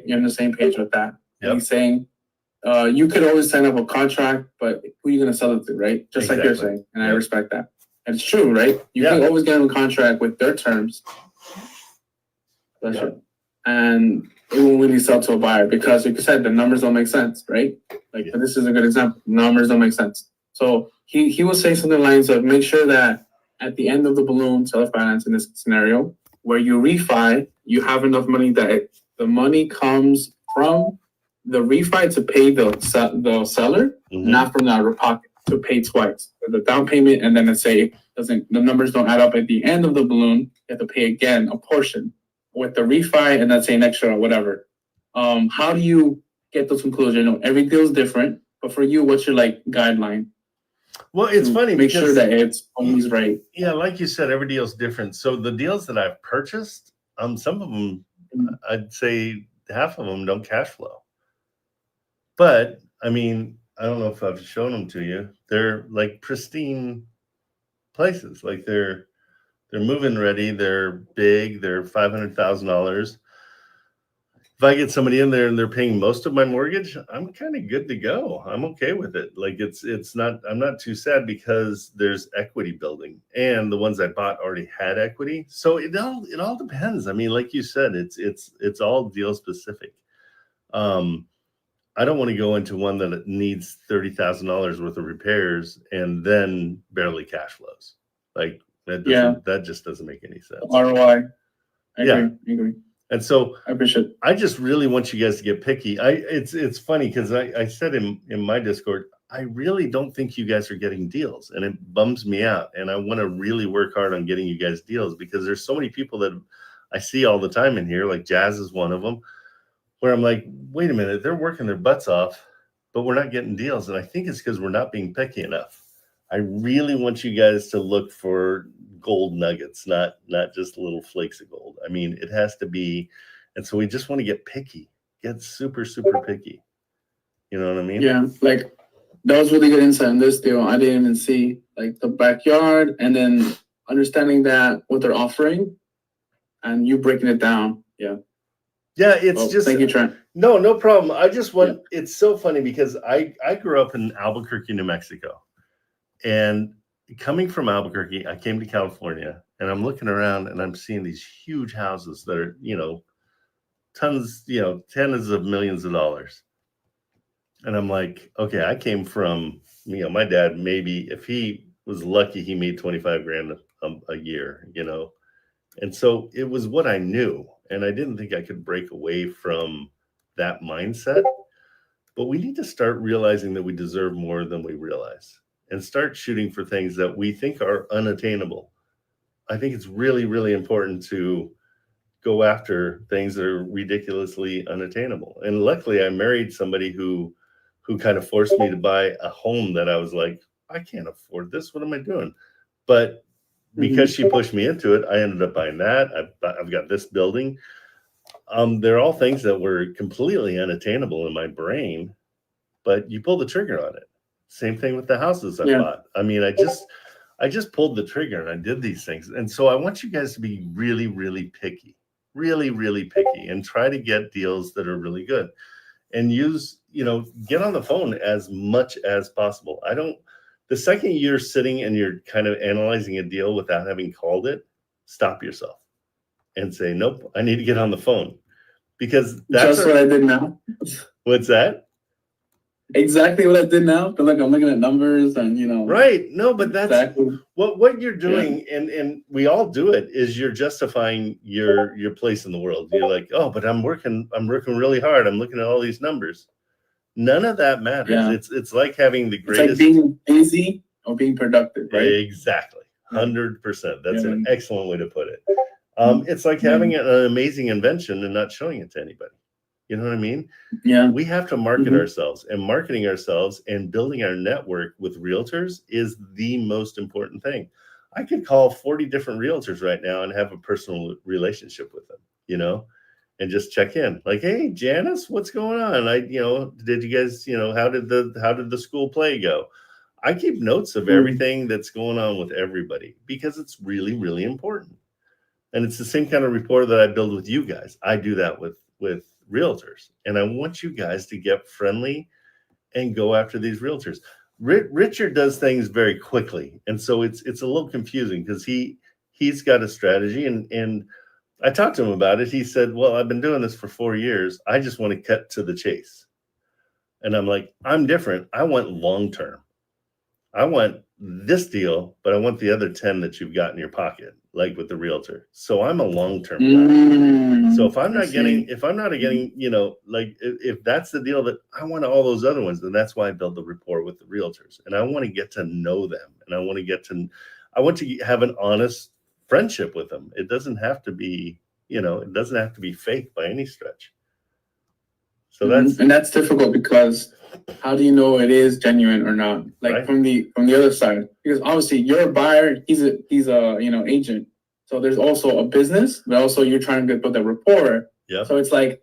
you're on the same page with that. Yep. And he's saying, you could always sign up a contract, but who are you going to sell it to, right? Just like you're saying. And I respect that. And it's true, right? You can always get them a contract with their terms. And it won't really sell to a buyer because, like you said, the numbers don't make sense, right? Like, this is a good example. Numbers don't make sense. So he will say something lines of make sure that at the end of the balloon seller finance in this scenario, where you refi, you have enough money that the money comes from the refi to pay the seller, not from the out of pocket to pay twice. The down payment, and then let's say the numbers don't add up at the end of the balloon, you have to pay again a portion with the refi and let's say an extra or whatever. How do you get those conclusions? You know, every deal is different, but for you, what's your guideline? Well, it's funny make because sure that it's always right. Yeah, like you said, every deal is different. So the deals that I've purchased, some of them, I'd say half of them don't cash flow. But I mean, I don't know if I've shown them to you. They're like pristine places. Like they're move-in ready. They're big. They're $500,000. If I get somebody in there and they're paying most of my mortgage, I'm kind of good to go. I'm okay with it. Like it's not, I'm not too sad because there's equity building, and the ones I bought already had equity. So it all depends. I mean, like you said, it's all deal specific. I don't want to go into one that needs $30,000 worth of repairs and then barely cash flows. Like that just doesn't make any sense. ROI. I agree. And so I appreciate. I just really want you guys to get picky. It's funny because I said in my Discord, I really don't think you guys are getting deals, and it bums me out. And I want to really work hard on getting you guys deals because there's so many people that I see all the time in here. Like Jazz is one of them, where I'm like, wait a minute, they're working their butts off, but we're not getting deals. And I think it's because we're not being picky enough. I really want you guys to look for gold nuggets, not just little flakes of gold. I mean, it has to be. And so we just want to get picky, get super, super picky. You know what I mean? Yeah. Like that was really good insight on this deal. I didn't even see like the backyard and then understanding that what they're offering and you breaking it down. Yeah. Yeah. It's just, thank you, Trent. No problem. I just want, it's so funny because I grew up in Albuquerque, New Mexico. And coming from Albuquerque, I came to California, and I'm looking around and I'm seeing these huge houses that are, tons, tens of millions of dollars. And I'm like, okay, I came from, my dad, maybe if he was lucky, he made 25 grand a year, And so it was what I knew. And I didn't think I could break away from that mindset. But we need to start realizing that we deserve more than we realize. And start shooting for things that we think are unattainable. I think it's really, really important to go after things that are ridiculously unattainable. And luckily, I married somebody who kind of forced me to buy a home that I was like, I can't afford this. What am I doing? But because she pushed me into it, I ended up buying that. I've got this building. They're all things that were completely unattainable in my brain, but you pull the trigger on it. Same thing with the houses I bought. I mean, I just pulled the trigger and I did these things. And so I want you guys to be really, really picky, really, really picky, and try to get deals that are really good and get on the phone as much as possible. The second you're sitting and you're kind of analyzing a deal without having called it, stop yourself and say, nope, I need to get on the phone because that's what I did now. What's that? Exactly what I did now. Feel like I'm looking at numbers and Right. No, but that's exactly what you're doing, and we all do it, is you're justifying your place in the world. You're like, oh, but I'm working really hard. I'm looking at all these numbers. None of that matters. Yeah. It's like having the greatest. It's like being busy or being productive, right? Exactly. 100%. That's an excellent way to put it. It's like having an amazing invention and not showing it to anybody. You know what I mean? Yeah. We have to market ourselves, and marketing ourselves and building our network with realtors is the most important thing. I could call 40 different realtors right now and have a personal relationship with them, and just check in like, hey, Janice, what's going on? Did you guys, how did the school play go? I keep notes of everything that's going on with everybody because it's really, really important. And it's the same kind of rapport that I build with you guys. I do that with realtors, and I want you guys to get friendly and go after these realtors. Richard does things very quickly, and so it's a little confusing because he's got a strategy, and I talked to him about it. He said, well, I've been doing this for 4 years. I just want to cut to the chase. And I'm like, I'm different. I want long-term. I want this deal, but I want the other 10 that you've got in your pocket, like with the realtor. So I'm a long-term guy. So if I'm not getting, like if that's the deal that I want all those other ones, then that's why I build the rapport with the realtors. And I want to get to know them. And I want to have an honest friendship with them. It doesn't have to be, it doesn't have to be fake by any stretch. So that's difficult because how do you know it is genuine or not? Like right. from the other side, because obviously you're a buyer, he's a agent. So there's also a business, but also you're trying to build that rapport. Yeah. So it's like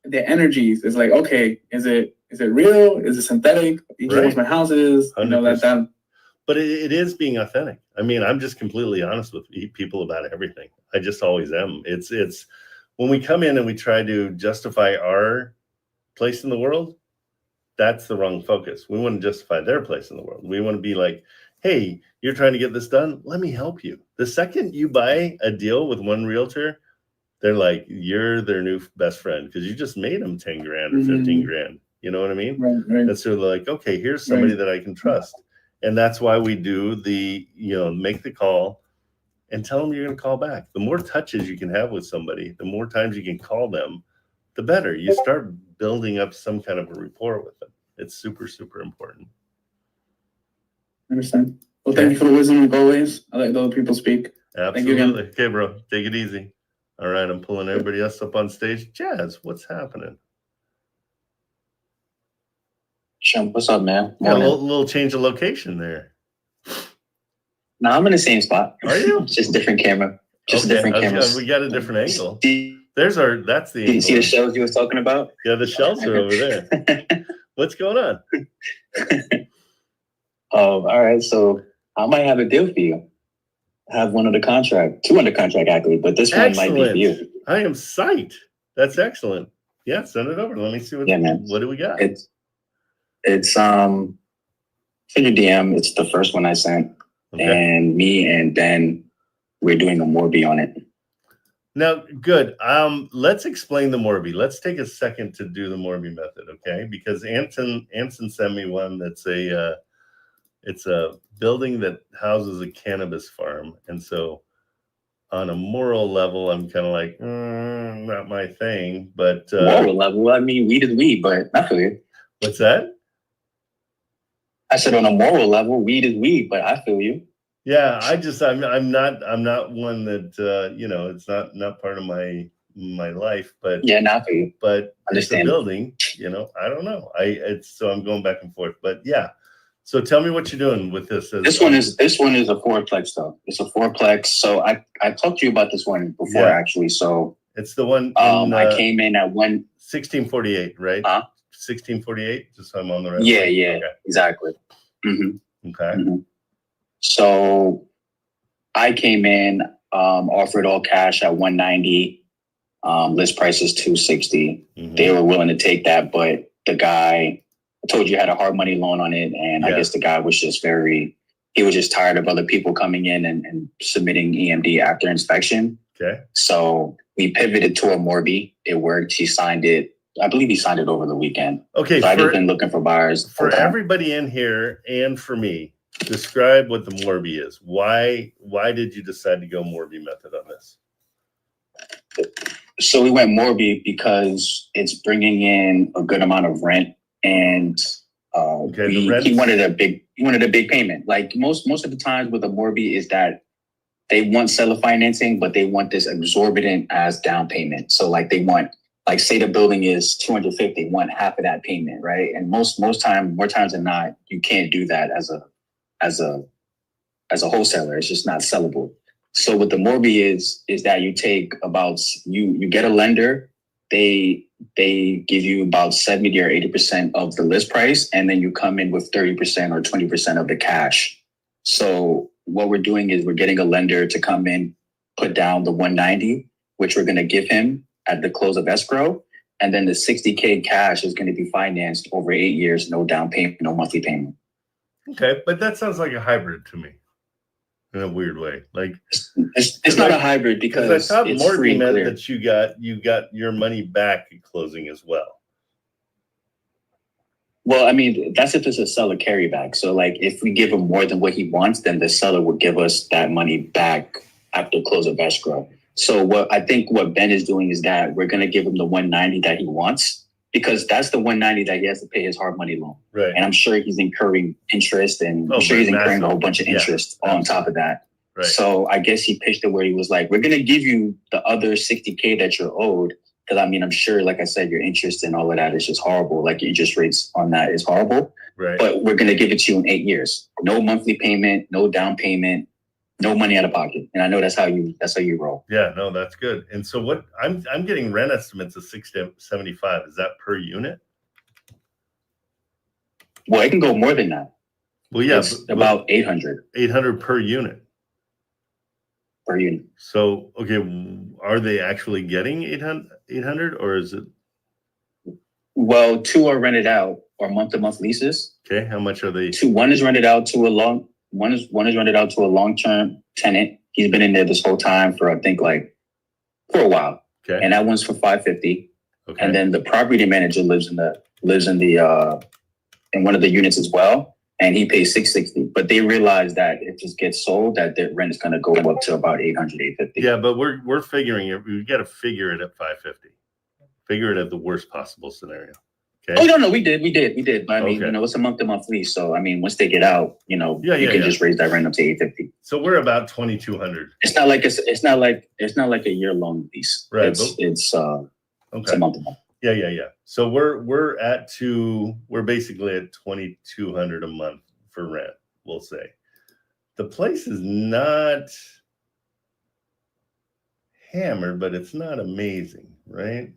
the energies is like, okay, is it real? Is it synthetic? He just wants my houses, 100%. that. But it is being authentic. I mean, I'm just completely honest with people about everything. I just always am. It's when we come in and we try to justify our place in the world, that's the wrong focus. We want to justify their place in the world. We want to be like, hey, you're trying to get this done? Let me help you. The second you buy a deal with one realtor, they're like, you're their new best friend because you just made them 10 grand or 15 grand. You know what I mean? Right. And so they're like, okay, here's somebody that I can trust. And that's why we do make the call and tell them you're going to call back. The more touches you can have with somebody, the more times you can call them, the better. You start building up some kind of a rapport with them. It's super, super important. I understand. Well, thank you for the wisdom as always. I let other people speak. Absolutely. Okay, bro. Take it easy. All right. I'm pulling everybody else up on stage. Jazz, what's happening? Shum, what's up, man? Got a little change of location there. No, I'm in the same spot. Are you? Just different camera. Just different cameras. We got a different angle. That's the angle. You see the shells you was talking about? Yeah, the shells are over there. What's going on? Oh, all right. So I might have a deal for you. I have two under contract actually, but this one might be for you. I am psyched. That's excellent. Yeah, send it over. Let me see what do we got? It's in your DM. It's the first one I sent. Okay. And me and Ben, we're doing a Morby on it. Now, good. Let's explain the Morby. Let's take a second to do the Morby method, okay? Because Anson sent me one that's it's a building that houses a cannabis farm, and so on a moral level, I'm kind of like, not my thing. But moral level, I mean, weed is weed, but I feel you. What's that? I said on a moral level, weed is weed, but I feel you. Yeah, I'm not one that it's not part of my life, but yeah, not for you. But it's a building, I don't know. So I'm going back and forth, but yeah. So tell me what you're doing with this. This one is a fourplex though. It's a fourplex. So I talked to you about this one before actually. So it's the one. I came in at 1648, right? 1648. Just so I'm on the right. Yeah, okay. Exactly. Mm-hmm. Okay. Mm-hmm. So I came in, offered all cash at 190. List price is 260. Mm-hmm. They were willing to take that, but the guy, I told you, had a hard money loan on it, and I guess the guy was just he was just tired of other people coming in and submitting EMD after inspection. Okay. So we pivoted to a Morby. It worked. He signed it. I believe he signed it over the weekend. Okay. So I've just been looking for buyers. For everybody in here and for me, describe what the Morby is. Why did you decide to go Morby method on this? So we went Morby because it's bringing in a good amount of rent, and he wanted a big payment. Like most of the times with a Morby is that they want seller financing, but they want this exorbitant as down payment. So like they want, like say the building is 250, want half of that payment, right? And more times than not, you can't do that as a wholesaler. It's just not sellable. So what the Morby is that you take you get a lender, they give you about 70 or 80% of the list price, and then you come in with 30% or 20% of the cash. So what we're doing is we're getting a lender to come in, put down the 190, which we're going to give him at the close of escrow. and then the 60K cash is going to be financed over 8 years, no down payment, no monthly payment. Okay, but that sounds like a hybrid to me, in a weird way. Like it's not a hybrid because I thought it's Morby free and meant clear. that you got your money back at closing as well. Well, I mean, that's if it's a seller carryback. So, like, if we give him more than what he wants, then the seller would give us that money back after close of escrow. So, what Ben is doing is that we're going to give him the 190 that he wants, because that's the 190 that he has to pay his hard money loan. Right. And I'm sure he's incurring interest, and I'm sure he's incurring a whole bunch of interest on top of that. Right. So I guess he pitched it where he was like, we're going to give you the other 60K that you're owed. Because, I mean, I'm sure, like I said, your interest and all of that is just horrible. Like, your interest rates on that is horrible. Right. But we're going to give it to you in 8 years. No monthly payment, no down payment, no money out of pocket. And I know that's how you roll. Yeah, no, that's good. And so what I'm getting rent estimates of $675. Is that per unit? Well, it can go more than that. Well, yeah, it's about 800. 800 per unit. Per unit. So, okay, are they actually getting 800 or is it? Well, 2 are rented out or month-to-month leases. Okay, how much are they? One is rented out to one is rented out to a long-term tenant. He's been in there this whole time for, I think, like, for a while. Okay. And that one's for $550. Okay. And then the property manager lives in one of the units as well, and he pays $660. But they realize that if this gets sold, that their rent is going to go up to about $800, $850. Yeah, but we're figuring it. We got to figure it at $550. Figure it at the worst possible scenario. Okay. Oh no, we did. But I mean, Okay. it's a month-to-month lease, so I mean, once they get out, you Yeah, can just raise that rent up to $850. So we're about $2,200. It's not like a year-long lease. Right, It's a month-to-month. Yeah. So we're basically at $2,200 a month for rent, we'll say. The place is not hammered, but it's not amazing, right?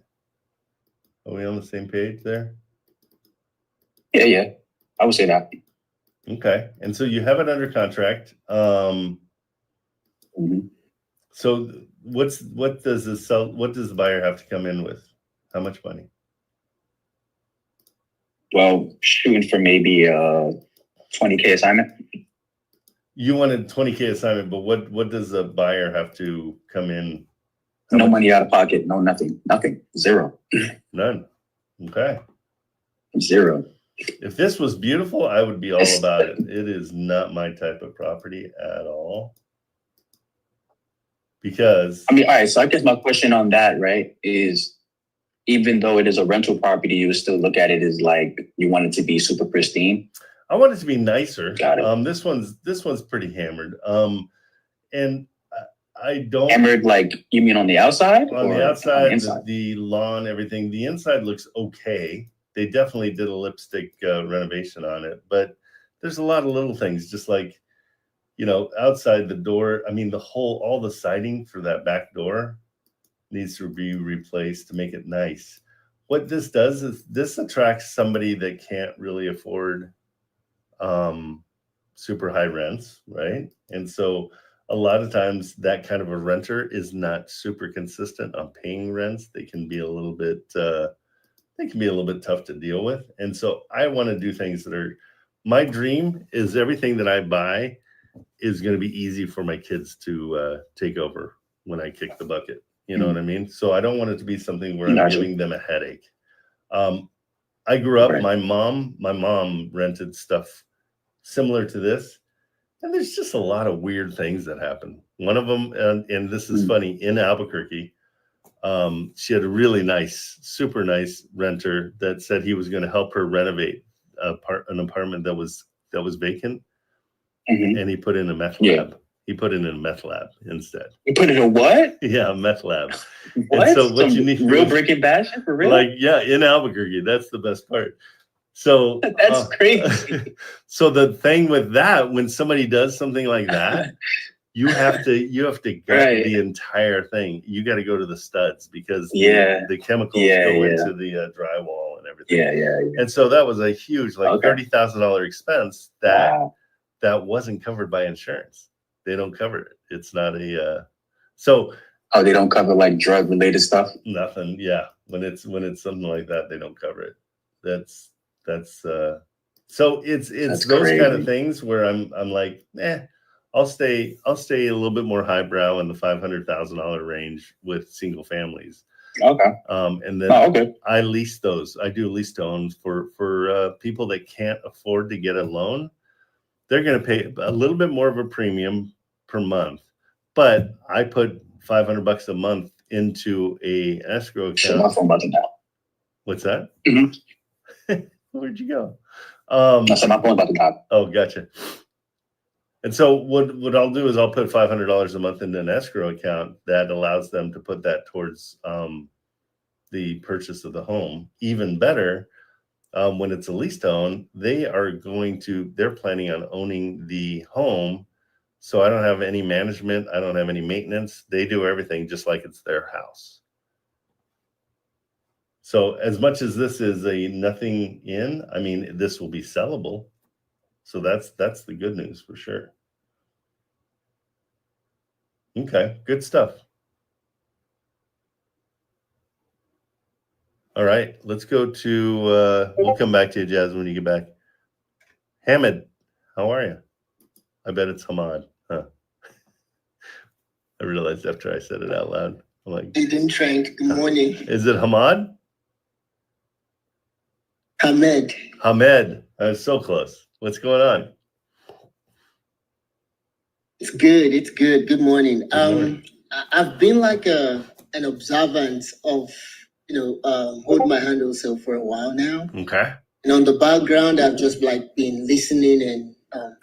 Are we on the same page there? Yeah. I would say that. Okay. And so you have it under contract. Mhm. So what does the buyer have to come in with? How much money? Well, shooting for maybe 20K assignment. You wanted 20K assignment, but what does the buyer have to come in? No money out of pocket, no nothing, zero. None. Okay. Zero. If this was beautiful, I would be all about it. It is not my type of property at all. Because I mean, all right, so I guess my question on that, right, is even though it is a rental property, you would still look at it as like you want it to be super pristine. I want it to be nicer. Got it. This one's pretty hammered. And I don't hammered, like, you mean on the outside? On the outside, the lawn, everything. The inside looks okay. They definitely did a lipstick renovation on it, but there's a lot of little things, just like, outside the door. I mean, all the siding for that back door needs to be replaced to make it nice. What this does is this attracts somebody that can't really afford super high rents, right? And so a lot of times that kind of a renter is not super consistent on paying rents. They can be a little bit tough to deal with. And so I want to do things my dream is everything that I buy is going to be easy for my kids to take over when I kick the bucket. You know what I mean? So I don't want it to be something where I'm giving them a headache. I grew up, my mom rented stuff similar to this. And there's just a lot of weird things that happen. One of them, and this is funny, in Albuquerque, she had a really nice, super nice renter that said he was going to help her renovate an apartment that was vacant, and he put in a meth lab. He put in a meth lab instead. You put in a what? Yeah, a meth lab. What? And so what you need real Breaking Bad shit for real? Like, yeah, in Albuquerque, that's the best part. So that's crazy. So the thing with that, when somebody does something like that, you have to get the entire thing. You got to go to the studs because the chemicals go into the drywall and everything. Yeah. And so that was a huge, $30,000 expense that wasn't covered by insurance. They don't cover it. It's not so Oh, they don't cover like drug related stuff? Nothing. Yeah. When it's something like that, they don't cover it. That's so it's That's those crazy. kind of things where I'm like, I'll stay a little bit more highbrow in the $500,000 range with single families. Okay. And then I lease those. I do lease to own for people that can't afford to get a loan. They're going to pay a little bit more of a premium per month, but I put $500 a month into a escrow account. Shut my phone button down. What's that? Mm-hmm. Where'd you go? I said my phone button down. Oh, gotcha. And so what I'll do is I'll put $500 a month into an escrow account that allows them to put that towards the purchase of the home. Even better, when it's a lease to own, they're planning on owning the home. So I don't have any management. I don't have any maintenance. They do everything just like it's their house. So as much as this is a nothing in, I mean, this will be sellable. So that's the good news for sure. Okay, good stuff. All right, let's go to, we'll come back to you, Jazz, when you get back. Hamid, how are you? I bet it's Hamad, huh? I realized after I said it out loud. I'm like, Trent, good morning. Is it Hamad? Hamed. Hamed. I was so close. What's going on? It's good. It's good. Good morning. Good morning. I've been like an observant of, Hold My Hand also for a while now. Okay. And on the background, I've just like been listening and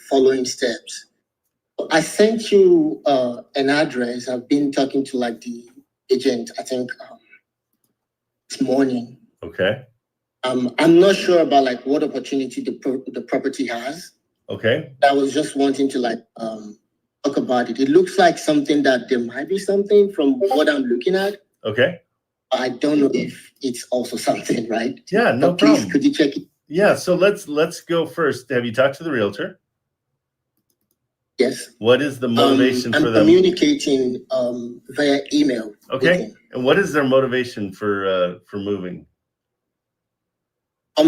following steps. I sent you an address. I've been talking to like the agent, I think, this morning. Okay. I'm not sure about like what opportunity the property has. Okay. I was just wanting to like talk about it. It looks like something that there might be something from what I'm looking at. Okay. I don't know if it's also something, right? Yeah, no but please, problem. could you check it? Yeah, so let's go first. Have you talked to the realtor? Yes. What is the motivation for them? I'm communicating via email. Okay. And what is their motivation for moving?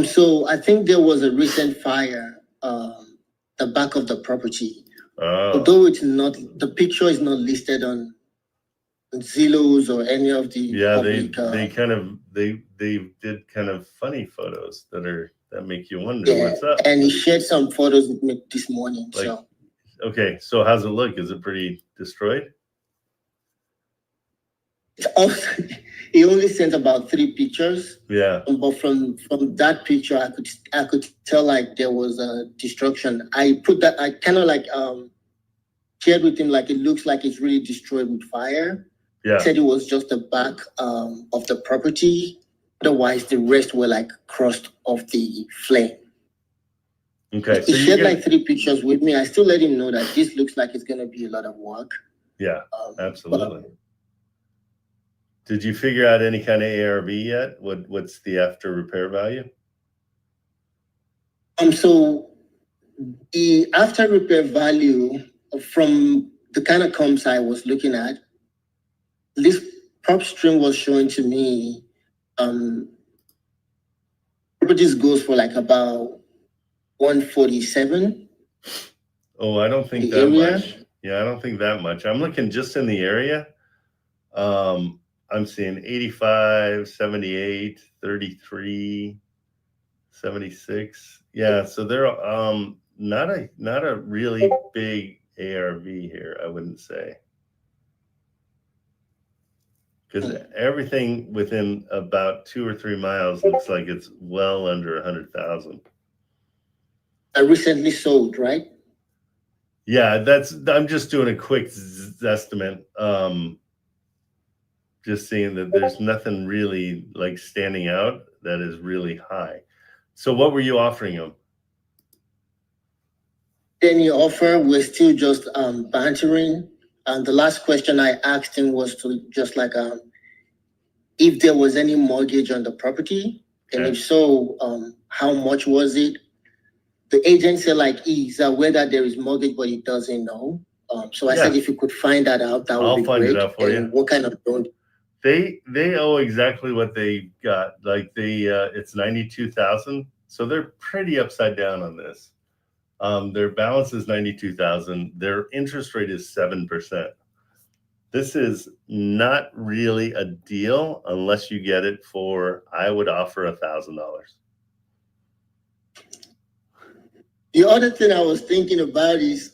So I think there was a recent fire the back of the property. Although it's not, the picture is not listed on Zillows or any of the public, they did kind of funny photos that make you wonder what's up. And he shared some photos with me this morning. Okay, so how's it look? Is it pretty destroyed? He only sent about 3 pictures. Yeah. But from that picture, I could tell like there was a destruction. I kind of like shared with him like it looks like it's really destroyed with fire. Yeah. He said it was just the back of the property. Otherwise, the rest were like crushed off the flame. Okay. He shared like 3 pictures with me. I still let him know that this looks like it's gonna be a lot of work. Yeah, absolutely. Did you figure out any kind of ARV yet? What's the after repair value? So the after repair value from the kind of comps I was looking at, this prop stream was showing to me properties goes for like about 147. Oh, I don't think that much. Yeah, I don't think that much. I'm looking just in the area. I'm seeing 85, 78, 33, 76. Yeah, so they're not a really big ARV here, I wouldn't say. Because everything within about 2 or 3 miles looks like it's well under 100,000. I recently sold, right? Yeah, I'm just doing a quick estimate. Just seeing that there's nothing really like standing out that is really high. So what were you offering them? Any offer, we're still just bantering. And the last question I asked him was to just like if there was any mortgage on the property, and if so, how much was it? The agent said like he's aware that there is mortgage, but he doesn't know. So I said if you could find that out, that would be great. I'll find it out for you. What kind of loan? They owe exactly what they got. Like it's 92,000. So they're pretty upside down on this. Their balance is 92,000. Their interest rate is 7%. This is not really a deal unless you get it for, I would offer $1,000. The other thing I was thinking about is,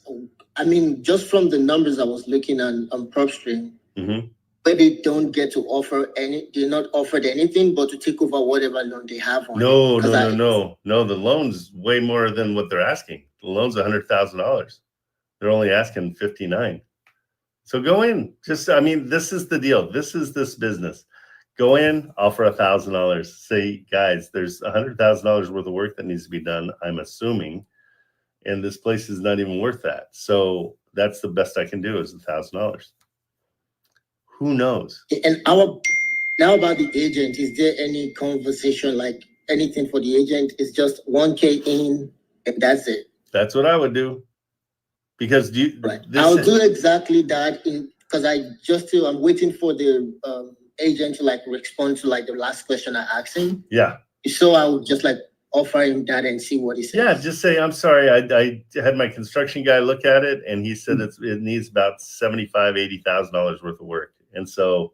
I mean, just from the numbers I was looking on PropStream, where they don't get to offer they're not offered anything but to take over whatever loan they have on. No. The loan's way more than what they're asking. The loan's $100,000. They're only asking 59. So go in. This is the deal. This is this business. Go in, offer $1,000. Say, guys, there's $100,000 worth of work that needs to be done, I'm assuming, and this place is not even worth that. So that's the best I can do is $1,000. Who knows? And now about the agent, is there any conversation, like anything for the agent? It's just 1K in and that's it. That's what I would do. Because I'll do exactly that because I'm waiting for the agent to like respond to like the last question I asked him. Yeah. So I would just like offer him that and see what he says. Yeah, just say, I'm sorry, I had my construction guy look at it and he said it needs about $75,000, $80,000 worth of work. And so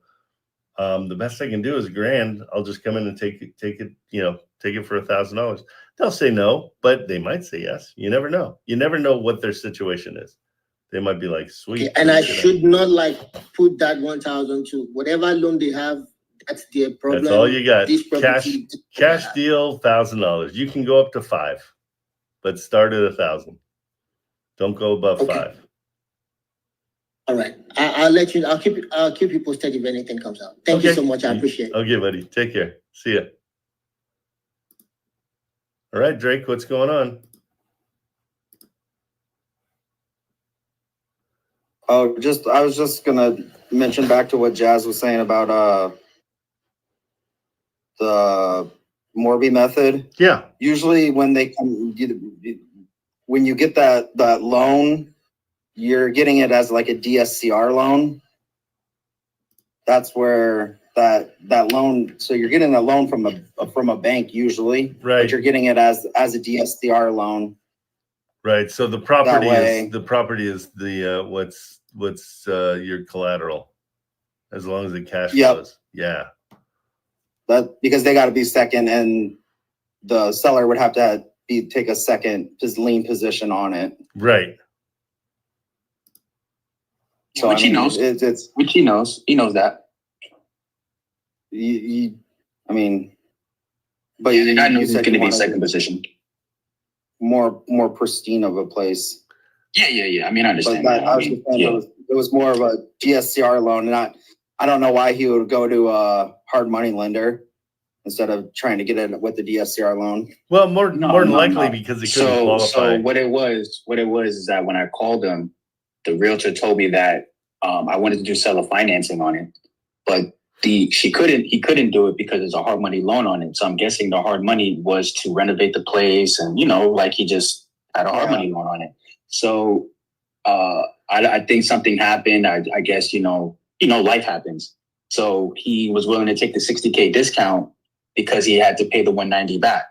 the best I can do is $1,000. I'll just come in and take it, take it for $1,000. They'll say no, but they might say yes. You never know. You never know what their situation is. They might be like, sweet. Okay, and I should not like put that 1,000 to whatever loan they have. That's their problem. That's all you got. Cash Yeah. deal, $1,000. You can go up to $5,000, but start at $1,000. Don't go above $5,000. All right. I'll let you. I'll keep you posted if anything comes out. Thank you so much. I appreciate it. Okay, buddy. Take care. See ya. All right, Drake, what's going on? Oh, I was just gonna mention back to what Jazz was saying about the Morby method. Yeah. Usually when they come, when you get that loan, you're getting it as like a DSCR loan. That's where that loan. So you're getting a loan from a bank usually, right? But you're getting it as a DSCR loan, right? So the property is the what's your collateral, as long as the cash flows. Yeah. That because they got to be second, and the seller would have to take a second lien position on it. Right. So which he knows. Which he knows. He knows that. I mean, but the guy knows he's going to be second position. More pristine of a place. Yeah. I mean, I understand. It was more of a DSCR loan, and I don't know why he would go to a hard money lender instead of trying to get it with the DSCR loan. Well, more than likely because it couldn't qualify. So what it was is that when I called him, the realtor told me that I wanted to do seller financing on it, but he couldn't do it because there's a hard money loan on it. So I'm guessing the hard money was to renovate the place, and like he just had a hard money loan on it. So I think something happened. I guess life happens. So he was willing to take the $60K discount because he had to pay the $190 back.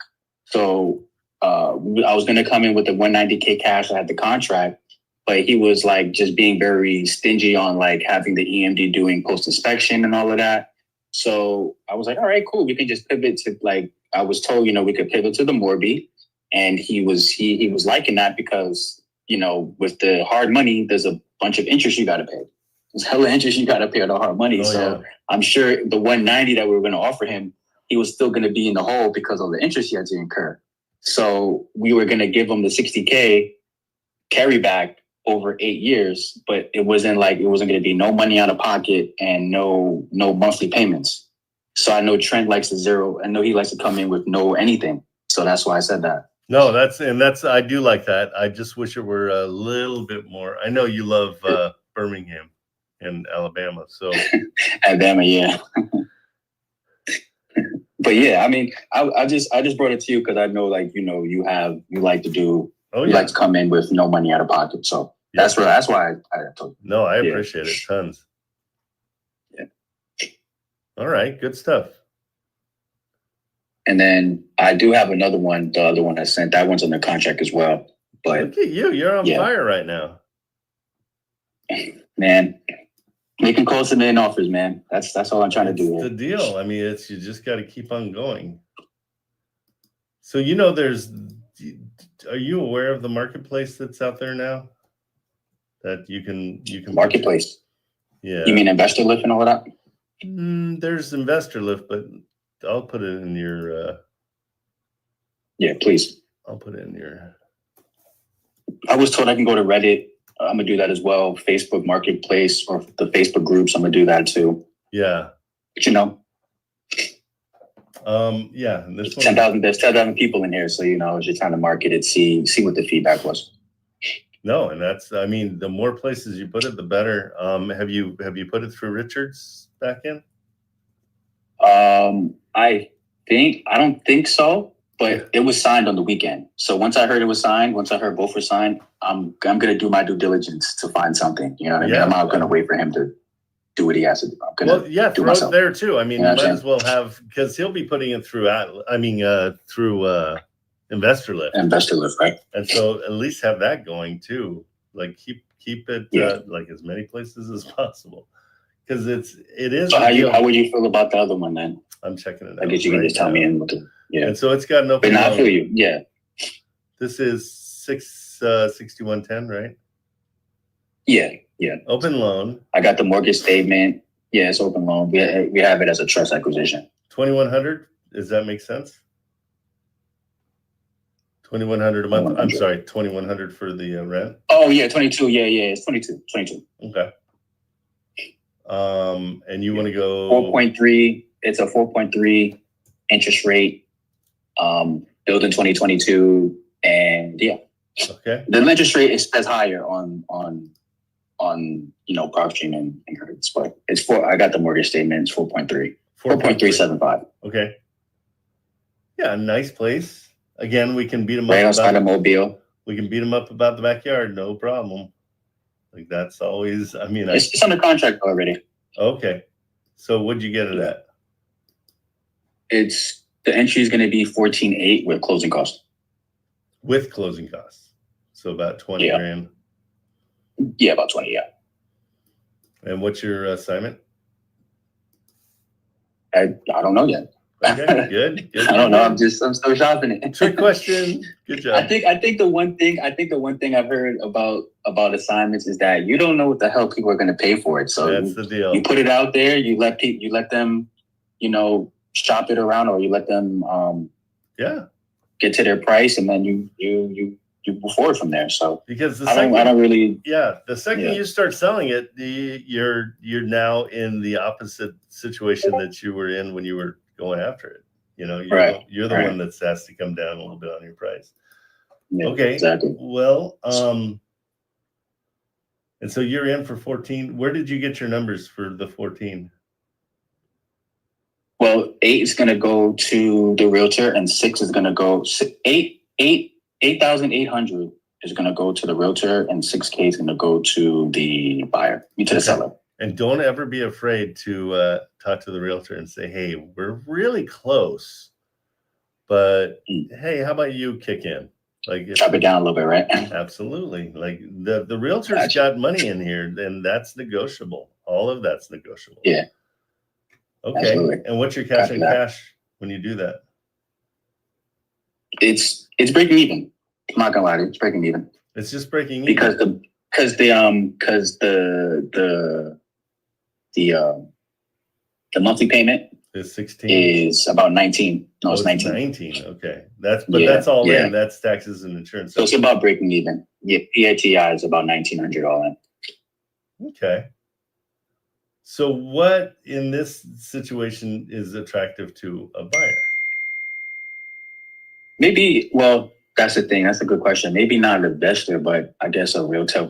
So I was going to come in with the $190K cash. I had the contract. But he was like just being very stingy on like having the EMD doing post inspection and all of that. So I was like, all right, cool. We can just pivot to like I was told, we could pivot to the Morby, and he was liking that because with the hard money, there's a bunch of interest you got to pay. There's hella interest you got to pay on the hard money. I'm sure the $190 that we were going to offer him, he was still going to be in the hole because of the interest he had to incur. So we were going to give him the $60K carry back over 8 years, but it wasn't going to be no money out of pocket and no monthly payments. So I know Trent likes I know he likes to come in with no anything. So that's why I said that. No, I do like that. I just wish it were a little bit more. I know you love Birmingham and Alabama, so Alabama, yeah. But yeah, I mean, I just brought it to you because I know you like to do. You like to come in with no money out of pocket. So That's why I told you. No, I Yeah. appreciate it. Tons. Yeah. All right. Good stuff. And then I do have another one. The other one I sent, that one's under contract as well. But Look at you. You're on fire right now. Man, making calls to main offers, man. That's all I'm trying to do. It's the deal. I mean, you just got to keep on going. So, you know, are you aware of the marketplace that's out there now? That you can Marketplace. Yeah. You mean Investor Lift and all of that? There's Investor Lift, but I'll put it in your. Yeah, please. I'll put it in your. I was told I can go to Reddit. I'm gonna do that as well. Facebook Marketplace or the Facebook groups. I'm gonna do that too. Yeah. But you know. Yeah. And this one. 10,000. There's 10,000 people in here, so you know, I was just trying to market it, see what the feedback was. No, and I mean, the more places you put it, the better. Have you put it through Richards back in? I don't think so, but it was signed on the weekend. So once I heard it was signed, once I heard both were signed, I'm gonna do my due diligence to find something. You know what I mean? I'm not gonna wait for him to do what he has to do. I'm gonna do throw myself. it there too. I mean, You know you might as well have, because he'll be putting it through through Investor Lift. Investor Lift, right? And so at least have that going too. Like keep it like as many places as possible, because it is. So how would you feel about the other one then? I'm checking it out. I guess you can just tell me in with the And so it's got an open. But now I feel you. Yeah. This is 6110, right? Yeah. Open loan. I got the mortgage statement. Yeah, it's open loan. We have it as a trust acquisition. 2,100. Does that make sense? 2,100 a month. I'm sorry, 2,100 for the rent. Oh yeah, 22. Yeah, it's 22. Okay. And you want to go 4.3. It's a 4.3 interest rate. Built in 2022, and yeah. Okay. The interest rate is higher on PropStream and Hertz, but it's I got the mortgage statement. It's 4.3. 4.375. Okay. Yeah, nice place. Again, we can beat them right up outside of Mobile. We can beat them up about the backyard, no problem. Like that's always. I mean, it's under contract already. Okay. So what'd you get it at? The entry is going to be 14.8 with closing costs. With closing costs, so about 20 grand. Yeah, about 20. Yeah. And what's your assignment? I don't know yet. Okay, good. I don't know. I'm still shopping it. Trick question. Good job. I think the one thing I've heard about assignments is that you don't know what the hell people are going to pay for it. So that's the deal. You put it out there. You let them, shop it around, or you let them, get to their price, and then you move forward from there. So because I don't really. Yeah, the second you start selling it, you're now in the opposite situation that you were in when you were going after it. You're the one that has to come down a little bit on your price. Yeah, okay, exactly. Well, and so you're in for 14. Where did you get your numbers for the 14? Well, 8 is going to go to the realtor, and 6 is going to go 8,800 is going to go to the realtor, and 6K is going to go to the buyer, to the seller. And don't ever be afraid to talk to the realtor and say, "Hey, we're really close, but hey, how about you kick in?" Like chop it down a little bit, right? Absolutely. Like the realtor's got money in here, and that's negotiable. All of that's negotiable. Yeah. Okay. Absolutely. And what's your cash and cash when you do that? It's breaking even. I'm not gonna lie to you, it's breaking even. It's just breaking even because the monthly payment is 16. Is about 19. No, it's 19. 19. Okay. That's all in. That's taxes and insurance. So it's about breaking even. Yeah, PATI is about 1,900 all in. Okay. So what in this situation is attractive to a buyer? Maybe, well, that's the thing. That's a good question. Maybe not an investor, but I guess a retail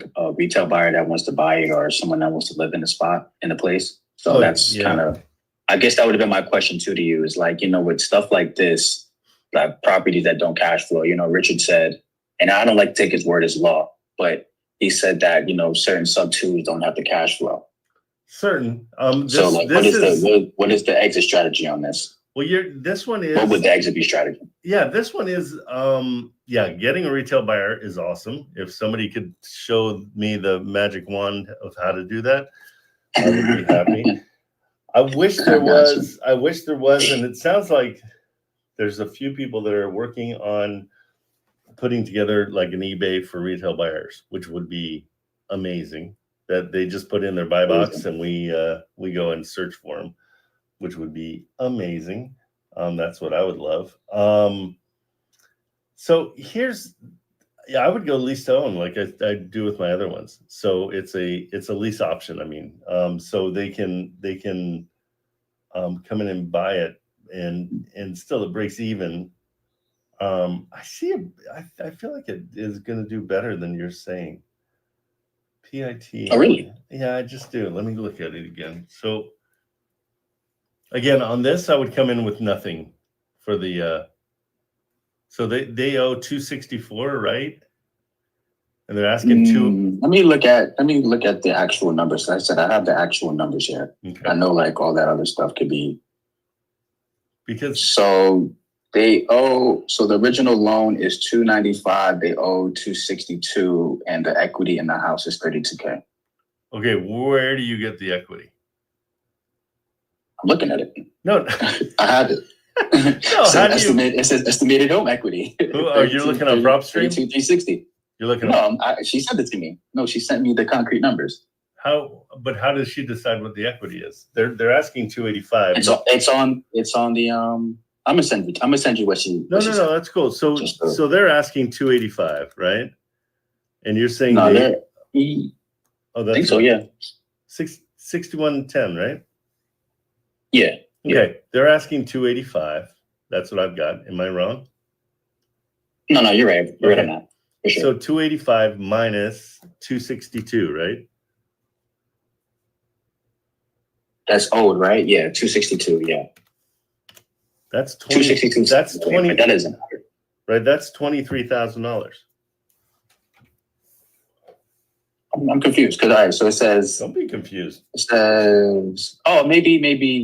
buyer that wants to buy it, or someone that wants to live in the place. So that's kind of, I guess that would have been my question too to you, is like, with stuff like this, like properties that don't cash flow, Richard said, and I don't like to take his word as law, but he said that, certain sub twos don't have the cash flow. Certain. So like, what is the exit strategy on this? Well, this one is. What would the exit be strategy? Yeah, this one is. Getting a retail buyer is awesome. If somebody could show me the magic wand of how to do that, I would be happy. I wish there was, and it sounds like there's a few people that are working on putting together like an eBay for retail buyers, which would be amazing. That they just put in their buy box and we go and search for them, which would be amazing. That's what I would love. So I would go lease to own like I do with my other ones. So it's a lease option. I mean, so they can come in and buy it and still it breaks even. I feel like it is going to do better than you're saying. PIT. Oh, really? Yeah, I just do. Let me look at it again. So again, on this, I would come in with nothing for the, so they owe 264, right? And they're asking Let me look at the actual numbers. Like I said, I have the actual numbers here. Okay. I know like all that other stuff could be. Because so the original loan is 295. They owe 262, and the equity in the house is 32K. Okay, where do you get the equity? I'm looking at it. No, I have it. No, So how do it says estimated home equity. Oh, you're looking on PropStream? 360. You're looking. No, she sent it to me. No, she sent me the concrete numbers. But how does she decide what the equity is? They're asking 285. It's on the I'm gonna send you what she. No, that's cool. So they're asking 285, right? And you're saying no, that's I think so. Yeah. 6110, right? Yeah. Okay, they're asking 285. That's what I've got. Am I wrong? No, you're right. You're right on that. For sure. So 285 minus 262, right? That's old, right? Yeah, 262. Yeah. That's 20. 262. That's 20. That isn't right. That's $23,000. I'm confused because so it says. Don't be confused. It says, oh, maybe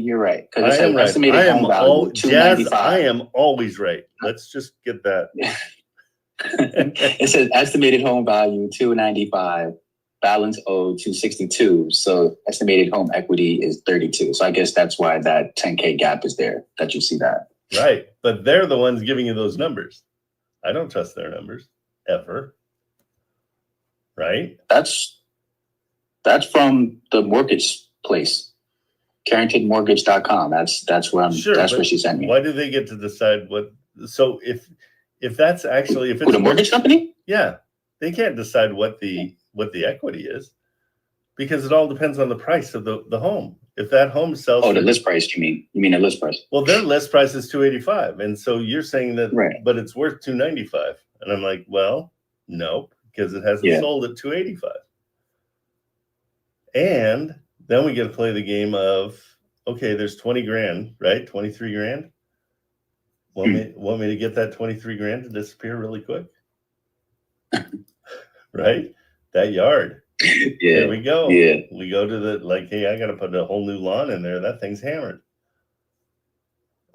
you're right because it says right. estimated home value 295. I am always right. Let's just get that. It says estimated home value 295, balance owed 262. So estimated home equity is 32. So I guess that's why that 10K gap is there. That you see that. Right, but they're the ones giving you those numbers. I don't trust their numbers ever. Right? That's from the mortgage place, CarringtonMortgage.com. That's where that's where she sent me. Why do they get to decide what? So if that's actually if it's the mortgage company, yeah, they can't decide what the equity is because it all depends on the price of the home. If that home sells, the list price. You mean the list price? Well, their list price is 285, and so you're saying that, right? But it's worth 295, and I'm like, well, no. Because it hasn't sold at 285. And then we get to play the game of, okay, there's 20 grand, right? 23 grand. Want me to get that 23 grand to disappear really quick? Right? That yard. Yeah. There we go. Yeah. We go to hey, I got to put a whole new lawn in there. That thing's hammered.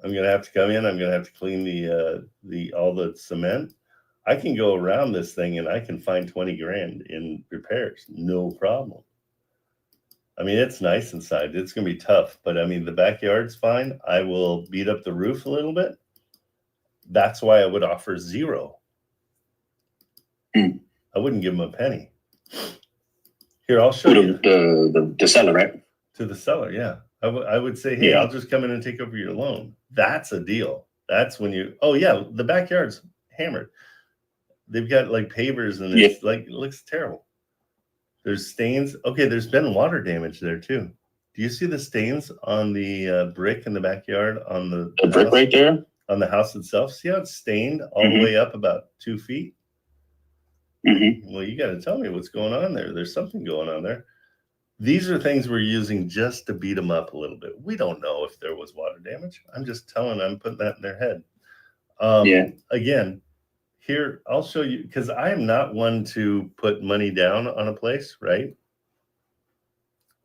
I'm going to have to come in. I'm going to have to clean all the cement. I can go around this thing and I can find 20 grand in repairs. No problem. I mean, it's nice inside. It's going to be tough, but I mean, the backyard's fine. I will beat up the roof a little bit. That's why I would offer 0. I wouldn't give them a penny. Here, I'll show you. The seller, right? To the seller, yeah. I would say, hey, I'll just come in and take over your loan. That's a deal. That's when the backyard's hammered. They've got like pavers and it's it looks terrible. There's stains. Okay, there's been water damage there too. Do you see the stains on the brick in the backyard on the brick right there on the house itself? See how it's stained all the way up about 2 feet? Mm-hmm. Well, you got to tell me what's going on there. There's something going on there. These are things we're using just to beat them up a little bit. We don't know if there was water damage. I'm just putting that in their head. Again, here, I'll show you, because I am not one to put money down on a place, right?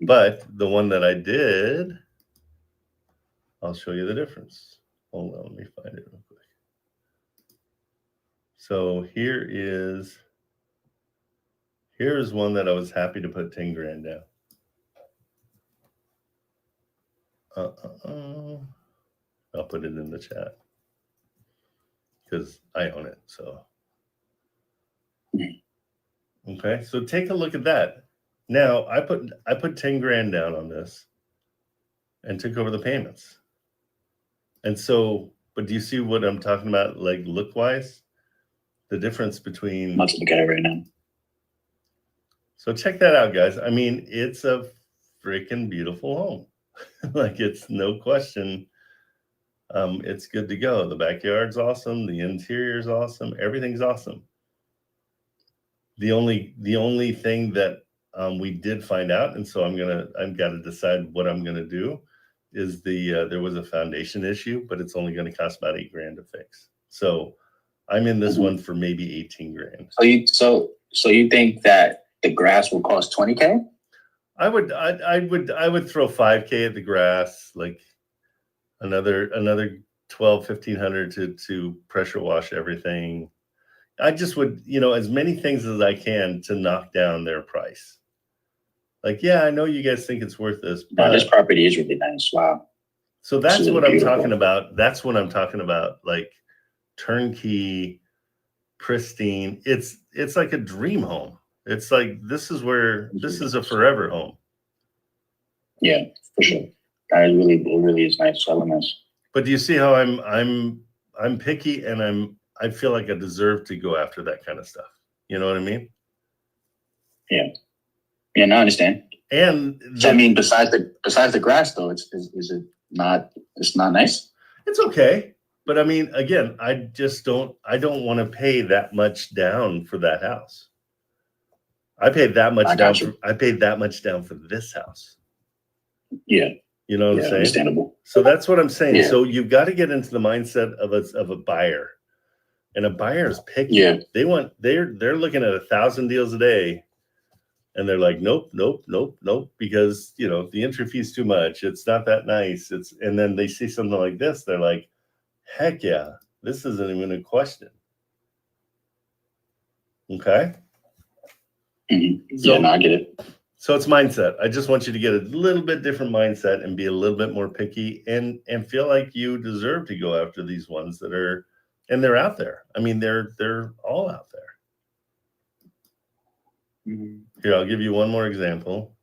But the one that I did, I'll show you the difference. Hold on, let me find it real quick. So here's one that I was happy to put 10 grand down. I'll put it in the chat because I own it. So, okay. So take a look at that. Now I put 10 grand down on this and took over the payments. And so, but do you see what I'm talking about? Like look wise, the difference between. I'm about to look at it right now. So check that out, guys. I mean, it's a freaking beautiful home. Like it's no question. It's good to go. The backyard's awesome. The interior's awesome. Everything's awesome. The only thing that we did find out, and so I've got to decide what I'm gonna do, is there was a foundation issue, but it's only going to cost about $8 grand to fix. So I'm in this one for maybe 18 grand. So you think that the grass will cost 20K? I would throw 5K at the grass, like another 1,200-1,500 to pressure wash everything. I just would, as many things as I can to knock down their price. Like, yeah, I know you guys think it's worth this, but this property is really nice. Wow. So that's really what I'm beautiful. talking about. That's what I'm talking about. Like turnkey, pristine. It's like a dream home. It's like this is a forever home. Yeah, for sure. That really is nice elements. But do you see how I'm picky and I feel like I deserve to go after that kind of stuff. You know what I mean? Yeah. Yeah, no, I understand. And so I mean, besides the grass though, is it not? It's not nice. It's okay, but I mean, again, I don't want to pay that much down for that house. I paid that much down. I paid that much down for this house. Yeah. You know what I'm saying? Understandable. So that's what I'm saying. Yeah. So you've got to get into the mindset of a buyer, and a buyer is picky. Yeah. They're looking at 1,000 deals a day, and they're like, nope, because the entry fee is too much. It's not that nice. And then they see something like this, they're like, heck yeah, this isn't even a question. Okay. Mm-hmm. So, yeah, no, I get it. So it's mindset. I just want you to get a little bit different mindset and be a little bit more picky and feel like you deserve to go after these ones that are, and they're out there. I mean, they're all out there. Mm-hmm. Here, I'll give you one more example.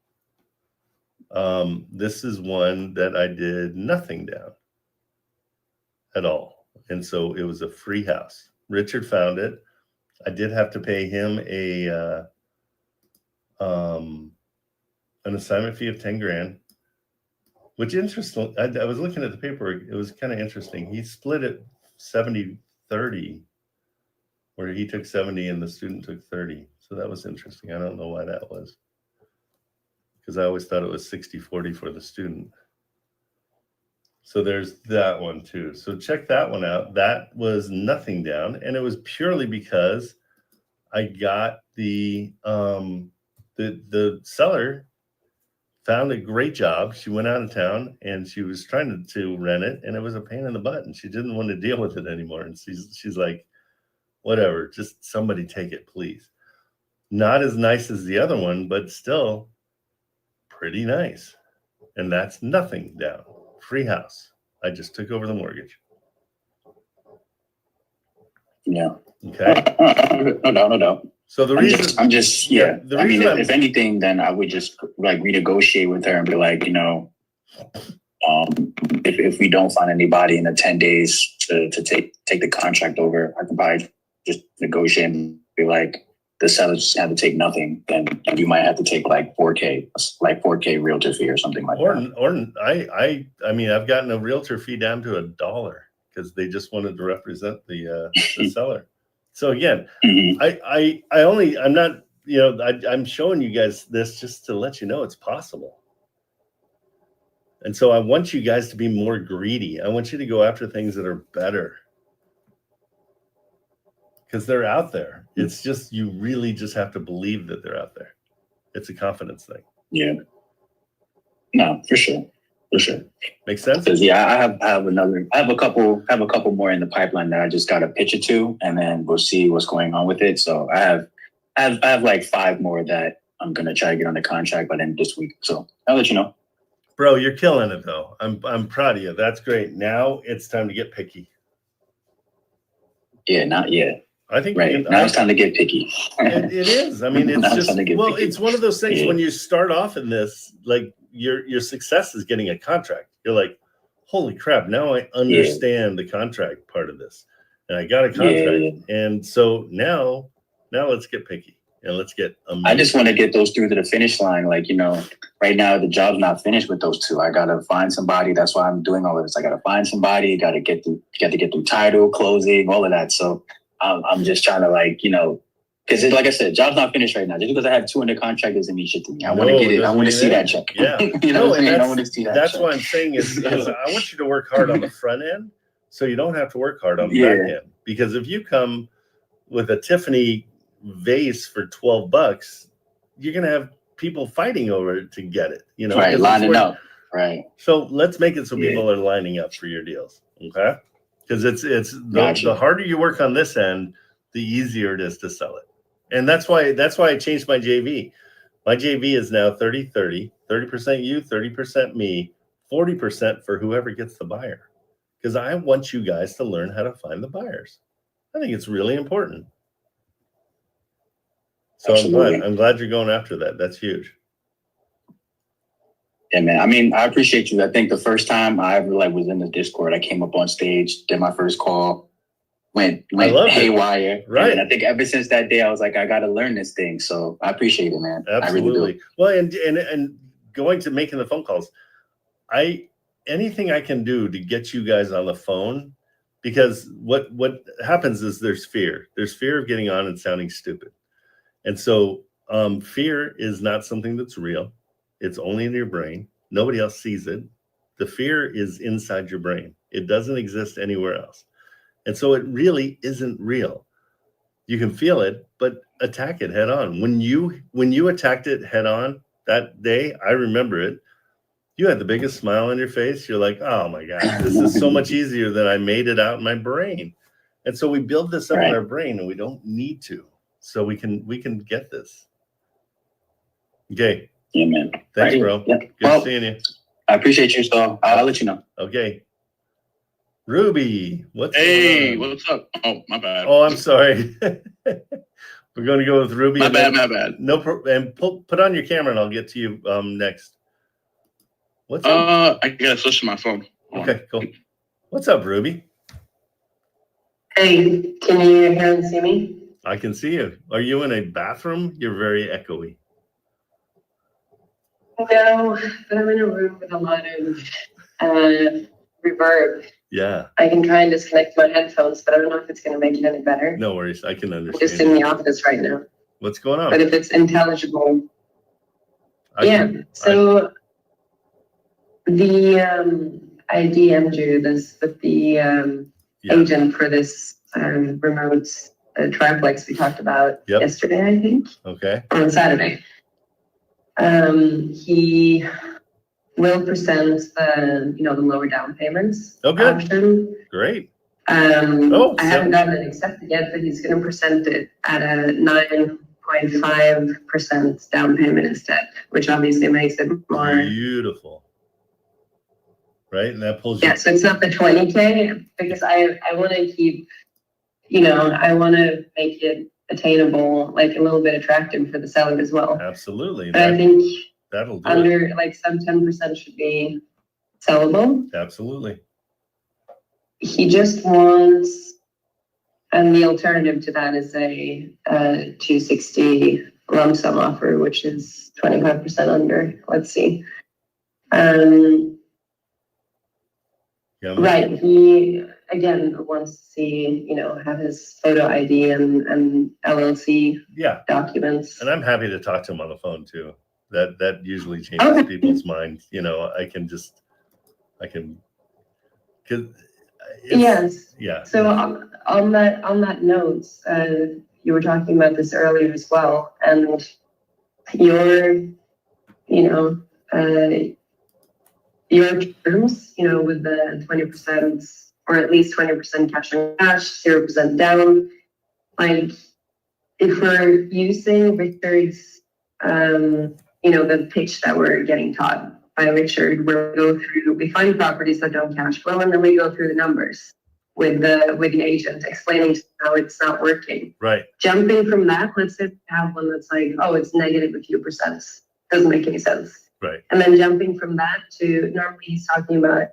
This is one that I did nothing down at all. And so it was a free house. Richard found it. I did have to pay him an assignment fee of 10 grand, which interesting. I was looking at the paperwork. It was kind of interesting. He split it 70-30, where he took 70 and the student took 30. So that was interesting. I don't know why that was, because I always thought it was 60-40 for the student. So there's that one too. So check that one out. That was nothing down, and it was purely because I got the seller found a great job. She went out of town and she was trying to rent it, and it was a pain in the butt, and she didn't want to deal with it anymore. And she's like, whatever, just somebody take it, please. Not as nice as the other one, but still pretty nice. And that's nothing down. Free house. I just took over the mortgage. Yeah. Okay. No doubt. So the reason I'm just I mean, if anything, then I would just like renegotiate with her and be like, if we don't find anybody in the 10 days to take the contract over, I can probably just negotiate and be like, the sellers have to take nothing, then you might have to take like 4K realtor fee or something like that. Or I mean, I've gotten a realtor fee down to $1 because they just wanted to represent the seller. So again, mm-hmm. I'm showing you guys this just to let you know it's possible. And so I want you guys to be more greedy. I want you to go after things that are better. because they're out there. It's just, you really just have to believe that they're out there. It's a confidence thing. Yeah. No, for sure. For sure. Makes sense? Because yeah, I have a couple more in the pipeline that I just got to pitch it to, and then we'll see what's going on with it. So I have like 5 more that I'm gonna try to get on the contract by the end of this week. So I'll let you know. Bro, you're killing it though. I'm proud of you. That's great. Now it's time to get picky. Yeah, not yet. I think Right. Now it's time to get picky. it is. I mean, it's Now just, time to get well, picky. it's one of those things Yeah. when you start off in this, like your success is getting a contract. You're like, holy crap, now I understand the contract part of this. And I got a contract. And so now let's get picky and let's get amazing. I just want to get those through to the finish line. Like, you know, right now the job's not finished with those 2. I gotta find somebody. That's why I'm doing all of this. I gotta find somebody, got to get through title, closing, all of that. So I'm just trying to, like, you know, because like I said, job's not finished right now. Just because I have 2 under contract doesn't mean shit to me. I want to get it. I want to see that check. Yeah. You know what I'm saying? I want to see that That's check. what I'm saying is I want you to work hard on the front end so you don't have to work hard on the back end. Because if you come with a Tiffany vase for $12, you're going to have people fighting over it to get it. You know, right, lining up. Right. So let's make it so people are lining up for your deals. Okay. Because it's the harder you work on this end, the easier it is to sell it. And that's why I changed my JV. My JV is now 30-30, 30% you, 30% me, 40% for whoever gets the buyer. Because I want you guys to learn how to find the buyers. I think it's really important. So I'm glad you're going after that. That's huge. Yeah, man. I mean, I appreciate you. I think the first time I ever was in the Discord, I came up on stage, did my first call, went haywire. Right. And I think ever since that day, I was like, I got to learn this thing. So I appreciate it, man. Absolutely. I really do. Well, and going to making the phone calls, anything I can do to get you guys on the phone, because what happens is there's fear. There's fear of getting on and sounding stupid. And so fear is not something that's real. It's only in your brain. Nobody else sees it. The fear is inside your brain. It doesn't exist anywhere else. And so it really isn't real. You can feel it, but attack it head on. When you attacked it head on that day, I remember it. You had the biggest smile on your face. You're like, oh my God, this is so much easier than I made it out in my brain. And so we build this up in our brain and we don't need to. So we can get this. Okay. Yeah, man. Thanks, bro. Yeah. Good seeing you. I appreciate you, so I'll let you know. Okay. Ruby, what's going on? What's up? Oh, my bad. Oh, I'm sorry. We're going to go with Ruby. My bad. No problem. And put on your camera and I'll get to you next. What's up? I gotta switch to my phone. Okay, cool. What's up, Ruby? Hey, can you hear and see me? I can see you. Are you in a bathroom? You're very echoey. No, but I'm in a room with a lot of reverb. Yeah. I can try and disconnect my headphones, but I don't know if it's going to make it any better. No worries. I can understand. I'm just in the office right now. What's going on? But if it's intelligible. So the I DM'd you this with the agent for this remote triplex we talked about yesterday, I think. Okay. On Saturday. He will present the lower down payments option. Great. I haven't gotten it accepted yet, but he's going to present it at a 9.5% down payment instead, which obviously makes it more beautiful. Right, and that pulls you. Yeah, so it's not the 20K because I want to keep, I want to make it attainable, like a little bit attractive for the seller as well. Absolutely. But I think that'll do under some 10% should be sellable. Absolutely. He just wants, and the alternative to that is a 260 lump sum offer, which is 25% under. Let's see. Right. He again wants to see, have his photo ID and LLC documents. And I'm happy to talk to him on the phone too. That usually changes people's minds. Yes. So on that note, you were talking about this earlier as well, and your, your terms, with the 20% or at least 20% cash on cash, 0% down. Like, if we're using Richard's, the pitch that we're getting taught by Richard, where we find properties that don't cash flow, and then we go through the numbers with the agent, explaining how it's not working. Right. Jumping from that, let's say we have one that's like, oh, it's negative a few percent. Doesn't make any sense. Right. And then jumping from that to, normally he's talking about,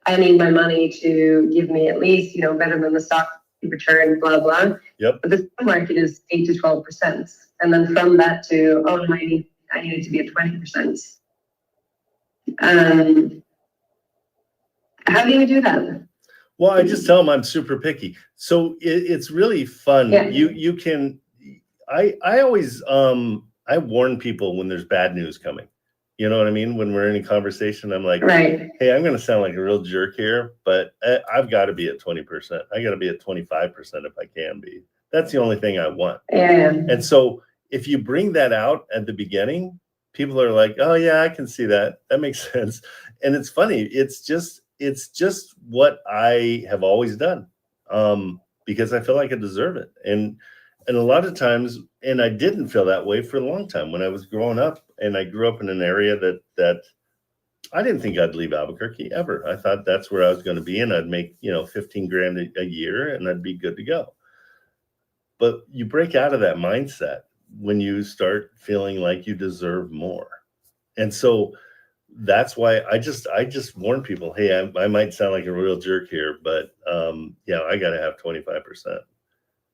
I need my money to give me at least, better than the stock return, blah, blah. Yep. But the stock market is 8 to 12%. And then from that to, I need it to be at 20%. How do you do that? Well, I just tell them I'm super picky. So it's really fun. Yeah. You can, I always, I warn people when there's bad news coming. You know what I mean? When we're in a conversation, I'm like, right. Hey, I'm going to sound like a real jerk here, but I've got to be at 20%. I got to be at 25% if I can be. That's the only thing I want. Yeah. And so if you bring that out at the beginning, people are like, oh yeah, I can see that. That makes sense. And it's funny. It's just what I have always done, because I feel like I deserve it. And a lot of times, and I didn't feel that way for a long time when I was growing up, and I grew up in an area that I didn't think I'd leave Albuquerque ever. I thought that's where I was going to be, and I'd make, 15 grand a year, and I'd be good to go. But you break out of that mindset when you start feeling like you deserve more. And so that's why I just warn people, hey, I might sound like a real jerk here, but I got to have 25%.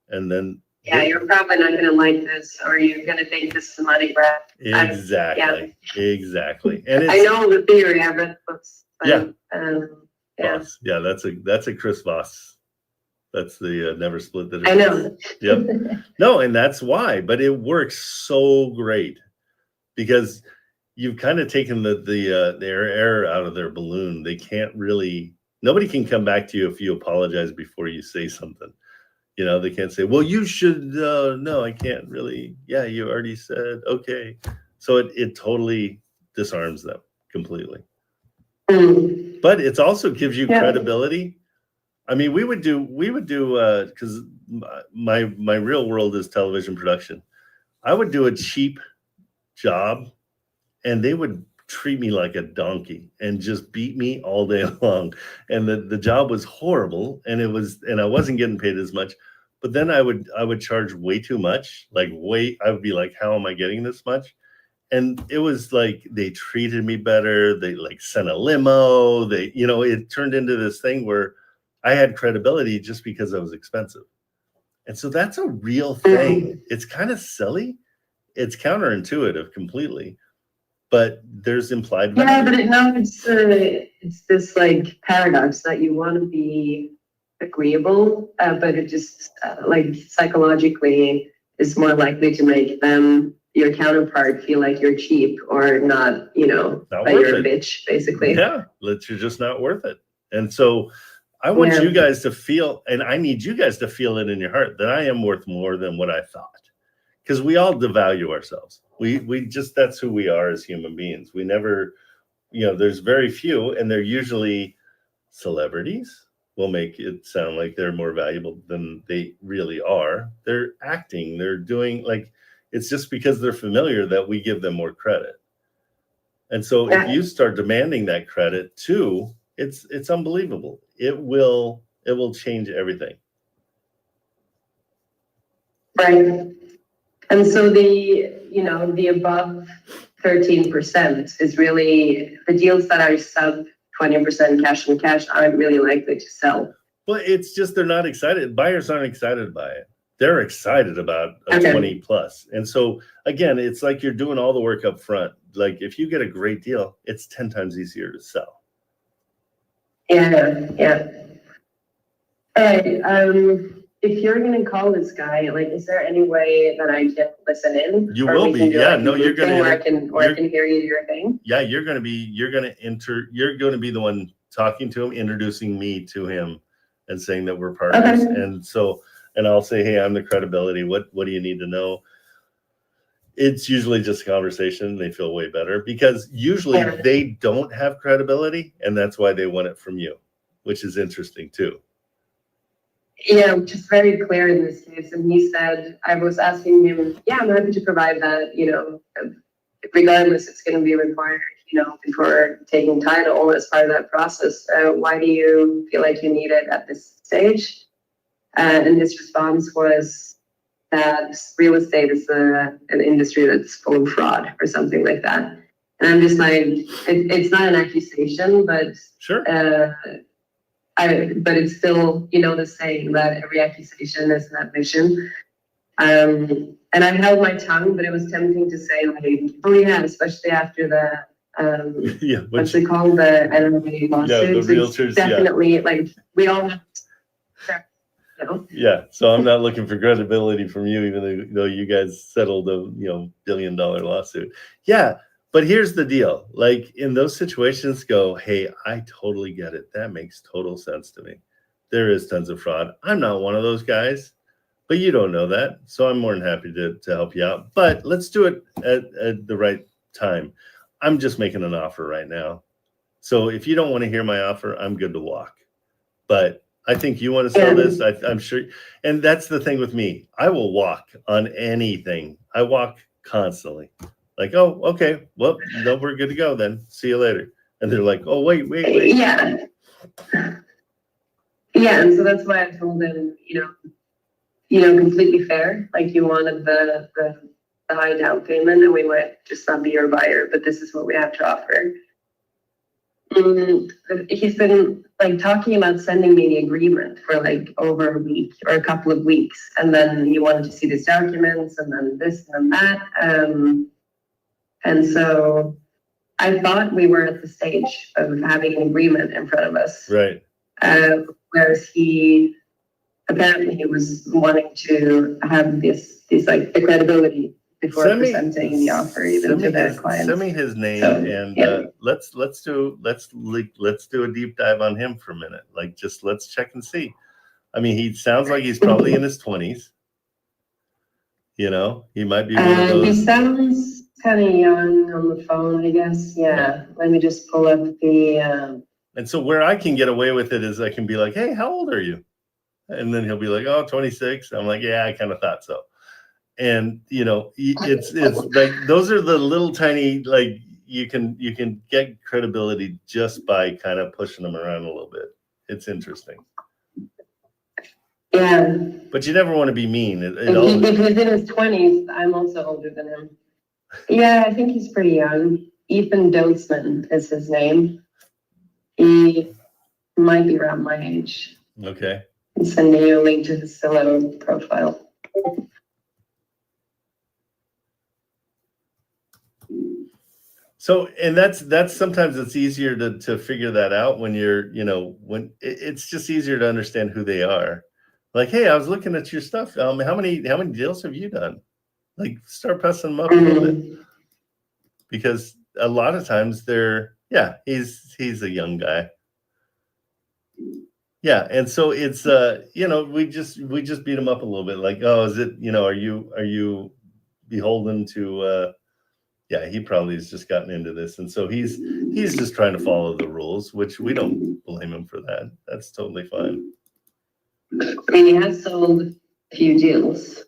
And then you're probably not going to like this, or you're going to think this is money grab. Exactly. Exactly. And I know the theory. I've read books. But, Voss. Yeah, that's a Chris Voss. That's the Never Split the I know. Yep. No, and that's why. But it works so great because you've kind of taken the air out of their balloon. They can't really. Nobody can come back to you if you apologize before you say something. They can't say, well, you should, no, I can't really. Yeah, you already said, okay. So it totally disarms them completely. But it also gives you credibility. I mean, we would do, because my real world is television production. I would do a cheap job and they would treat me like a donkey and just beat me all day long. And the job was horrible, and I wasn't getting paid as much. But then I would charge way too much. I would be like, how am I getting this much? And it was like they treated me better. They sent a limo. It turned into this thing where I had credibility just because I was expensive. And so that's a real thing. It's kind of silly. It's counterintuitive completely. But there's implied value. Yeah, but it's this paradox that you want to be agreeable, but it just psychologically is more likely to make your counterpart feel like you're cheap or not, that you're a bitch, basically. Yeah, that you're just not worth it. And so I want you guys to feel, and I need you guys to feel it in your heart, that I am worth more than what I thought. Because we all devalue ourselves. We just, that's who we are as human beings. We never, there's very few, and they're usually celebrities. Will make it sound like they're more valuable than they really are. They're acting, they're doing, it's just because they're familiar that we give them more credit. And so if you start demanding that credit too, it's unbelievable. It will change everything. Right. And so the above 13% is really the deals that are sub 20% cash on cash aren't really likely to sell. Well, it's just they're not excited. Buyers aren't excited by it. They're excited about a 20 plus. And so again, it's like you're doing all the work up front. Like if you get a great deal, it's 10 times easier to sell. Yeah. All right. If you're going to call this guy, is there any way that I can listen in? You will be. Yeah. No, you're going to. Or I can hear you do your thing. Yeah, you're going to be the one talking to him, introducing me to him, and saying that we're partners. Okay. And so, and I'll say, hey, I'm the credibility. What do you need to know? It's usually just a conversation. They feel way better because usually they don't have credibility, and that's why they want it from you, which is interesting too. Yeah, which is very clear in this case. And he said, I was asking him, yeah, I'm happy to provide that, regardless, it's going to be required, before taking title as part of that process. Why do you feel like you need it at this stage? And his response was that real estate is an industry that's full of fraud or something like that. And I'm just like, it's not an accusation, but Sure. but it's still, the saying that every accusation is an admission. And I held my tongue, but it was tempting to say, like, oh yeah, especially after the what's it called, the NRA lawsuits. The realtors, it's definitely like we all have. Yeah, so I'm not looking for credibility from you, even though you guys settled a $1 billion lawsuit. Yeah, but here's the deal: like in those situations, go, hey, I totally get it. That makes total sense to me. There is tons of fraud. I'm not one of those guys, but you don't know that, so I'm more than happy to help you out. But let's do it at the right time. I'm just making an offer right now, so if you don't want to hear my offer, I'm good to walk. But I think you want to sell this. I'm sure. And that's the thing with me. I will walk on anything. I walk constantly. Like, oh, okay. Well, no, we're good to go then. See you later. And they're like, oh, wait. Yeah. Yeah. And so that's why I told him, completely fair. Like you wanted the high down payment and we might just not be your buyer, but this is what we have to offer. He's been like talking about sending me the agreement for like over a week or a couple of weeks, and then he wanted to see these documents and then this and then that. And so I thought we were at the stage of having an agreement in front of us. Right. Whereas he apparently was wanting to have these like the credibility before presenting the offer even to the clients. Send me his name and let's do a deep dive on him for a minute. Like just let's check and see. I mean, he sounds like he's probably in his 20s. He might be one of those. He sounds kind of young on the phone, I guess. Yeah. Let me just pull up the. And so where I can get away with it is I can be like, hey, how old are you? And then he'll be like, oh, 26. I'm like, yeah, I kind of thought so. And it's like those are the little tiny, like you can get credibility just by kind of pushing them around a little bit. It's interesting. Yeah. But you never want to be mean. If he's in his 20s, I'm also older than him. Yeah, I think he's pretty young. Ethan Dosman is his name. He might be around my age. Okay. I'm sending you a link to his Zillow profile. So, and that's sometimes it's easier to figure that out when you're, when it's just easier to understand who they are. Like, hey, I was looking at your stuff. How many deals have you done? Like, start pressing them up a little bit, because a lot of times he's a young guy. Yeah, and so it's we just beat him up a little bit. Like, oh, is it are you beholden to yeah, he probably has just gotten into this, and so he's just trying to follow the rules, which we don't blame him for that. That's totally fine. I mean, he has sold a few deals.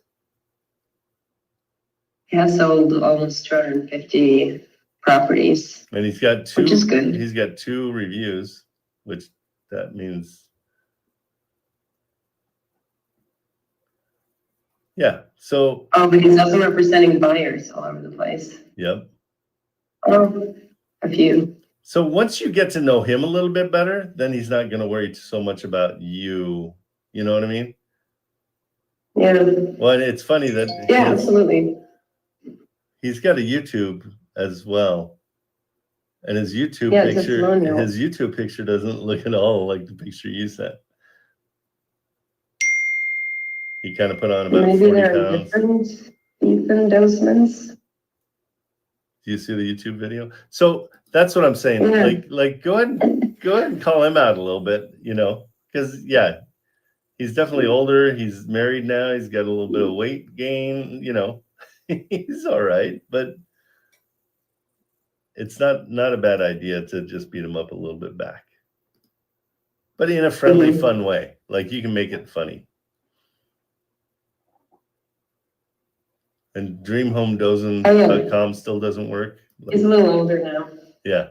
He has sold almost 250 properties. And he's got two, which is good. He's got 2 reviews, which that means, yeah. So. Oh, but he's also representing buyers all over the place. Yep. Oh, a few. So once you get to know him a little bit better, then he's not going to worry so much about you. You know what I mean? Yeah. Well, it's funny that absolutely. He's got a YouTube as well, and his YouTube picture doesn't look at all like the picture you sent. He kind of put on about 40 pounds. Different Ethan Dosmans. Do you see the YouTube video? So that's what I'm saying. Yeah. Like go ahead and call him out a little bit, because yeah, he's definitely older. He's married now. He's got a little bit of weight gain. You know, he's all right, but it's not a bad idea to just beat him up a little bit back, but in a friendly, fun way. Like you can make it funny. And dreamhomedozen.com still doesn't work. He's a little older now. Yeah.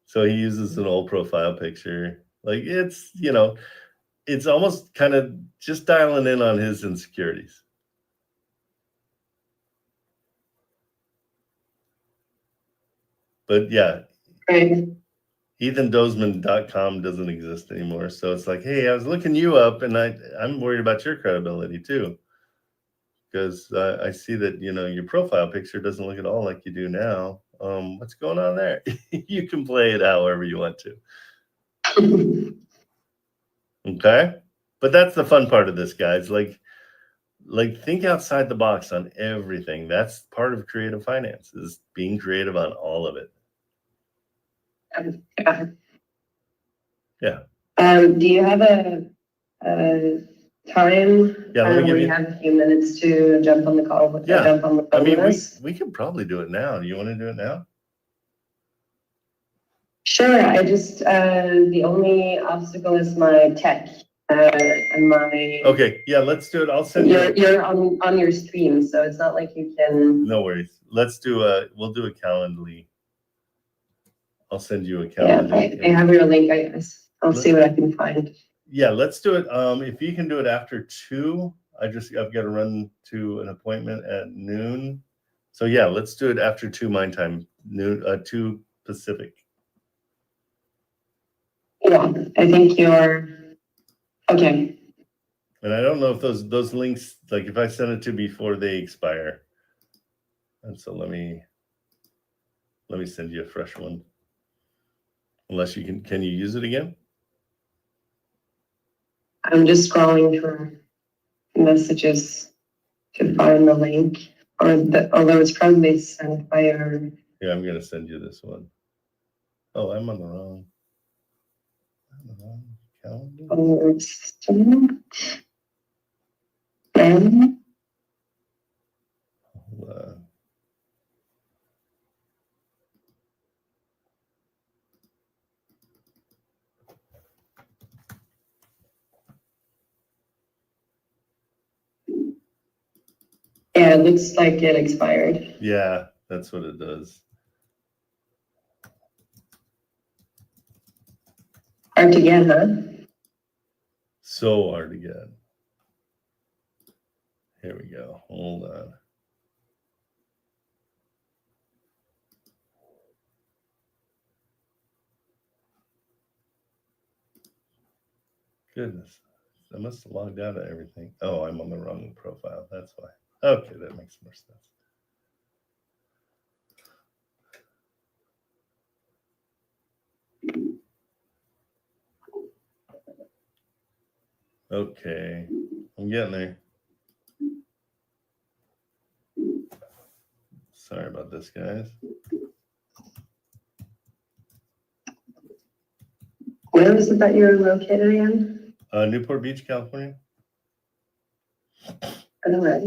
So he uses an old profile picture. Like it's, it's almost kind of just dialing in on his insecurities. But yeah, Right. EthanDozman.com doesn't exist anymore. So it's like, hey, I was looking you up and I'm worried about your credibility too. Because I see that, your profile picture doesn't look at all like you do now. What's going on there? You can play it however you want to. Okay. But that's the fun part of this, guys. Like think outside the box on everything. That's part of creative finance, is being creative on all of it. Yeah. Do you have a time where you have a few minutes to jump on the call with jump on the phone with us? We could probably do it now. Do you want to do it now? Sure. I just the only obstacle is my tech and my. Okay. Yeah. Let's do it. I'll send you. You're on your stream, so it's not like you can. No worries. We'll do a Calendly. I'll send you a Calendly. Yeah, I have your link. I'll see what I can find. Yeah, let's do it. If you can do it after 2, I've got to run to an appointment at noon. So yeah, let's do it after 2 my time, noon, 2 Pacific. Yeah, I think you're okay. And I don't know if those links, like if I send it to before they expire. And so let me send you a fresh one. Unless you can you use it again? I'm just scrolling for messages to find the link, although it's probably sent by our. Yeah, I'm gonna send you this one. Oh, I'm on the wrong calendar. System. Yeah, it looks like it expired. Yeah, that's what it does. Hard to get, huh? So hard to get. Here we go. Hold on. Goodness. I must have logged out of everything. Oh, I'm on the wrong profile. That's why. Okay, that makes more sense. Okay, I'm getting there. Sorry about this, guys. Where is it that you're located again? Newport Beach, California. All right.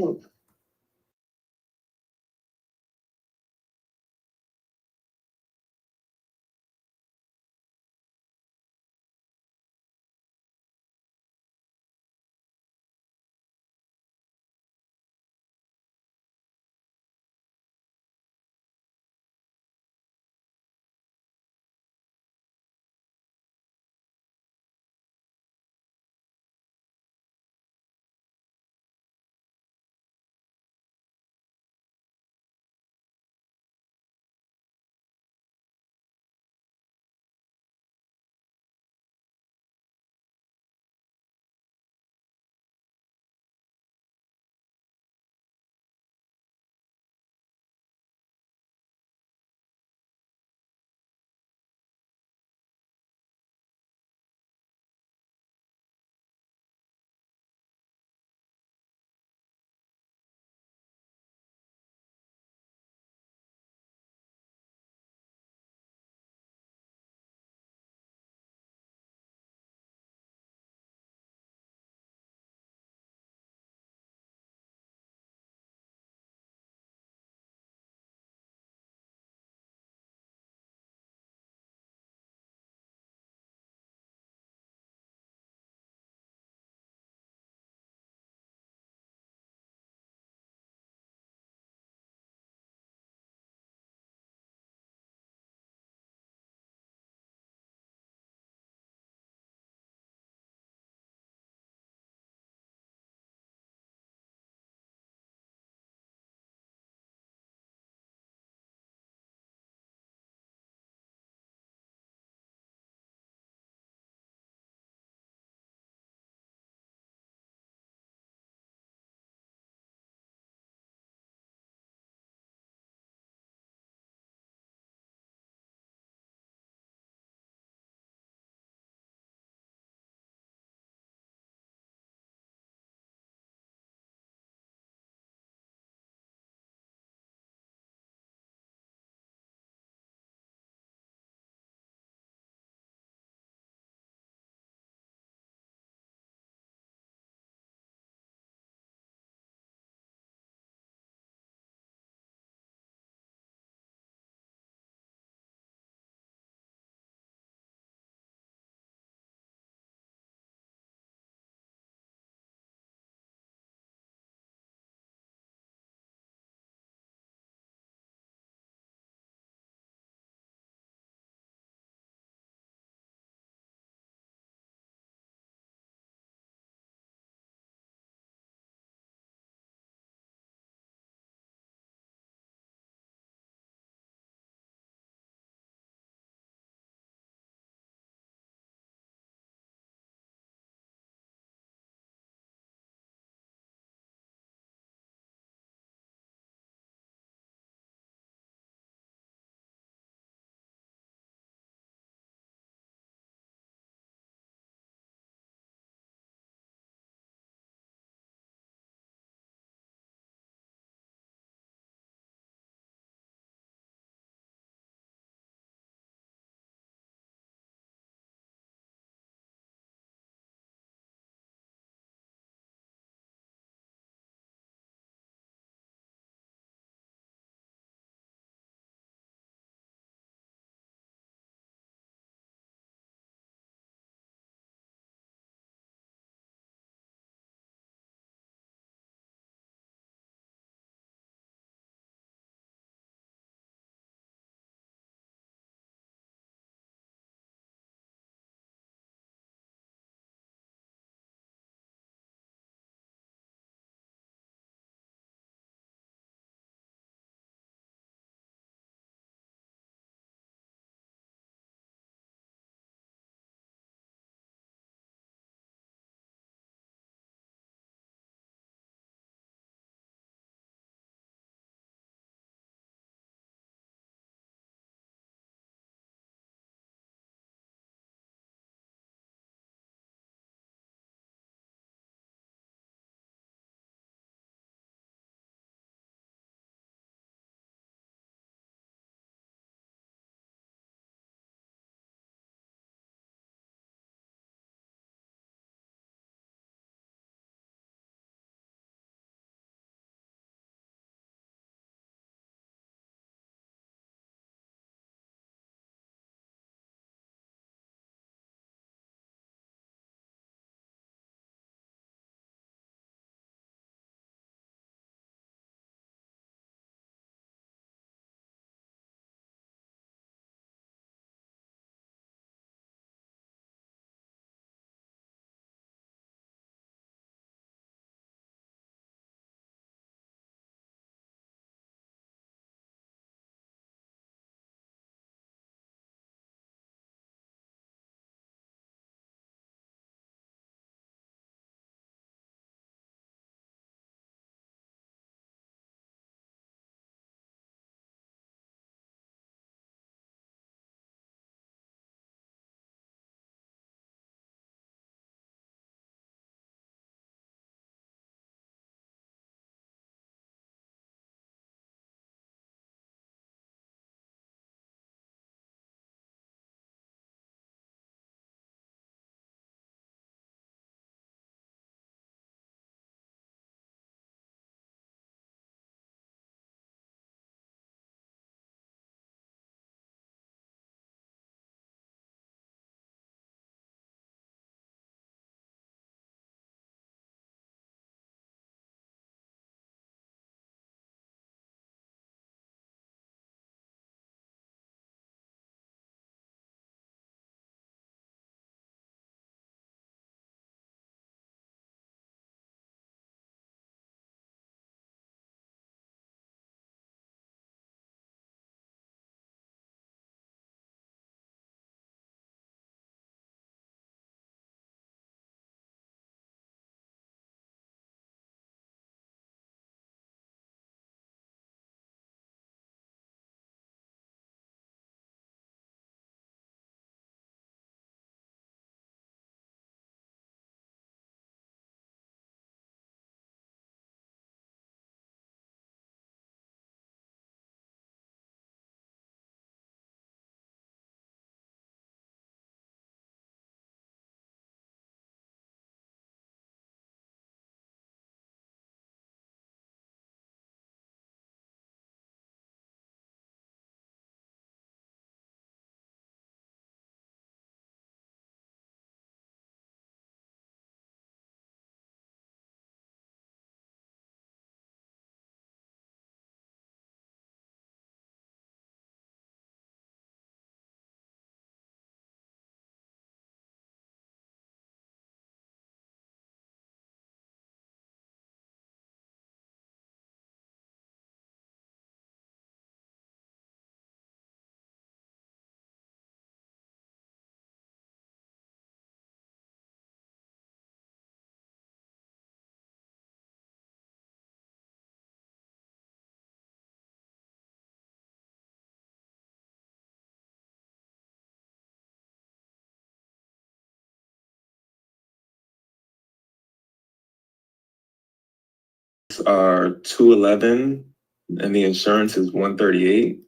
are 211 and the insurance is 138.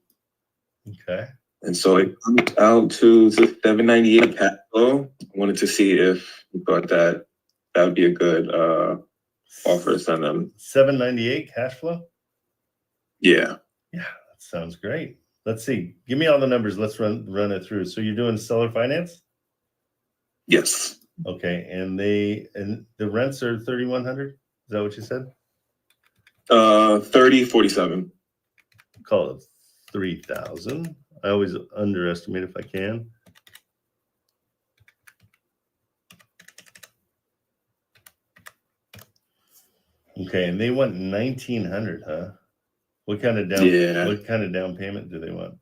Okay. And so it comes out to 798 cash flow. I wanted to see if you thought that that would be a good offer to send them. 798 cash flow? Yeah. Yeah, that sounds great. Let's see. Give me all the numbers. Let's run it through. So you're doing seller finance? Yes. Okay, and the rents are 3,100? Is that what you said? 3047. Call it 3,000. I always underestimate if I can. Okay, and they want 1,900, huh? What kind of down payment do they want?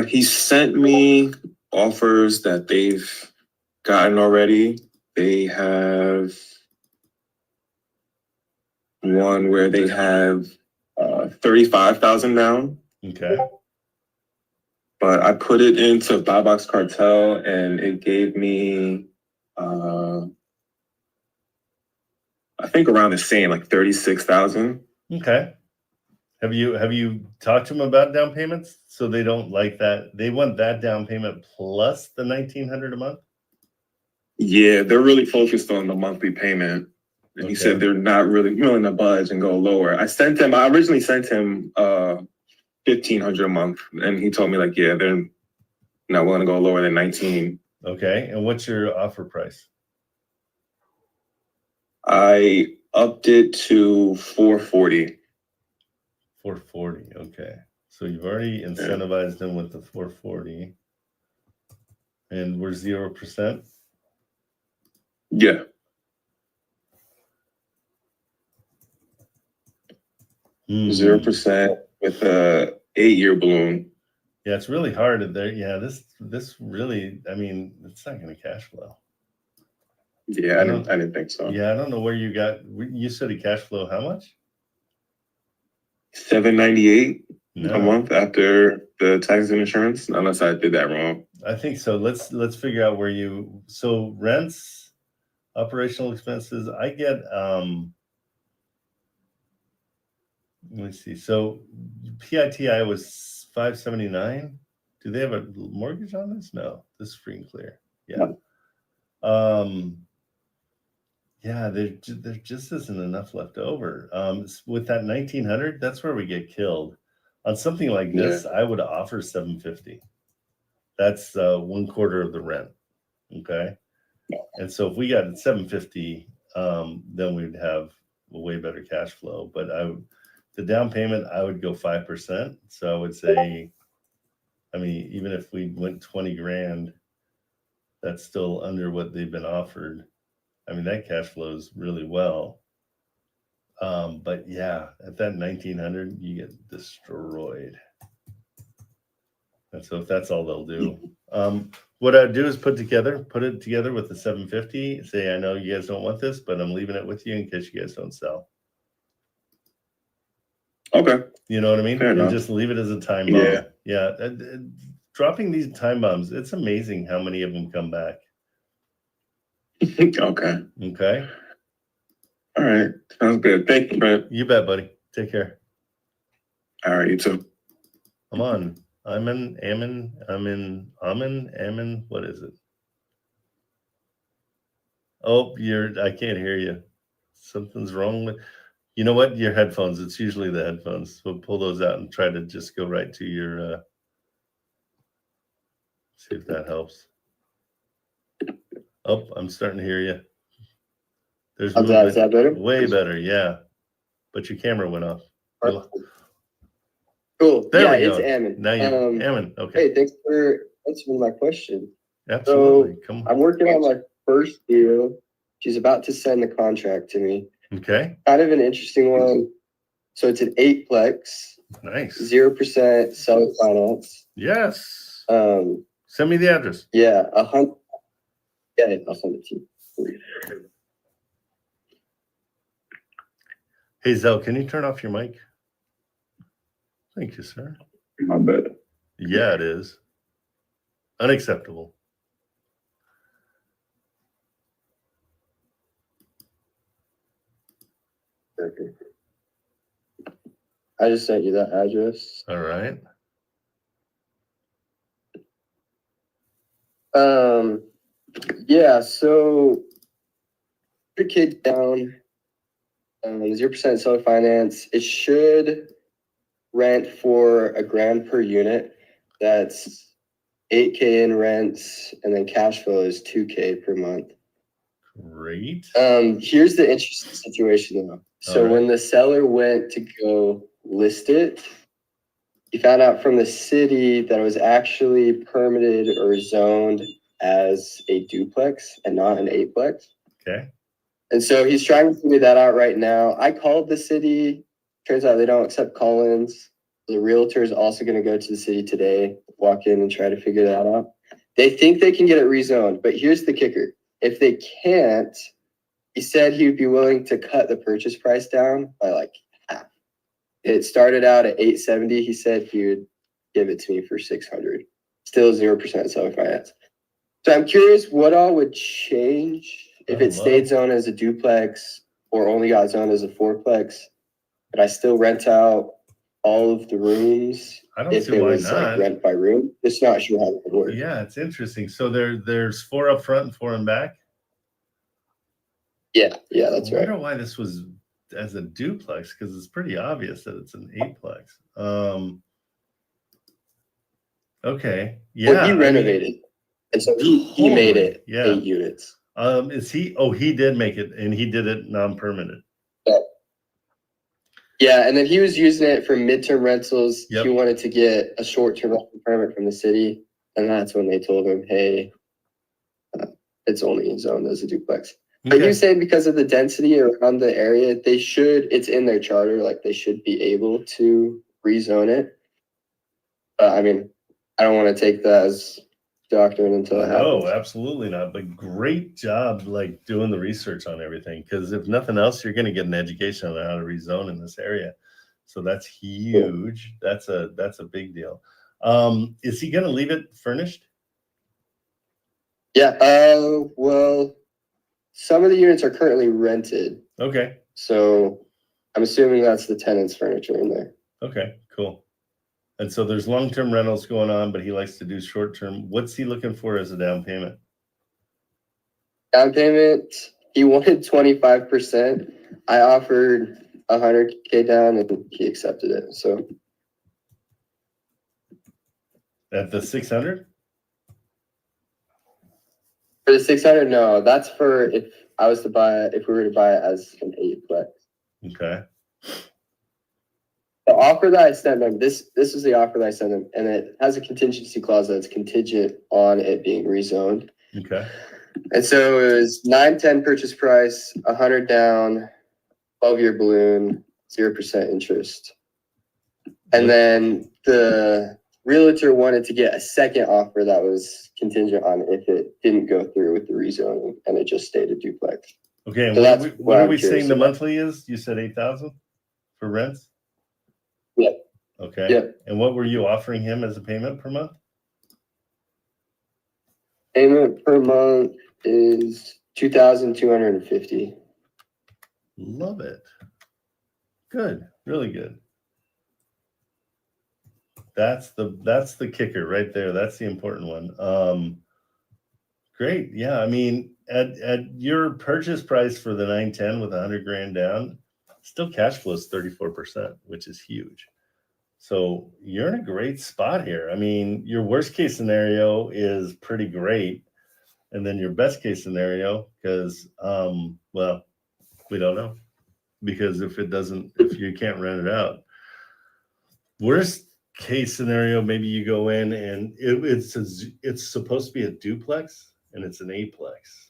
He sent me offers that they've gotten already. They have one where they have 35,000 down. Okay. But I put it into Buy Box Cartel and it gave me I think around the same, like 36,000. Okay. Have you talked to them about down payments? So they don't like that. They want that down payment plus the 1,900 a month? Yeah, they're really focused on the monthly payment. And Okay. he said they're not really willing to budge and go lower. I originally sent him 1,500 a month, and he told me like, yeah, they're not willing to go lower than 19. Okay. And what's your offer price? I upped it to 440. 440. Okay. So you've already incentivized them with the 440. And we're 0%? Yeah. Mm. 0% with a 8-year balloon. Yeah, it's really hard there. Yeah, this really, I mean, it's not going to cash flow. Yeah, I didn't think so. Yeah, I don't know where you said a cash flow, how much? 798 No. a month after the taxes and insurance, unless I did that wrong. I think so. Let's figure out so rents, operational expenses, I get, let me see. So PITI was 579. Do they have a mortgage on this? No, this is free and clear. Yeah. Yeah, there just isn't enough left over. With that 1,900, that's where we get killed. On something like this, I would offer 750. That's 1/4 of the rent. Okay. And so if we got 750, then we'd have a way better cash flow. But the down payment, I would go 5%. So I would say, I mean, even if we went 20 grand, that's still under what they've been offered. I mean, that cash flows really well. But yeah, at that 1,900, you get destroyed. And so if that's all they'll do, what I'd do is put it together with the 750. Say, I know you guys don't want this, but I'm leaving it with you in case you guys don't sell. Okay. You know what I mean? Fair and enough. Just leave it as a time bomb. Yeah. Dropping these time bombs, it's amazing how many of them come back. Okay. Okay. All right. Sounds good. Thank you, Brent. You bet, buddy. Take care. All right, you too. I'm on. Ammon. What is it? Oh, I can't hear you. Something's wrong with, you know what? Your headphones. It's usually the headphones. So pull those out and try to just go right to your, see if that helps. Oh, I'm starting to hear you. There's movement. Is that better? Way better, yeah. But your camera went off. Cool. There yeah, we go. it's Ammon. Now you're Ammon. Okay. Hey, thanks for answering my question. Absolutely. So, Come on. I'm working on my first deal. She's about to send the contract to me. Okay. Kind of an interesting one. So it's an 8-plex. Nice. 0% seller finance. Yes. Send me the address. Yeah, 100. Yeah, I'll send it to you. Hey, Zell, can you turn off your mic? Thank you, sir. My bad. Yeah, it is. Unacceptable. Perfect. I just sent you that address. All right. Yeah, so 100K down, 0% seller finance. It should rent for $1,000 per unit. That's 8K in rents, and then cash flow is 2K per month. Great. Here's the interesting situation though. So All right. when the seller went to go list it, he found out from the city that it was actually permitted or zoned as a duplex and not an eightplex. Okay. And so he's trying to figure that out right now. I called the city. Turns out they don't accept call-ins. The realtor is also going to go to the city today, walk in and try to figure that out. They think they can get it rezoned, but here's the kicker. If they can't, he said he would be willing to cut the purchase price down by like half. It started out at $870. He said he would give it to me for $600. Still 0% seller finance. So I'm curious what all would change if it stayed zoned as a duplex or only got zoned as a fourplex. But I still rent out all of the rooms. I don't if see it why was not. like rent by room. Just not sure how it would work. Yeah, it's interesting. So there's 4 up front and 4 in back. Yeah, that's I right. wonder why this was as a duplex, because it's pretty obvious that it's an eightplex. Okay. Yeah. Well, he renovated. And so he made it 8 units. Is he? Oh, he did make it, and he did it non-permanent. Yeah, and then he was using it for midterm rentals. Yep. He wanted to get a short-term rental permit from the city, and that's when they told him, "Hey, it's only zoned as a duplex." But he was saying because of the density around the area, they should. It's in their charter, like they should be able to rezone it. I mean, I don't want to take that as doctrine until it happens. No, absolutely not. But great job, like doing the research on everything. Because if nothing else, you're going to get an education on how to rezone in this area. So that's huge. Yeah. That's a big deal. Is he going to leave it furnished? Yeah. Well, some of the units are currently rented. Okay. So I'm assuming that's the tenant's furniture in there. Okay. Cool. And so there's long-term rentals going on, but he likes to do short-term. What's he looking for as a down payment? Down payment, he wanted 25%. I offered $100K down and he accepted it. So at the 600? For the 600, no, that's for if I was to buy it, if we were to buy it as an 8-plex. Okay. The offer that I sent them, this is the offer that I sent them, and it has a contingency clause that's contingent on it being rezoned. Okay. And so it was 910 purchase price, 100 down, 12-year balloon, 0% interest. And then the realtor wanted to get a second offer that was contingent on if it didn't go through with the rezoning and it just stayed a duplex. Okay. And so what are we saying the monthly is? You said 8,000 for rents? Yep. Okay. Yep. And what were you offering him as a payment per month? Payment per month is $2,250. Love it. Good. Really good. That's the kicker right there. That's the important one. Great. Yeah. I mean, at your purchase price for the 910 with 100 grand down, still cash flow is 34%, which is huge. So you're in a great spot here. I mean, your worst case scenario is pretty great. And then your best case scenario, because, well, we don't know. Because if you can't rent it out. Worst case scenario, maybe you go in and it's supposed to be a duplex and it's an eightplex.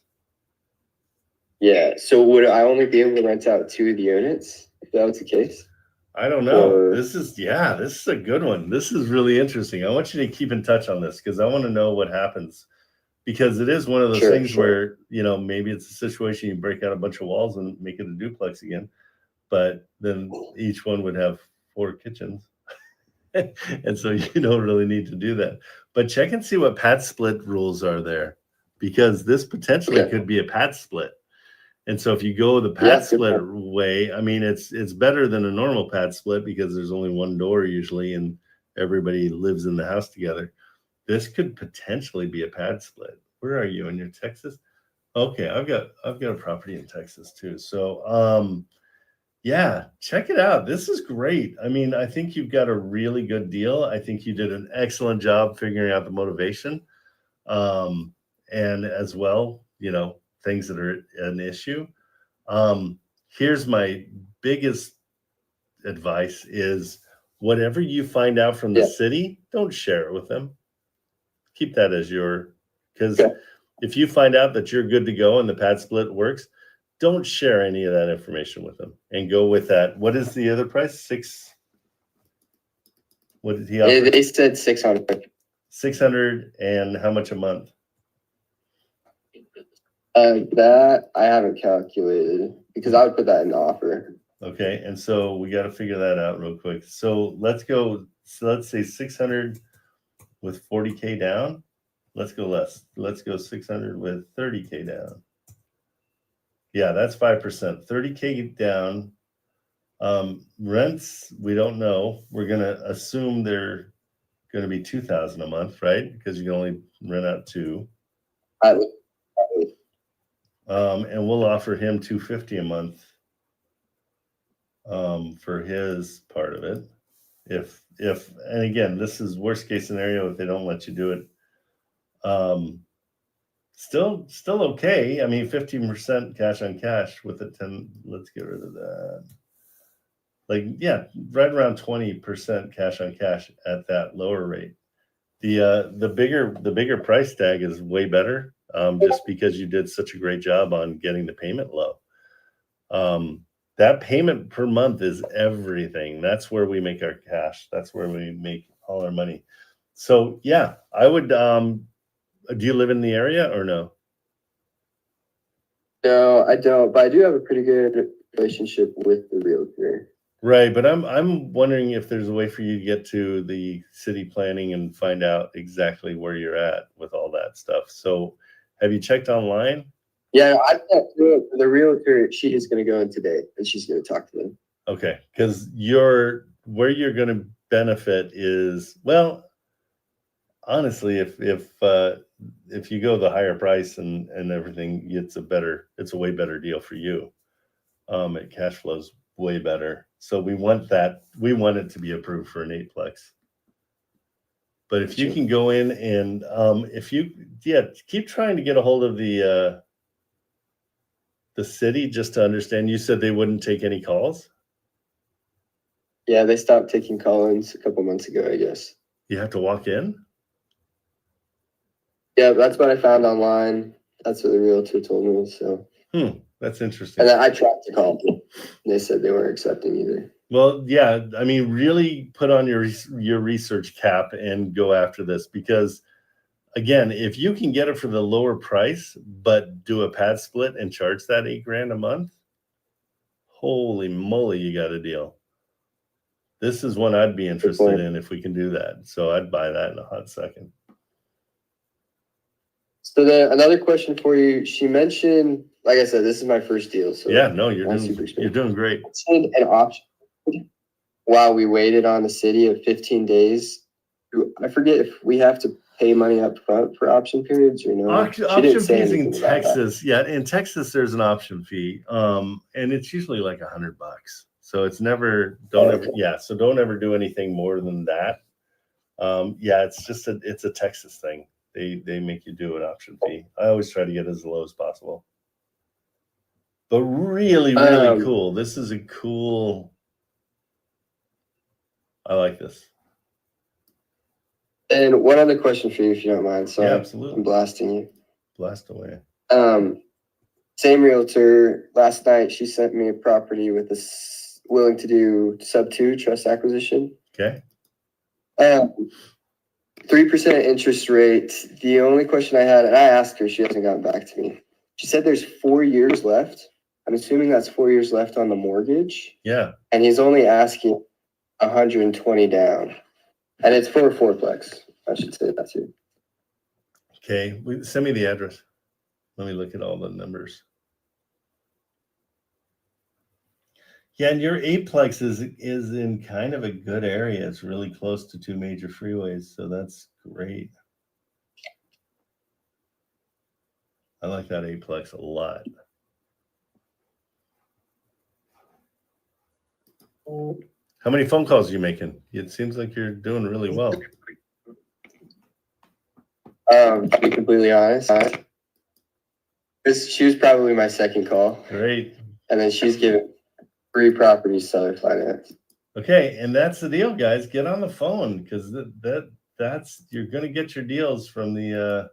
Yeah. So would I only be able to rent out 2 of the units if that was the case? I don't know. This is a good one. This is really interesting. I want you to keep in touch on this because I want to know what happens. Because it is one of those things where, maybe it's a situation you break out a bunch of walls and make it a duplex again. But then each one would have 4 kitchens. And so you don't really need to do that. But check and see what pad split rules are there. Because this potentially could be a pad split. And so if you go the Yeah, pad good split point. way, I mean, it's better than a normal pad split because there's only one door usually and everybody lives in the house together. This could potentially be a pad split. Where are you? In your Texas? Okay, I've got a property in Texas too. So yeah, check it out. This is great. I mean, I think you've got a really good deal. I think you did an excellent job figuring out the motivation. And as well, you know, things that are an issue. Here's my biggest advice is whatever you find out from the Yeah. city, don't share it with them. Keep that as your, because Okay. if you find out that you're good to go and the pad split works, don't share any of that information with them and go with that. What is the other price? 6. What did he offer? They said 600. 600 and how much a month? That I haven't calculated because I would put that in the offer. Okay, and so we got to figure that out real quick. So let's go. So let's say 600 with 40K down. Let's go less. Let's go 600 with 30K down. Yeah, that's 5%. 30K down. Rents, we don't know. We're gonna assume they're gonna be 2,000 a month, right? Because you can only rent out 2. And we'll offer him 250 a month for his part of it. If and again, this is worst case scenario if they don't let you do it. Still okay. I mean, 15% cash on cash with a 10. Let's get rid of that. Like, yeah, right around 20% cash on cash at that lower rate. The bigger price tag is way better, just because you did such a great job on getting the payment low. That payment per month is everything. That's where we make our cash. That's where we make all our money. So yeah, I would. Do you live in the area or no? No, I don't, but I do have a pretty good relationship with the realtor. Right, but I'm wondering if there's a way for you to get to the city planning and find out exactly where you're at with all that stuff. So, have you checked online? Yeah, I can't do it for the realtor. She is going to go in today and she's going to talk to them. Okay, because where you're going to benefit is, well, honestly, if you go the higher price and everything, it's a way better deal for you. It cash flows way better. So we want it to be approved for an 8-plex. But if you can go in and keep trying to get a hold of the city just to understand. You said they wouldn't take any calls? Yeah, they stopped taking call-ins a couple months ago, I guess. You have to walk in? Yeah, that's what I found online. That's what the realtor told me. So that's interesting. And then I tried to call them. They said they weren't accepting either. Well, yeah, I mean, really put on your research cap and go after this, because again, if you can get it for the lower price, but do a pad split and charge that $8,000 a month, holy moly, you got a deal. This is one I'd be interested in if we can do that. So I'd buy that in a hot second. So then another question for you. She mentioned, like I said, this is my first deal. So yeah, no, you're doing great. An option while we waited on the city of 15 days. I forget if we have to pay money up front for option periods or no. Option fees in Texas. Yeah, in Texas there's an option fee. And it's usually like $100. So it's never don't ever do anything more than that. Yeah, it's a Texas thing. They make you do an option fee. I always try to get as low as possible. But really, really cool. This is a cool. I like this. And one other question for you, if you don't mind. So yeah, absolutely. I'm blasting you. Blast away. Same realtor. Last night, she sent me a property with this willing to do sub-2 trust acquisition. Okay. 3% interest rate. The only question I had, and I asked her, she hasn't gotten back to me. She said there's 4 years left. I'm assuming that's 4 years left on the mortgage. Yeah. And he's only asking 120 down. And it's for a 4-plex. I should say that too. Okay. Send me the address. Let me look at all the numbers. Yeah, and your eightplex is in kind of a good area. It's really close to 2 major freeways, so that's great. I like that eightplex a lot. How many phone calls are you making? It seems like you're doing really well. To be completely honest, she was probably my second call. Great. And then she's given 3 properties seller finance. Okay, and that's the deal, guys. Get on the phone because that's you're gonna get your deals from the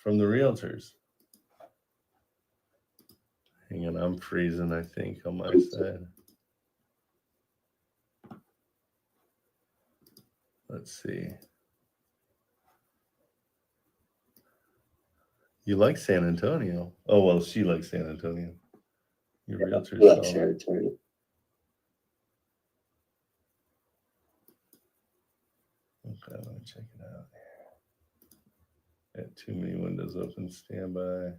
realtors. Hang on, I'm freezing, I think, on my side. Let's see. You like San Antonio? Oh well, she likes San Antonio. Your realtor. Like San Antonio. Okay, let me check it out. Got too many windows open. Standby.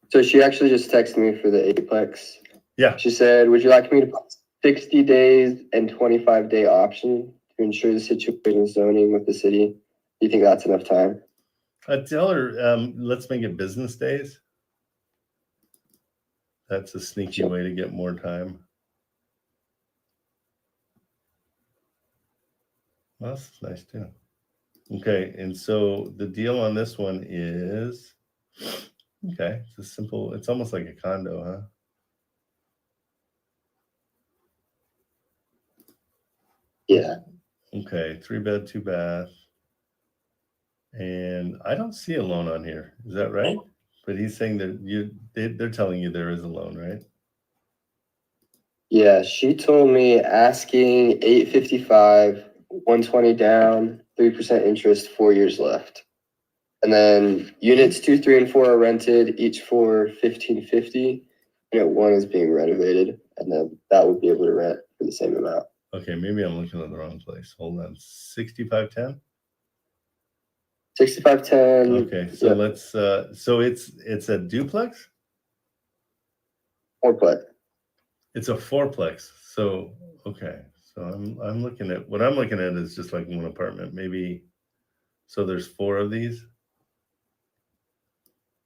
So she actually just texted me for the eightplex. Yeah. She said, "Would you like me to put 60 days and 25-day option to ensure the situation zoning with the city? Do you think that's enough time?" Tell her, let's make it business days. That's a sneaky way to get more time. Well, that's nice too. Okay, and so the deal on this one is, okay, it's a simple, it's almost like a condo, huh? Yeah. Okay, 3-bed, 2-bath. And I don't see a loan on here. Is that right? But he's saying that they're telling you there is a loan, right? Yeah, she told me asking 855, 120 down, 3% interest, 4 years left. And then units 2, 3, and 4 are rented, each for $1,550. Unit 1 is being renovated, and then that would be able to rent for the same amount. Okay, maybe I'm looking at the wrong place. Hold on. 6510? 6510. Okay, so let's so it's a duplex? 4-plex. It's a 4-plex. So okay. So I'm looking at what I'm looking at is just like one apartment, maybe. So there's 4 of these.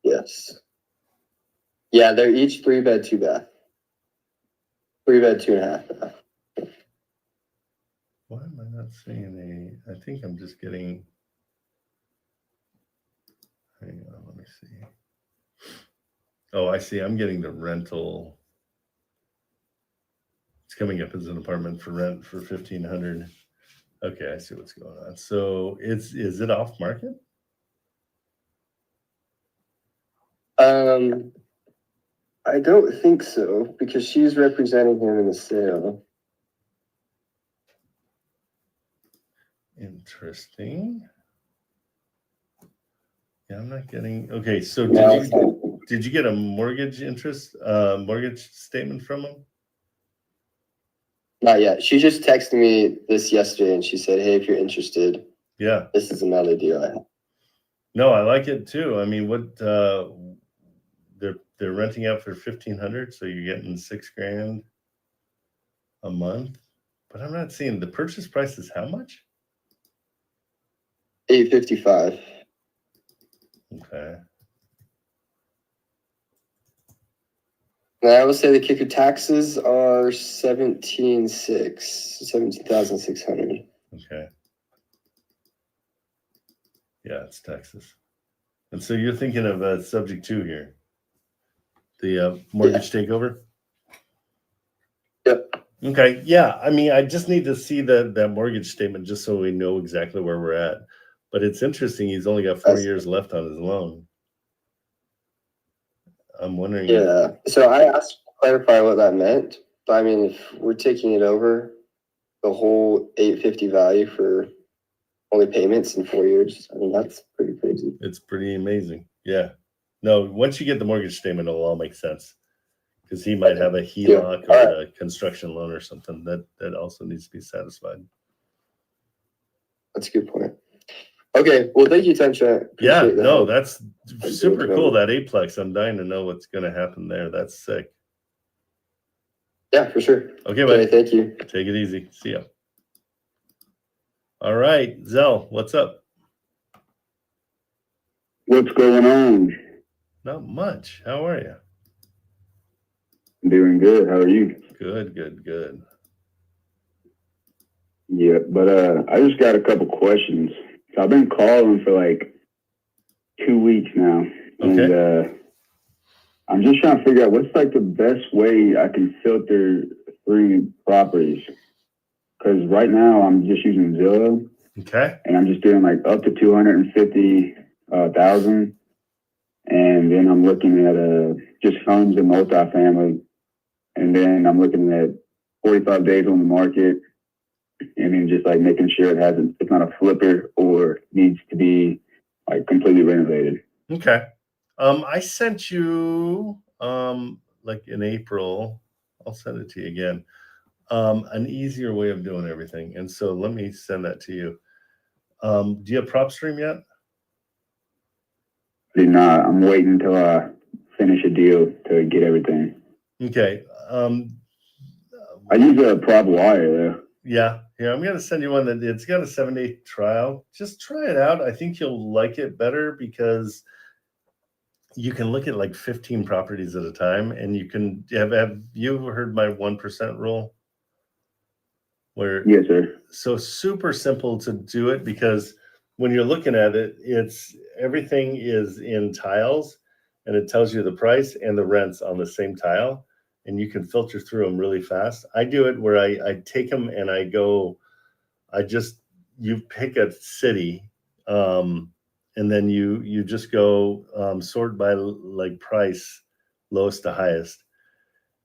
Yes. Yeah, they're each 3-bed, 2-bath. 3-bed, 2.5 bath. Why am I not seeing I think I'm just getting. Hang on, let me see. Oh, I see. I'm getting the rental. It's coming up as an apartment for rent for $1,500. Okay, I see what's going on. So is it off market? I don't think so because she's representing him in the sale. Interesting. Yeah, I'm not getting. Okay, so did you get a mortgage statement from him? Not yet. She just texted me this yesterday and she said, "Hey, if you're interested, Yeah. this is another deal I have." No, I like it too. I mean, what they're renting out for $1,500, so you're getting $6,000 a month. But I'm not seeing the purchase price is how much? $855. Okay. And I will say the kicker taxes are 17,600. Okay. Yeah, it's Texas. And so you're thinking of subject 2 here. The mortgage takeover? Yep. Okay. Yeah. I mean, I just need to see that mortgage statement just so we know exactly where we're at. But it's interesting. He's only got 4 years left on his loan. I'm wondering. Yeah. So I asked to clarify what that meant. But I mean, if we're taking it over, the whole 850 value for only payments in 4 years, I mean, that's pretty crazy. It's pretty amazing. Yeah. No, once you get the mortgage statement, it'll all make sense. Because he might have a HELOC or a construction loan or something that also needs to be satisfied. That's a good point. Okay, well, thank you, Trent. Yeah, no, that's Super cool, that eightplex. I'm dying to know what's going to happen there. That's sick. Yeah, for sure. Okay, Okay, bud. thank you. Take it easy. See ya. All right, Zell, what's up? What's going on? Not much. How are you? Doing good. How are you? Good, good, good. Yeah, but I just got a couple questions. So I've been calling for like 2 weeks now, and I'm just trying to figure out what's like the best way I can filter through properties. Because right now I'm just using Zillow. Okay. And I'm just doing like up to 250,000, and then I'm looking at just homes and multifamily, and then I'm looking at 45 days on the market, and then just like making sure it's not a flipper or needs to be like completely renovated. Okay. I sent you like in April, I'll send it to you again. An easier way of doing everything. And so let me send that to you. Do you have prop stream yet? I did not. I'm waiting until I finish a deal to get everything. Okay. I use a prop wire though. Yeah. I'm going to send you one that it's got a 7-day trial. Just try it out. I think you'll like it better because you can look at like 15 properties at a time, and you can have you heard my 1% rule? Where yes, sir. So super simple to do it because when you're looking at it, everything is in tiles, and it tells you the price and the rents on the same tile, and you can filter through them really fast. I do it where I take them and you pick a city, and then you just go sort by like price, lowest to highest.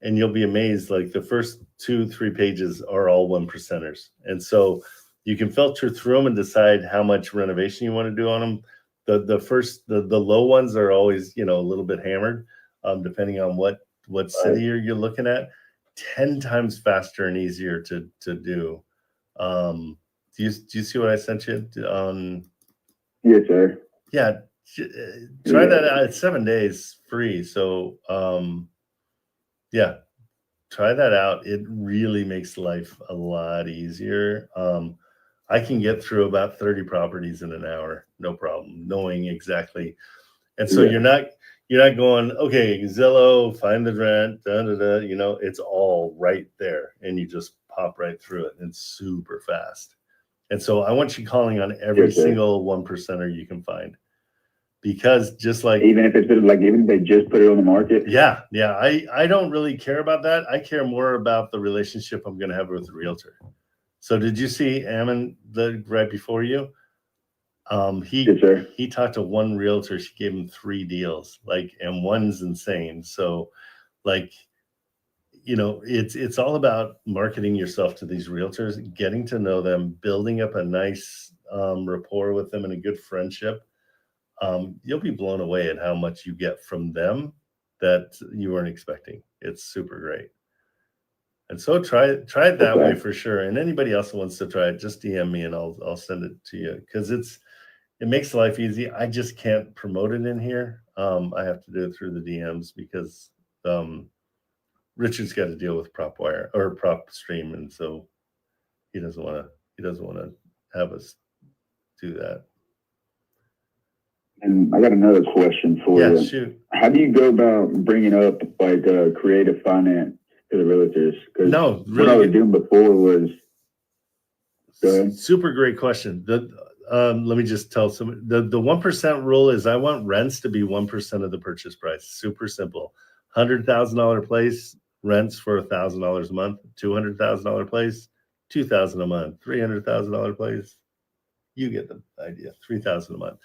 And you'll be amazed, like the first 2-3 pages are all 1%ers. And so you can filter through them and decide how much renovation you want to do on them. The low ones are always, a little bit hammered, depending on what city you're looking at. 10 times faster and easier to do. Do you see what I sent you? Yes, sir. Yeah, try that out. It's 7 days free. So yeah, try that out. It really makes life a lot easier. I can get through about 30 properties in an hour, no problem, knowing exactly. And so you're not going, okay, Zillow, find the rent, it's all right there, and you just pop right through it, and it's super fast. And so I want you calling on every single 1%er you can find. Because just like even if they just put it on the market. Yeah. I don't really care about that. I care more about the relationship I'm going to have with the realtor. So did you see Ammon right before you? He talked to one realtor. She gave him 3 deals, and one's insane. So it's all about marketing yourself to these realtors, getting to know them, building up a nice rapport with them and a good friendship. You'll be blown away at how much you get from them that you weren't expecting. It's super great. And so try it that way for sure. And anybody else who wants to try it, just DM me and I'll send it to you, because it makes life easy. I just can't promote it in here. I have to do it through the DMs because Richard's got to deal with prop wire or prop stream, and so he doesn't want to have us do that. And I got another question for you. Shoot. How do you go about bringing up creative finance to the realtors? Because what I was doing before was. Go ahead. Super great question. Let me just tell the 1% rule is I want rents to be 1% of the purchase price. Super simple. $100,000 place, rents for $1,000 a month. $200,000 place, $2,000 a month. $300,000 place, you get the idea. $3,000 a month.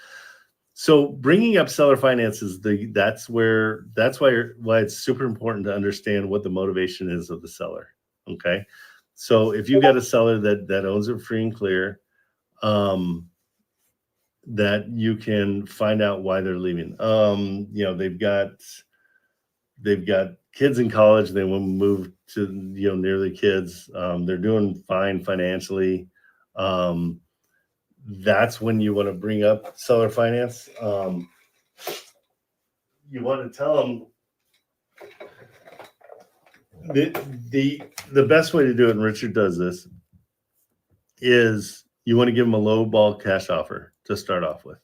So bringing up seller finance is that's why it's super important to understand what the motivation is of the seller. Okay, so if you've got a seller that owns it free and clear, that you can find out why they're leaving. They've got kids in college. They want to move to near the kids. They're doing fine financially. That's when you want to bring up seller finance. you want to tell them the best way to do it, and Richard does this, is you want to give them a low ball cash offer to start off with.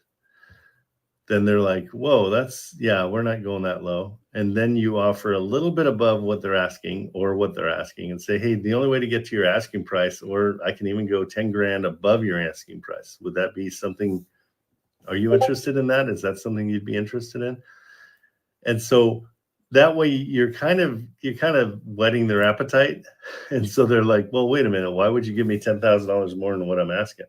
Then they're like, whoa, we're not going that low. And then you offer a little bit above what they're asking and say, hey, the only way to get to your asking price, or I can even go 10 grand above your asking price. Would that be something? Are you interested in that? Is that something you'd be interested in? And so that way you're kind of whetting their appetite. And so they're like, well, wait a minute, why would you give me $10,000 more than what I'm asking?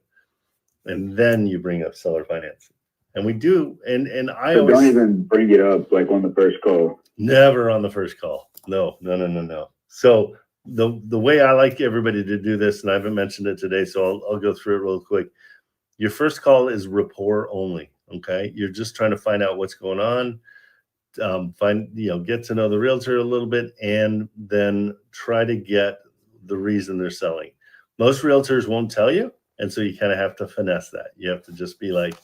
And then you bring up seller financing. And we do, and I So always don't even bring it up like on the first call. Never on the first call. No. So the way I like everybody to do this, and I haven't mentioned it today, so I'll go through it real quick. Your first call is rapport only. Okay, you're just trying to find out what's going on, get to know the realtor a little bit, and then try to get the reason they're selling. Most realtors won't tell you, and so you kind of have to finesse that. You have to just be like,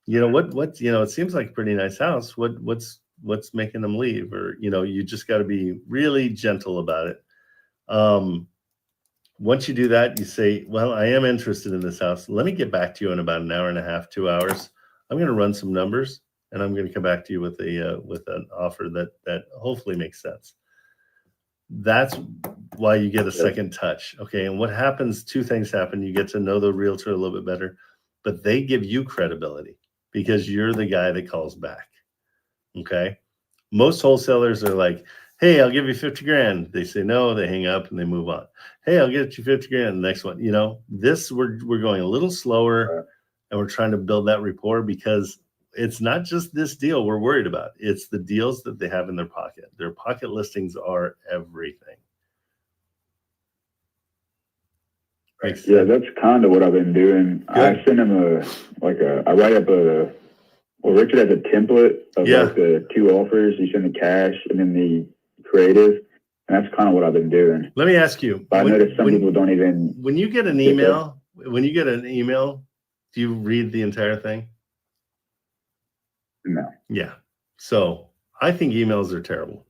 what it seems like a pretty nice house. What's making them leave? Or, you just got to be really gentle about it. Once you do that, you say, well, I am interested in this house. Let me get back to you in about an hour and a half, 2 hours. I'm going to run some numbers and I'm going to come back to you with an offer that hopefully makes sense. That's why you get a second touch. Okay. And what happens, two things happen. You get to know the realtor a little bit better, but they give you credibility because you're the guy that calls back. Okay. Most wholesalers are like, hey, I'll give you 50 grand. They say no, they hang up and they move on. Hey, I'll get you 50 grand. The next one, we're going a little slower and we're trying to build that rapport because it's not just this deal we're worried about. It's the deals that they have in their pocket. Their pocket listings are everything. Yeah, that's kind of what I've been doing. Good. I send him I write up Richard has a template of like the two offers. You send the cash and then the creative. And that's kind of what I've been doing. Let me ask you. But I noticed some people don't even. When you get an email, do you read the entire thing? No. Yeah. So I think emails are terrible.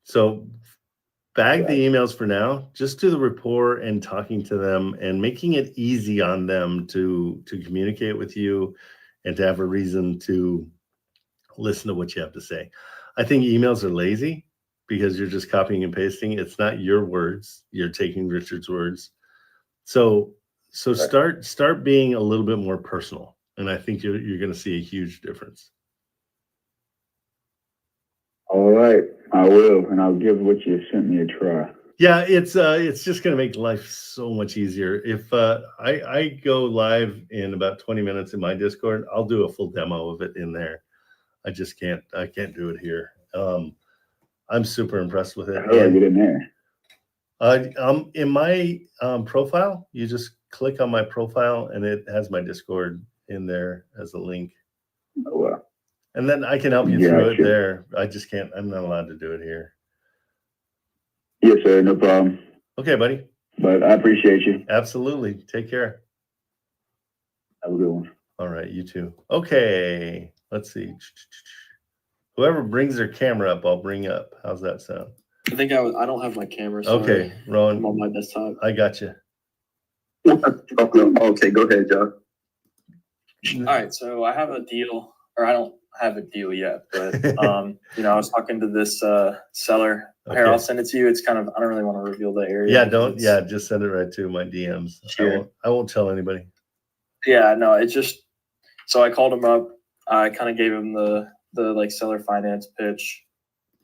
So bag the emails for now. Just do the rapport and talking to them and making it easy on them to communicate with you and to have a reason to listen to what you have to say. I think emails are lazy because you're just copying and pasting. It's not your words. You're taking Richard's words. So start being a little bit more personal. And I think you're going to see a huge difference. All right, I will, and I'll give what you sent me a try. Yeah, it's just going to make life so much easier. If I go live in about 20 minutes in my Discord, I'll do a full demo of it in there. I can't do it here. I'm super impressed with it. How do I get in there? In my profile, you just click on my profile and it has my Discord in there as a link. Oh, wow. And then I can help you through it there. I just can't. I'm not allowed to do it here. Yes, sir. No problem. Okay, buddy. But I appreciate you. Absolutely. Take care. Have a good one. All right. You too. Okay. Let's see. Whoever brings their camera up, I'll bring up. How's that sound? I think I don't have my camera. Sorry. Okay, Rowan. I'm on my desktop. I got you. Okay, go ahead, John. All right, so I have a deal, or I don't have a deal yet, but I was talking to this seller. Okay. Here, I'll send it to you. It's kind of, I don't really want to reveal the area. Yeah, just send it right to my DMs. Sure. I won't tell anybody. Yeah, no, so I called him up. I kind of gave him the like seller finance pitch.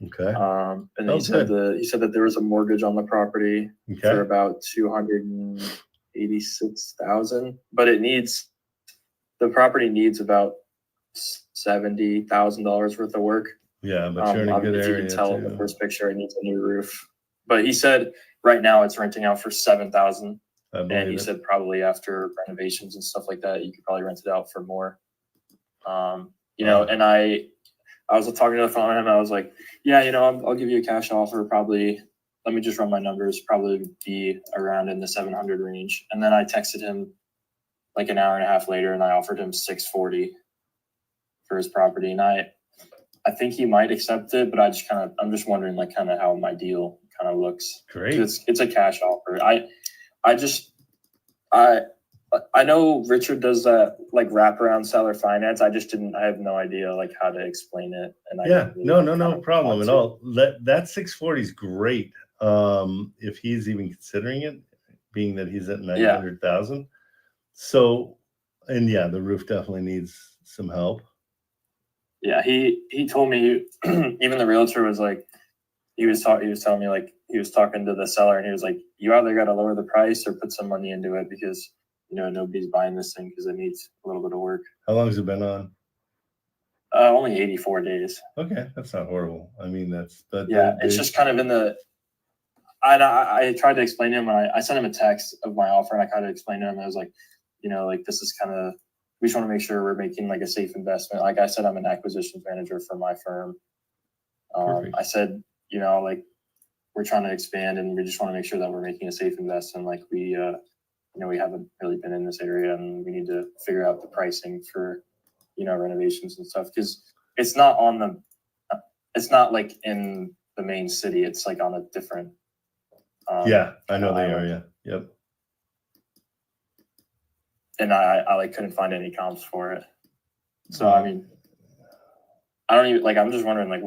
Okay. And then he said that there was a mortgage on the property for about $286,000, but the property needs about $70,000 worth of work. Yeah, but you're in a good area. If you can tell in the first picture, it needs a new roof. But he said right now it's renting out for $7,000, and he said probably after renovations and stuff like that, you could probably rent it out for more. And I was talking to the phone and I was like, yeah, I'll give you a cash offer. Probably, let me just run my numbers. Probably be around in the 700 range. And then I texted him like an hour and a half later, and I offered him $640 for his property. And I think he might accept it, but I'm just wondering like kind of how my deal kind of looks. Great. It's a cash offer. I know Richard does that like wraparound seller finance. I have no idea like how to explain it. And No problem at all. That 640 is great. If he's even considering it, being that he's at 900,000. So, and yeah, the roof definitely needs some help. Yeah, he told me, even the realtor was like, he was telling me like he was talking to the seller and he was like, you either got to lower the price or put some money into it because nobody's buying this thing because it needs a little bit of work. How long has it been on? Only 84 days. Okay, that's not horrible. I mean, it's just kind of in the. I tried to explain to him, and I sent him a text of my offer, and I tried to explain to him. I was like, like this is kind of, we just want to make sure we're making like a safe investment. Like I said, I'm an acquisitions manager for my firm. I said, like we're trying to expand, and we just want to make sure that we're making a safe investment. Like we haven't really been in this area, and we need to figure out the pricing for, renovations and stuff because it's not like in the main city. It's like on a different. Yeah, I know the area. Yep. And I like couldn't find any comps for it. So I mean, I don't even like. I'm just wondering like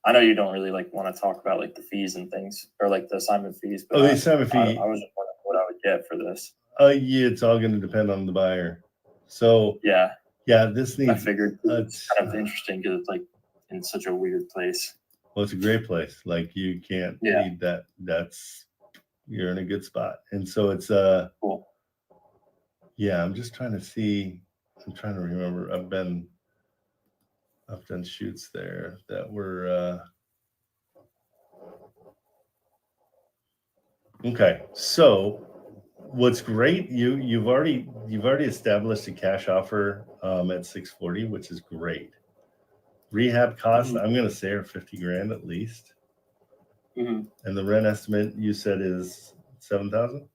I know you don't really like want to talk about like the fees and things or like the assignment fees. But the assignment fee. I was just wondering what I would get for this. Yeah, it's all going to depend on the buyer. So yeah, this needs. I figured it's kind of interesting because it's like in such a weird place. Well, it's a great place. Like you can't need that. You're in a good spot, and so it's cool. Yeah, I'm just trying to see. I'm trying to remember. I've done shoots there that were okay. So what's great, you've already established a cash offer at 640, which is great. Rehab costs, I'm gonna say are 50 grand at least. And the rent estimate you said is 7,000?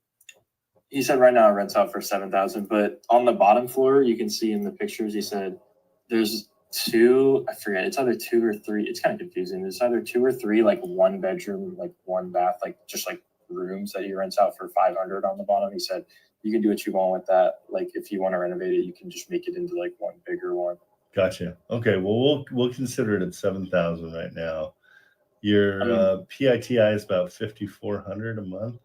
He said right now it rents out for 7,000, but on the bottom floor, you can see in the pictures, he said there's two, I forget, it's either 2 or 3. It's kind of confusing. There's either 2 or 3, like 1 bedroom, like 1 bath, like just like rooms that he rents out for 500 on the bottom. He said, you can do what you want with that. Like if you want to renovate it, you can just make it into like one bigger one. Gotcha. Okay. Well, we'll consider it at 7,000 right now. Your PITI is about 5,400 a month.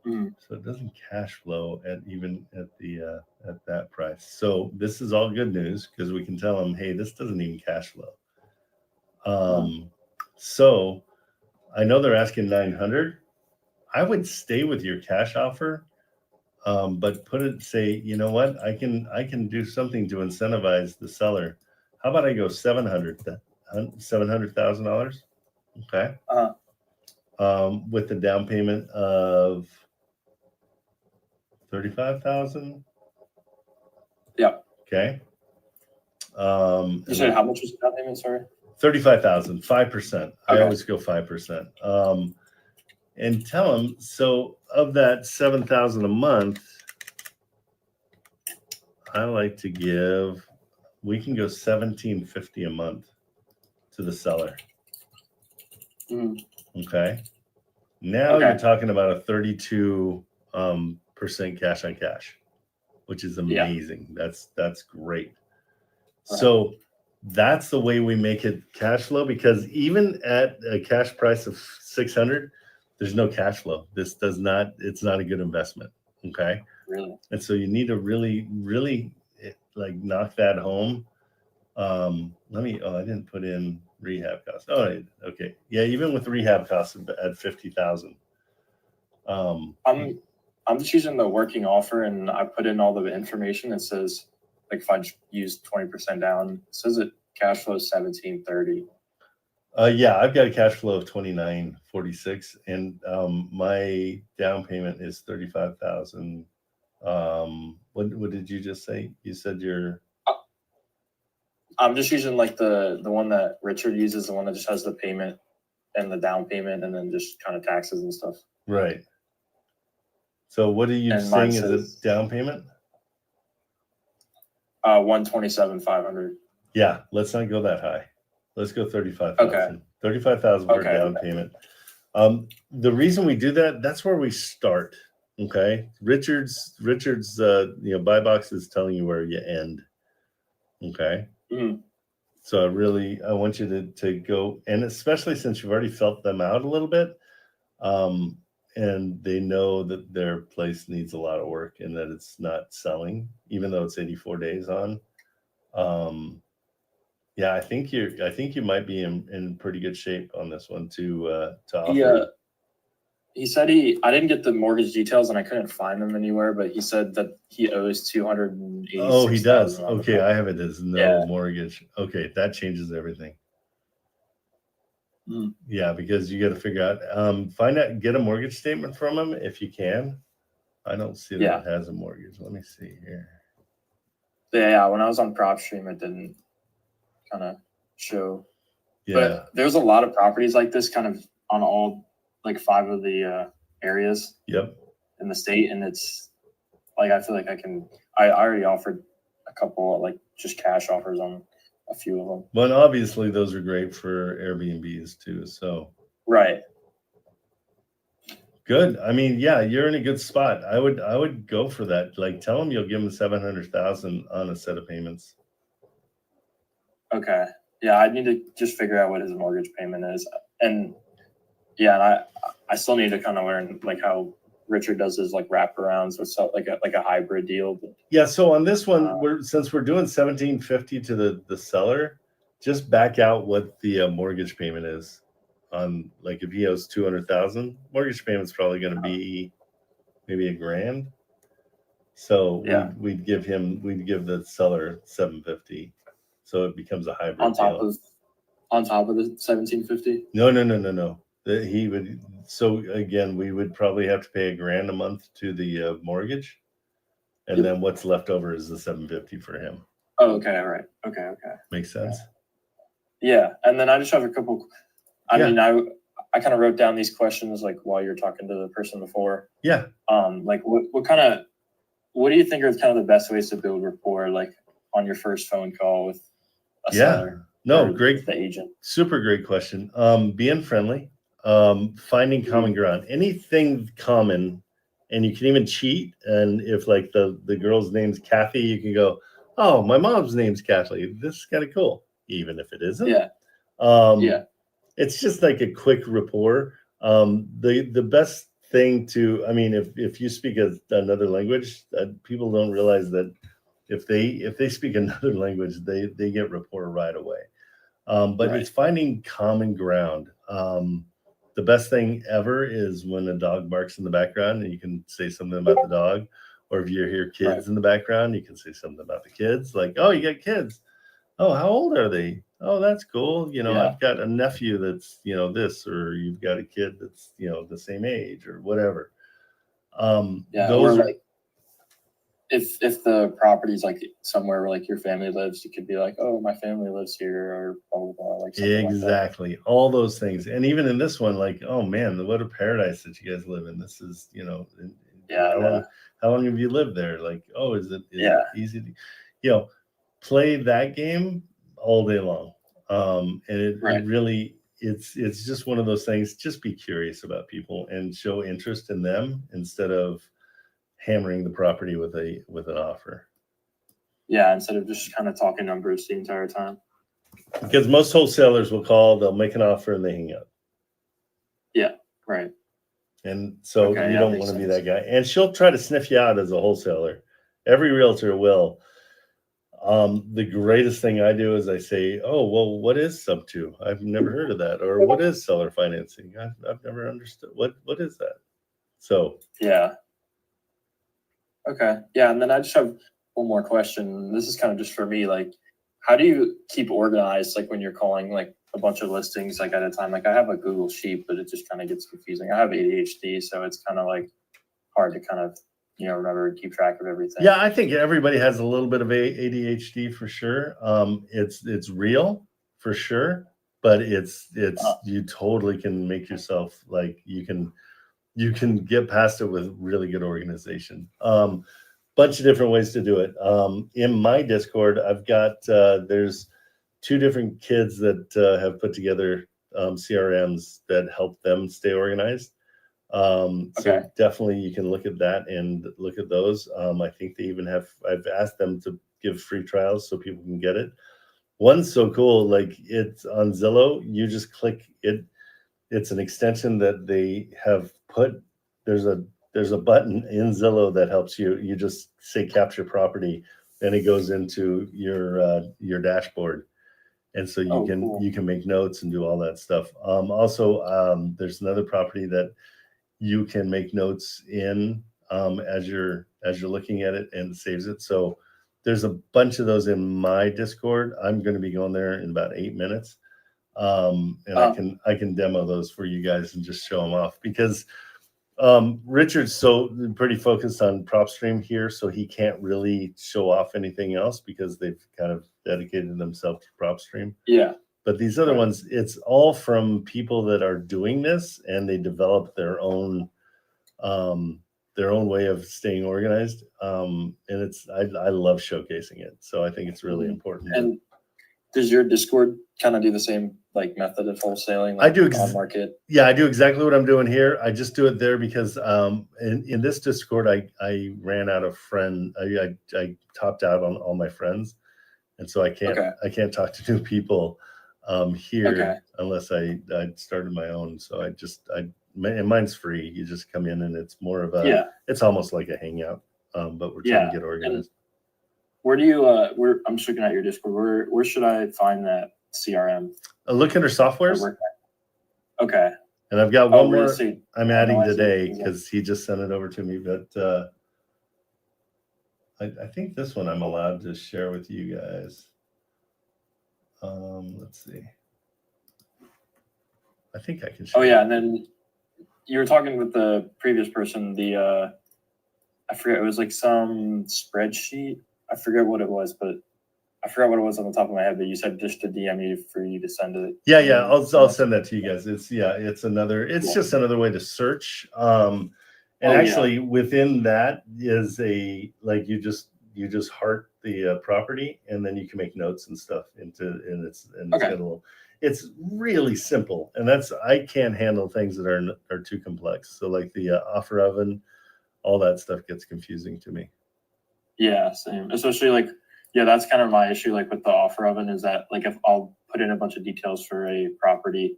So it doesn't cash flow at that price. So this is all good news because we can tell them, hey, this doesn't even cash flow. So I know they're asking 900. I would stay with your cash offer, but say, you know what, I can do something to incentivize the seller. How about I go $700,000? Okay. With the down payment of 35,000. Yeah. Okay. You said how much was the down payment? Sorry. 35,000, 5%. Okay. I always go 5%. And tell them, so of that 7,000 a month, I like to give. We can go 1,750 a month to the seller. Okay. Now you're talking about a 32% cash on cash, which is amazing. That's great. Right. So that's the way we make it cash flow, because even at a cash price of 600, there's no cash flow. It's not a good investment. Okay. Really? And so you need to really, really like knock that home. I didn't put in rehab costs. Oh, okay. Yeah. Even with rehab costs at 50,000. I'm just using the working offer and I put in all the information. It says, like, if I just use 20% down, it says it cash flow is 1730. Yeah, I've got a cash flow of 2946 and my down payment is 35,000. What did you just say? You said I'm just using like the one that Richard uses, the one that just has the payment and the down payment and then just kind of taxes and stuff. Right. So what are you saying is a down payment? 127,500. Yeah, let's not go that high. Let's go 35,000. Okay. 35,000 for Okay. down payment. The reason we do that, that's where we start. Okay. Richard's buy box is telling you where you end. Okay. Mhm. So I want you to go, and especially since you've already felt them out a little bit, and they know that their place needs a lot of work and that it's not selling, even though it's 84 days on. Yeah, I think you might be in pretty good shape on this one to offer. He said I didn't get the mortgage details and I couldn't find them anywhere, but he said that he owes 286. Oh, he does. Okay, I have it as no mortgage. Okay, that changes everything. Yeah, because you got to figure out, get a mortgage statement from him if you can. I don't see that it has a mortgage. Let me see here. Yeah, when I was on PropStream, it didn't kind of show. Yeah. But there's a lot of properties like this kind of on all like 5 of the areas. Yep. In the state, and it's like I feel like I already offered a couple like just cash offers on a few of them. Well, obviously those are great for Airbnbs too. So right. Good. I mean, yeah, you're in a good spot. I would go for that. Like, tell them you'll give them 700,000 on a set of payments. Okay. Yeah, I need to just figure out what his mortgage payment is, and I still need to kind of learn like how Richard does his like wraparounds or so like a hybrid deal. But, yeah. So on this one, since we're doing 1750 to the seller, just back out what the mortgage payment is. On like if he owes 200,000, mortgage payment's probably going to be maybe $1,000. So we'd give the seller 750. So it becomes a hybrid on top deal. On top of the 1750. No. He would. So again, we would probably have to pay $1,000 a month to the mortgage, and then what's left over is the 750 for him. Oh, okay, all right, okay. Makes sense. Yeah, and then I just have a couple. I mean, I kind of wrote down these questions like while you were talking to the person before. Yeah. Like what do you think are kind of the best ways to build rapport, like on your first phone call with a seller? No, great. The agent. Super great question. Being friendly, finding common ground, anything common, and you can even cheat. And if like the girl's name's Kathy, you can go, oh, my mom's name's Kathy. This is kind of cool, even if it isn't. Yeah. It's just like a quick rapport. The best thing if you speak another language, people don't realize that if they speak another language, they get rapport right away. But it's finding common ground. The best thing ever is when a dog barks in the background and you can say something about the dog, or if you hear kids in the background, you can say something about the kids. Like, oh, you got kids. Oh, how old are they? Oh, that's cool. I've got a nephew that's, this, or you've got a kid that's, the same age or whatever. Those are, if the property's like somewhere where like your family lives, you could be like, oh, my family lives here, or blah, blah, blah, like exactly. Like all those things. And even in this one, like, oh man, what a paradise that you guys live in. This is, how long have you lived there? Like, oh, is it easy to, play that game all day long. And it really, it's just one of those things. Just be curious about people and show interest in them instead of hammering the property with an offer. Yeah, instead of just kind of talking numbers the entire time. Because most wholesalers will call, they'll make an offer, and they hang up. Yeah, right. And so you don't want to be that guy. And she'll try to sniff you out as a wholesaler. Every realtor will. The greatest thing I do is I say, oh, well, what is sub 2? I've never heard of that. Or what is seller financing? I've never understood. What is that? So yeah. Okay. Yeah. And then I just have one more question. This is kind of just for me. Like, how do you keep organized? Like when you're calling like a bunch of listings like at a time, like I have a Google sheet, but it just kind of gets confusing. I have ADHD, so it's kind of like hard to kind of, remember and keep track of everything. Yeah. I think everybody has a little bit of ADHD for sure. It's real for sure, but it's you totally can make yourself like you can get past it with really good organization. Bunch of different ways to do it. In my Discord, I've got there's two different kids that have put together CRMs that help them stay organized. So definitely you can look at that and look at those. I think they even have, I've asked them to give free trials so people can get it. One's so cool, like it's on Zillow, you just click it. It's an extension that they have put, there's a button in Zillow that helps you. You just say capture property and it goes into your dashboard. And so you can make notes and do all that stuff. Also, there's another property that you can make notes in as you're looking at it, and saves it. So there's a bunch of those in my Discord. I'm going to be going there in about 8 minutes, and I can demo those for you guys and just show them off, because Richard's so pretty focused on PropStream here, so he can't really show off anything else because they've kind of dedicated themselves to PropStream. Yeah. But these other ones, it's all from people that are doing this, and they develop their own way of staying organized. And I love showcasing it. So I think it's really important. And does your Discord kind of do the same like method of wholesaling? I do on market. Yeah, I do exactly what I'm doing here. I just do it there because in this Discord, I ran out of friend. I topped out on all my friends, and so I can't talk to new people here unless I started my own. So and mine's free. You just come in and it's more of it's almost like a hangout, but we're trying to get organized. And where do you I'm just looking at your Discord. Where should I find that CRM? Look under softwares. Okay. And I've got one more I'm adding today because he just sent it over to me, but I think this one I'm allowed to share with you guys. Let's see. I think I can share. Oh yeah, and then you were talking with the previous person, I forget, it was like some spreadsheet. I forget what it was, but I forgot what it was on the top of my head, but you said just to DM you for you to send it. Yeah, I'll send that to you guys. It's just another way to search. Actually within that is you just heart the property, and then you can make notes and stuff it's really simple. And I can't handle things that are too complex. So like the offer oven, all that stuff gets confusing to me. Yeah, same. Especially that's kind of my issue, like with the offer oven, is that like if I'll put in a bunch of details for a property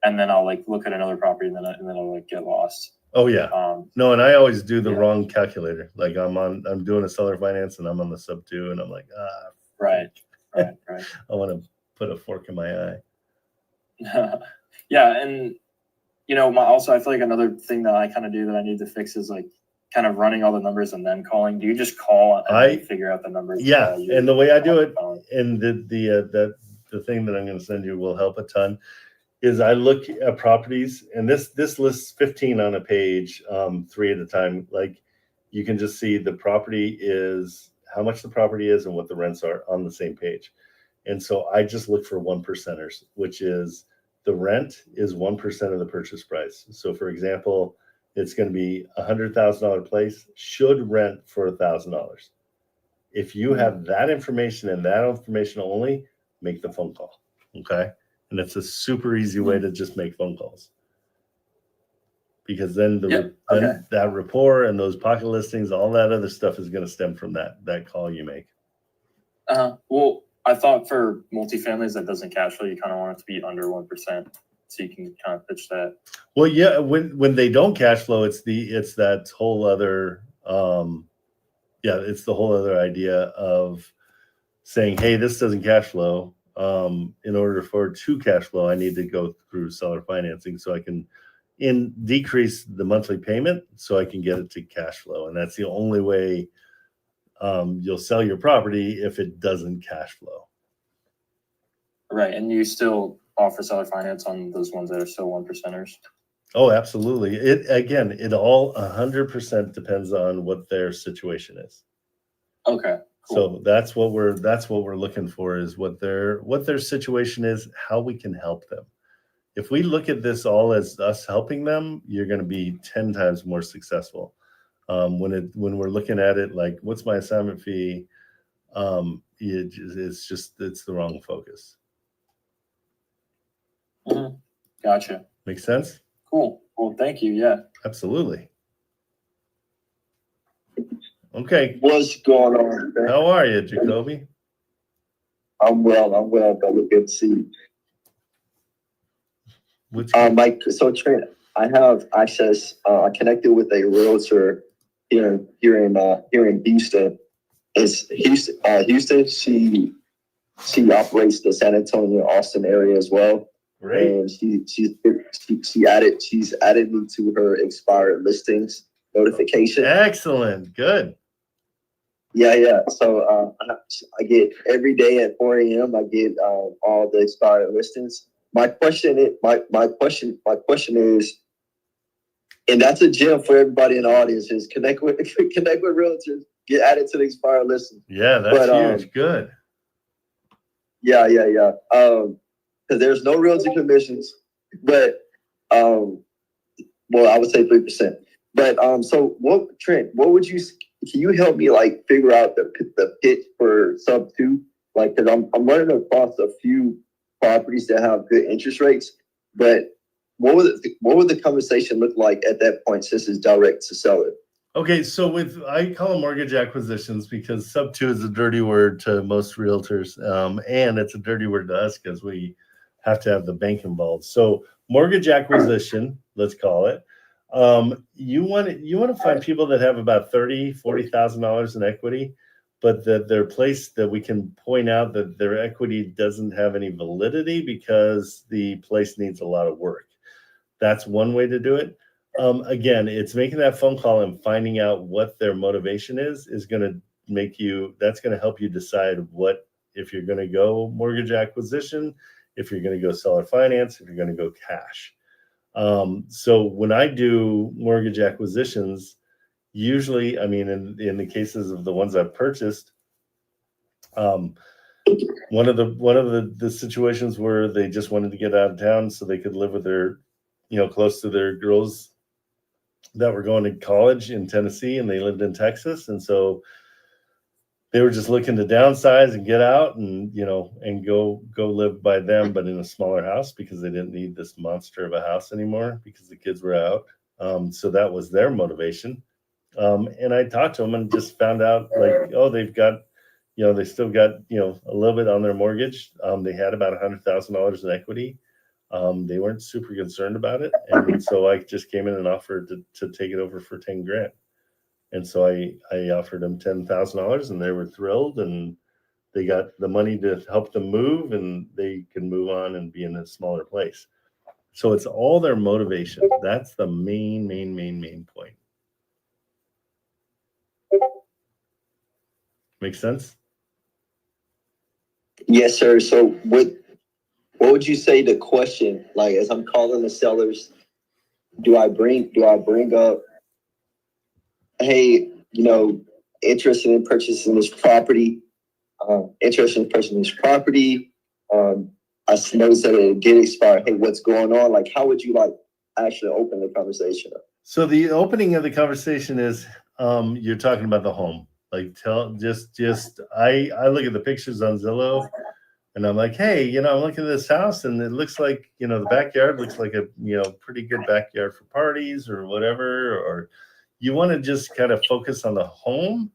and then I'll look at another property and then I'll get lost. Oh yeah. No, and I always do the wrong calculator. Like I'm doing a seller finance and I'm on the sub 2 and I'm like, right. I want to put a fork in my eye. Yeah. And also I feel like another thing that I kind of do that I need to fix is kind of running all the numbers and then calling. Do you just call and figure out the numbers? Yeah. And the way I do it, and the thing that I'm going to send you will help a ton, is I look at properties, and this lists 15 on a page, 3 at a time. Like you can just see the property is how much the property is and what the rents are on the same page. And so I just look for 1%ers, which is the rent is 1% of the purchase price. So for example, it's going to be $100,000 place, should rent for $1,000. If you have that information and that information only, make the phone call. Okay. And it's a super easy way to just make phone calls. Because then that rapport and those pocket listings, all that other stuff is going to stem from that call you make. Well, I thought for multifamilies that doesn't cash flow, you kind of want it to be under 1%, so you can kind of pitch that. Well, yeah, when they don't cash flow, it's that whole other it's the whole other idea of saying, hey, this doesn't cash flow. In order for it to cash flow, I need to go through seller financing so I can decrease the monthly payment so I can get it to cash flow. And that's the only way you'll sell your property if it doesn't cash flow. Right. And you still offer seller finance on those ones that are still 1%ers? Oh, absolutely. It all 100% depends on what their situation is. Okay. Cool. So that's what we're looking for, is what their situation is, how we can help them. If we look at this all as us helping them, you're going to be 10 times more successful. When we're looking at it like, what's my assignment fee? It's the wrong focus. Gotcha. Make sense? Cool. Well, thank you. Yeah. Absolutely. Okay. What's going on? Man? How are you, Jacoby? I'm well, brother. Good to see you. Mike, so Trent, I have access. I connected with a realtor here in Houston. It's Houston. She operates the San Antonio, Austin area as well. Great. And she's added me to her expired listings notification. Excellent. Good. Yeah. So I get every day at 4 a.m. I get all the expired listings. My question is, and that's a gem for everybody in the audience, is connect with realtors, get added to the expired listings. Yeah, that's huge. Good. Yeah. Because there's no realty commissions, but well, I would say 3%. But so what, Trent? Can you help me like figure out the pitch for sub 2? Like, because I'm running across a few properties that have good interest rates, but what would the conversation look like at that point since it's direct to seller? Okay, so I call them mortgage acquisitions because sub 2 is a dirty word to most realtors, and it's a dirty word to us because we have to have the bank involved. So mortgage acquisition, let's call it. You want to find people that have about $40,000 in equity, but that their place that we can point out that their equity doesn't have any validity because the place needs a lot of work. That's one way to do it. Again, it's making that phone call and finding out what their motivation is going to help you decide if you're going to go mortgage acquisition, if you're going to go seller finance, if you're going to go cash. So when I do mortgage acquisitions, usually, I mean, in the cases of the ones I've purchased, one of the situations where they just wanted to get out of town so they could live with their, close to their girls that were going to college in Tennessee, and they lived in Texas, and so they were just looking to downsize and get out and go live by them, but in a smaller house because they didn't need this monster of a house anymore because the kids were out. So that was their motivation. And I talked to them and just found out they've got, they still got, a little bit on their mortgage. They had about $100,000 in equity. They weren't super concerned about it. And so I just came in and offered to take it over for 10 grand. And so I offered them $10,000 and they were thrilled, and they got the money to help them move, and they can move on and be in a smaller place. So it's all their motivation. That's the main point. Make sense? Yes, sir. So what would you say the question, like, as I'm calling the sellers, do I bring up, hey, interested in purchasing this property, I noticed that it did expire. Hey, what's going on? Like, how would you actually open the conversation up? So the opening of the conversation is, you're talking about the home. Like, I look at the pictures on Zillow, and I'm like, hey, I'm looking at this house, and it looks like, the backyard looks like a, pretty good backyard for parties or whatever. Or you want to just kind of focus on the home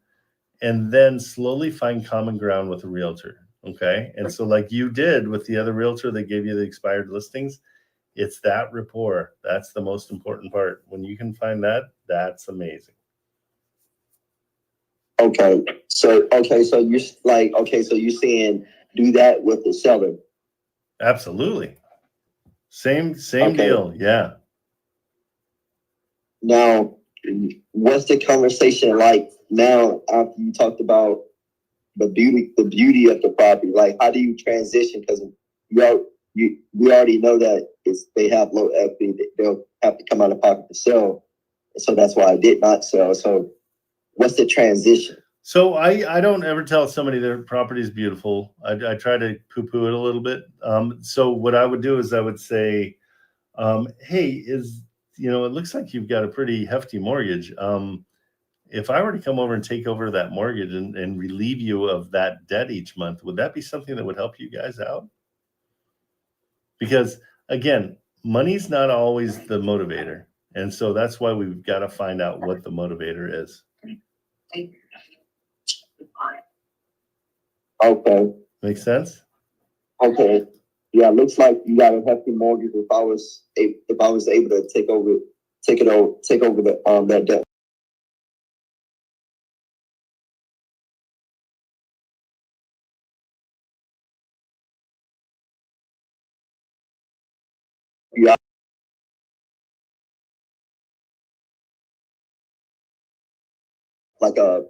and then slowly find common ground with a realtor. Okay. And so like you did with the other realtor that gave you the expired listings, it's that rapport. That's the most important part. When you can find that, that's amazing. Okay. So you're saying do that with the seller. Absolutely. Same deal. Yeah. Now, what's the conversation like now after you talked about the beauty of the property? Like, how do you transition? Because we already know that they have low equity. They'll have to come out of pocket to sell. So that's why I did not sell. So what's the transition? So I don't ever tell somebody their property is beautiful. I try to poo-poo it a little bit. So what I would do is I would say, hey, it looks like you've got a pretty hefty mortgage. if I were to come over and take over that mortgage and relieve you of that debt each month, would that be something that would help you guys out? Because again, money's not always the motivator. And so that's why we've got to find out what the motivator is. Okay. Make sense? Okay. Yeah, looks like you got a hefty mortgage. If I was able to take over the that debt. Yeah. Like a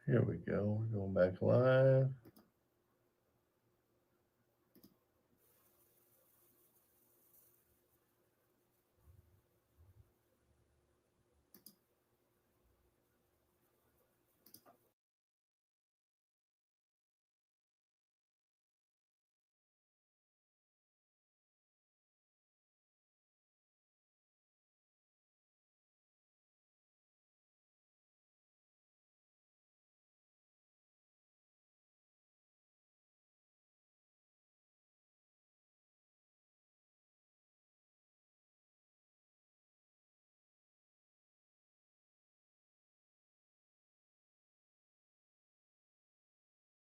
Here we go. We're going back live.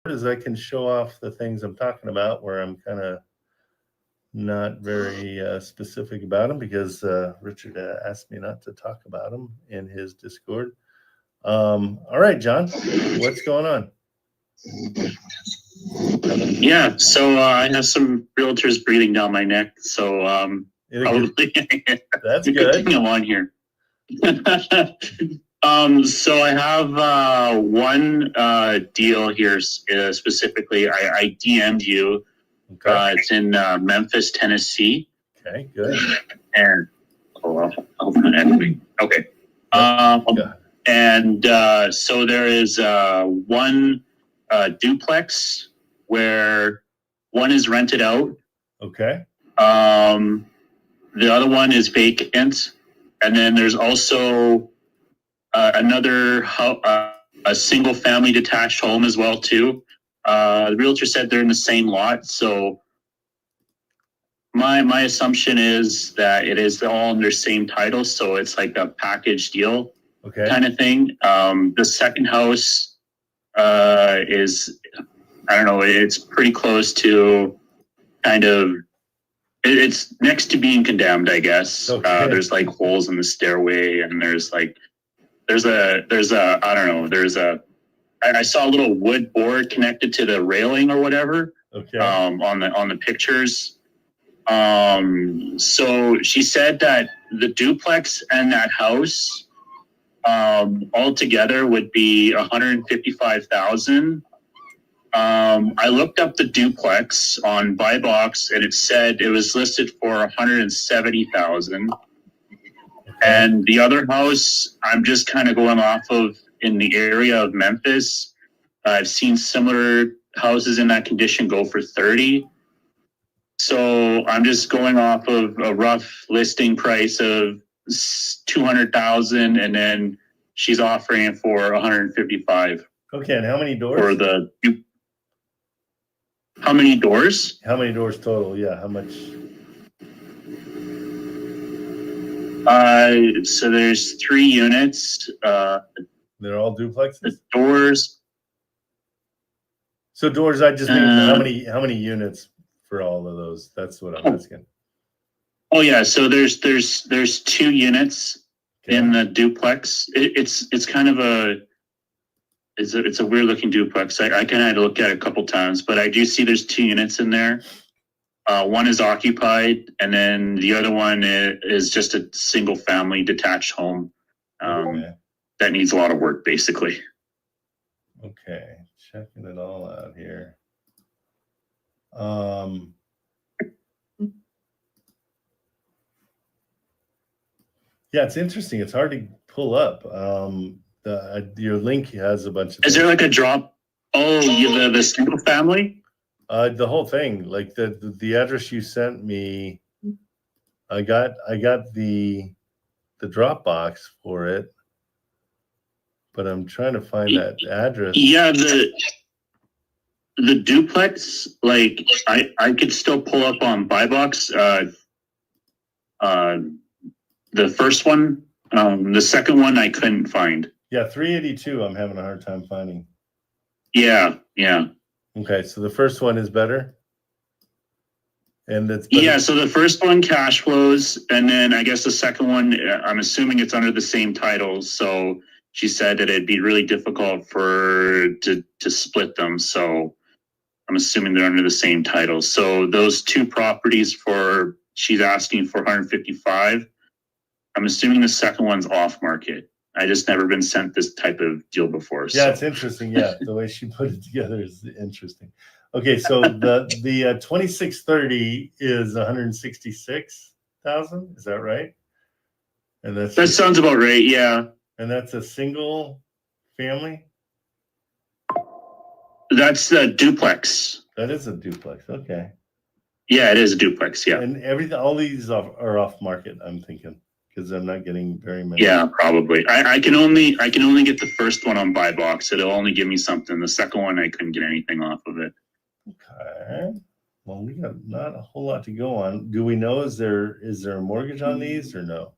Is I can show off the things I'm talking about where I'm kind of not very specific about them because Richard asked me not to talk about them in his Discord. All right, John, what's going on? Yeah, so I have some realtors breathing down my neck, so probably that's a good thing I'm on here. So I have one deal here specifically. I DM'd you. Okay. It's in Memphis, Tennessee. Okay, good. And okay. And so there is one duplex where one is rented out. Okay. The other one is vacant, and then there's also another a single family detached home as well too. The realtor said they're in the same lot, so my assumption is that it is all under same title, so it's like a package deal kind of thing. The second house is, I don't know, it's pretty close to kind of, it's next to being condemned, I guess. There's like holes in the stairway, and there's a I don't know, I saw a little wood board connected to the railing or whatever. On the pictures. So she said that the duplex and that house altogether would be $155,000. I looked up the duplex on Buy Box, and it said it was listed for $170,000. And the other house, I'm just kind of going off of in the area of Memphis. I've seen similar houses in that condition go for 30. So I'm just going off of a rough listing price of 200,000, and then she's offering it for 155. Okay, and how many doors? How many doors? How many doors total? Yeah, how much? So there's 3 units. They're all duplexes? The doors. So doors, I just mean how many units for all of those? That's what I'm asking. Oh yeah, so there's 2 units in the duplex. It's kind of it's a weird looking duplex. I kind of had to look at it a couple times, but I do see there's 2 units in there. One is occupied, and then the other one is just a single family detached home that needs a lot of work, basically. Okay, checking it all out here. Yeah, it's interesting. It's hard to pull up. Your link has a bunch of. Is there like a drop? Oh, the single family? The whole thing, like the address you sent me, I got the Dropbox for it, but I'm trying to find that address. Yeah, the duplex, like I could still pull up on Buy Box. The first one, the second one I couldn't find. Yeah, 382. I'm having a hard time finding. Yeah. Okay, so the first one is better. And so the first one cash flows, and then I guess the second one, I'm assuming it's under the same title. So she said that it'd be really difficult to split them. So I'm assuming they're under the same title. So those 2 properties for she's asking for 155. I'm assuming the second one's off market. I just never been sent this type of deal before. Yeah, so. it's interesting. Yeah, the way she put it together is interesting. Okay, so the 2630 is 166,000. Is that right? And That sounds about right. Yeah. And that's a single family. That's a duplex. That is a duplex. Okay. Yeah, it is a duplex. Yeah. And everything, all these are off market. I'm thinking because I'm not getting very many. Yeah, probably. I can only get the first one on buy box. It'll only give me something. The second one, I couldn't get anything off of it. Okay. Well, we got not a whole lot to go on. Do we know is there a mortgage on these or no?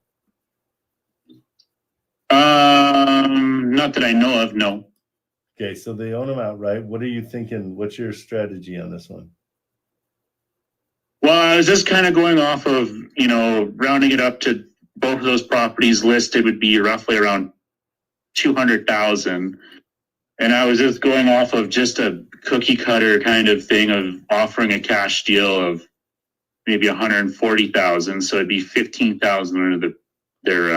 Not that I know of. No. Okay, so they own them outright. What are you thinking? What's your strategy on this one? Well, I was just kind of going off of, rounding it up to both of those properties listed would be roughly around 200,000. And I was just going off of just a cookie cutter kind of thing of offering a cash deal of maybe 140,000. So it'd be 15,000 under their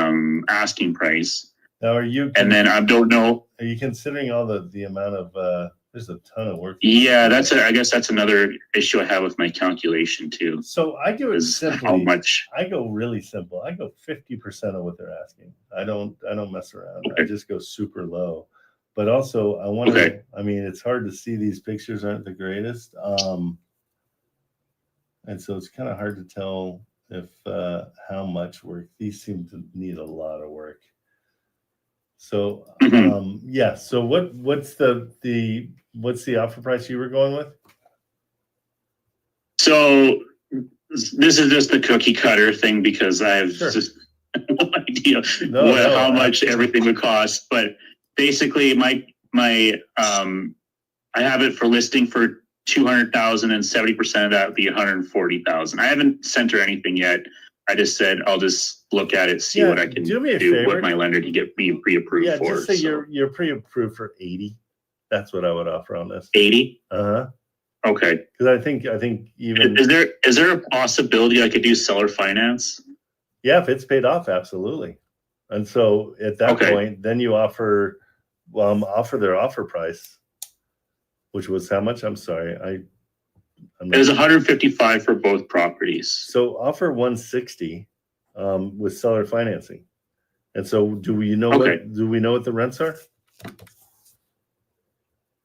asking price. Now, are you? And then I don't know. Are you considering all the amount of? There's a ton of work. Yeah, I guess that's another issue I have with my calculation too. So I do it simply. How much? I go really simple. I go 50% of what they're asking. I don't mess around. Okay. I just go super low. But also, I want to. Okay. I mean, it's hard to see. These pictures aren't the greatest, and so it's kind of hard to tell if how much work. These seem to need a lot of work. So yeah. So what's the offer price you were going with? So this is just the cookie cutter thing because I have just no idea how much everything would cost. But basically, I have it for listing for 200,000, and 70% of that would be 140,000. I haven't sent her anything yet. I just said I'll just look at it, see what I can do with my lender to get me pre-approved for. Yeah, just say you're pre-approved for 80. That's what I would offer on this. 80. Okay. Because I think even is there a possibility I could do seller finance? Yeah, if it's paid off, absolutely. And so at that point, then you offer their offer price, which was how much? I'm sorry, it was 155 for both properties. So offer 160 with seller financing. And so do we know what the rents are?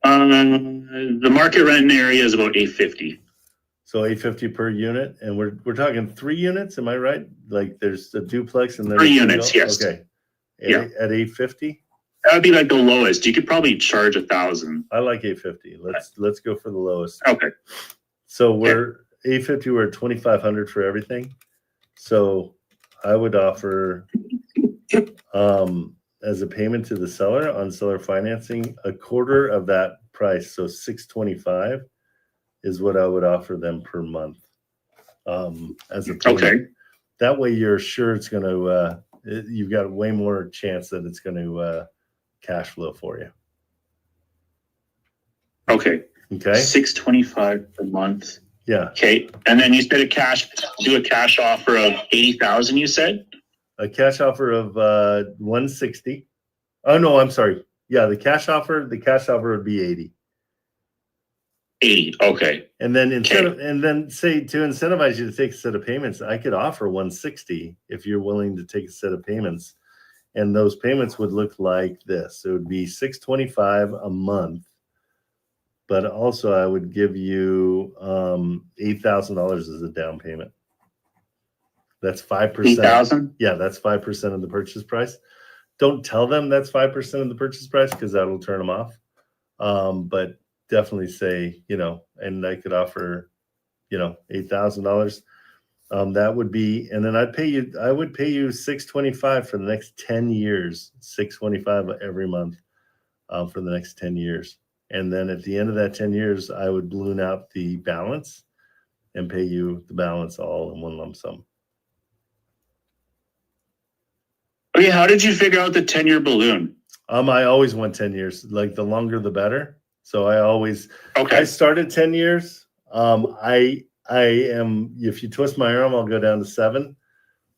The market rent in the area is about 850. So 850 per unit, and we're talking 3 units, am I right? Like there's a duplex and then 3 units, yes. Okay. At 850? That would be like the lowest. You could probably charge 1,000. I like 850. Let's go for the lowest. Okay. So we're 850. We're at 2,500 for everything. So I would offer, as a payment to the seller on seller financing, a quarter of that price. So 625 is what I would offer them per month, as a payment. Okay. That way you're sure it's going to. You've got way more chance that it's going to cash flow for you. Okay. Okay. 625 per month. Yeah. Okay. And then you said do a cash offer of 80,000, you said? A cash offer of 160. Oh no, I'm sorry. Yeah, the cash offer would be 80. 80. Okay. And then say to incentivize you to take a set of payments, I could offer 160 if you're willing to take a set of payments. And those payments would look like this. It would be $625 a month. But also I would give you $8,000 as a down payment. That's 5%. 8,000? Yeah, that's 5% of the purchase price. Don't tell them that's 5% of the purchase price because that'll turn them off. But definitely say, and I could offer, $8,000. That would be, and then I would pay you $625 for the next 10 years, $625 every month for the next 10 years. And then at the end of that 10 years, I would balloon out the balance and pay you the balance all in one lump sum. Okay, how did you figure out the 10-year balloon? I always want 10 years. Like the longer the better. So I started 10 years. I if you twist my arm, I'll go down to 7,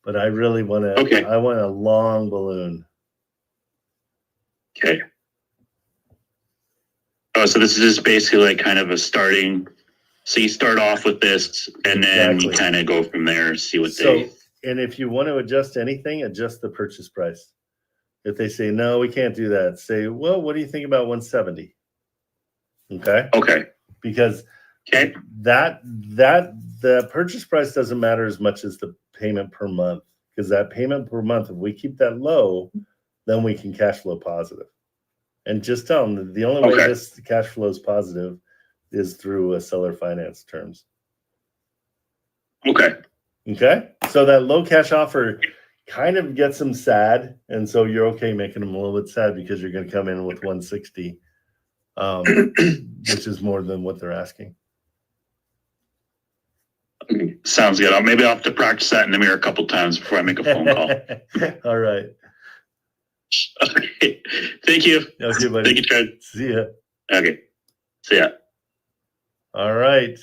but I really want to, Okay. I want a long balloon. Okay. Oh, so this is just basically like kind of a starting. So you start off with this, and then you Exactly. kind of go from there, see what So, and if you want to adjust anything, adjust the purchase price. If they say, no, we can't do that, say, well, what do you think about 170? Okay. Okay. Because Okay. the purchase price doesn't matter as much as the payment per month. Because that payment per month, if we keep that low, then we can cash flow positive. And just tell them that the only way this cash flow is positive is through a seller finance terms. Okay. Okay. So that low cash offer kind of gets them sad. And so you're okay making them a little bit sad because you're going to come in with 160, which is more than what they're asking. Sounds good. Maybe I'll have to practice that in the mirror a couple times before I make a phone call. All right. Okay. Thank you. Okay, buddy. Thank you, Trent. See ya. Okay. See ya. All right.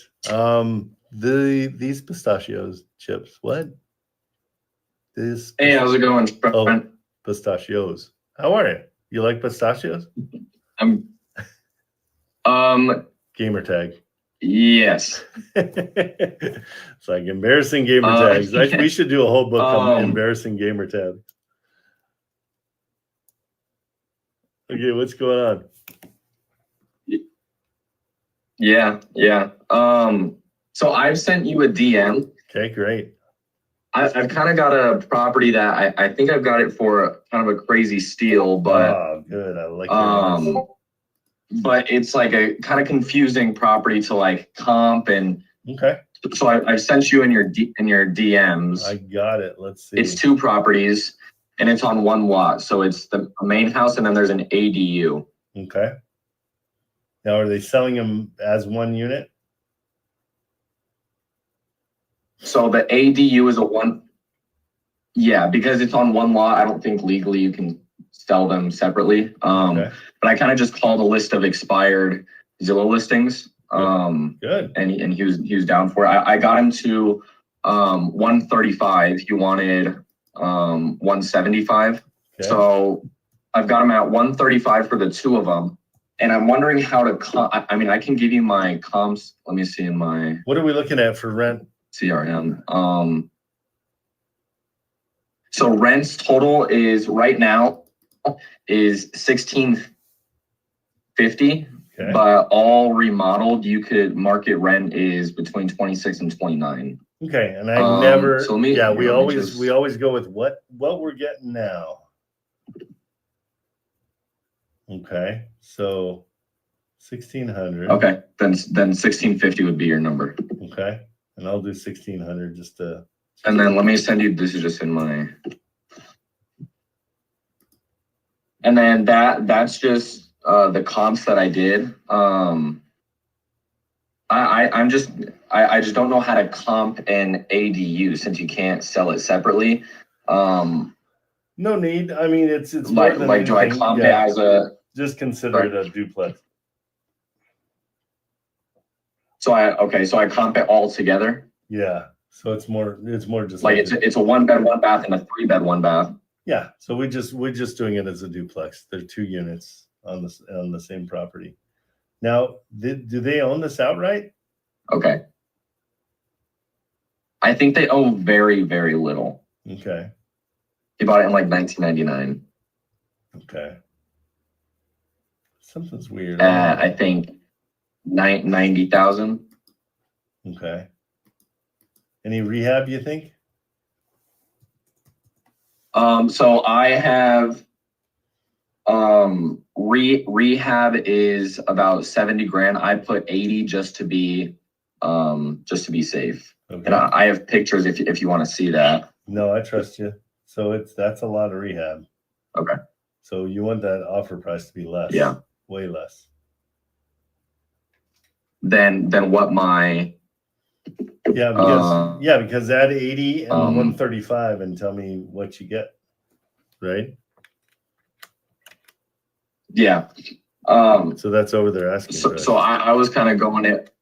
These pistachios chips. What? This. Hey, how's it going, Trent? Oh, pistachios. How are you? You like pistachios? Gamer tag. Yes. It's like embarrassing gamer tags. We should do a whole book on embarrassing gamer tags. Okay, what's going on? Yeah. So I've sent you a DM. Okay, great. I've kind of got a property that I think I've got it for kind of a crazy steal, but good. I like this. But it's like a kind of confusing property to like comp and so I've sent you in your DMs. I got it. Let's see. It's 2 properties and it's on 1 lot. So it's the main house and then there's an ADU. Okay. Now, are they selling them as 1 unit? So the ADU is yeah, because it's on 1 lot. I don't think legally you can sell them separately. But I kind of just called a list of expired Zillow listings. Good. And he was down for it. I got him to 135. He wanted 175. Okay. So I've got him at 135 for the 2 of them. And I'm wondering how to I mean, I can give you my comps. Let me see in my What are we looking at for rent? CRM. So rents total is right now is $1,650, but all remodeled, you could market rent is between 26 and 29. Okay, and I never. So we always go with what we're getting now. Okay, so 1,600. Okay, then 1,650 would be your number. Okay, and I'll do 1,600 just to. And then let me send you. This is just in my. And then that's just the comps that I did. I just don't know how to comp an ADU since you can't sell it separately. No need. I mean, it's like do I comp it as a? Just consider it a duplex. So I comp it all together. Yeah. So it's more just like it's a 1 bed, 1 bath, and a 3 bed, 1 bath. Yeah. So we're just doing it as a duplex. They're 2 units on the same property. Now, do they own this outright? Okay. I think they own very, very little. Okay. He bought it in like 1999. Okay. Something's weird. I think 90,000. Okay. Any rehab, you think? So I have rehab is about 70 grand. I put 80 just to be safe. Okay. And I have pictures if you want to see that. No, I trust you. So that's a lot of rehab. Okay. So you want that offer price to be less? Yeah. Way less. Than what my because add 80 and 135 and tell me what you get. Right? Yeah. So that's over there asking. So I was kind of going it.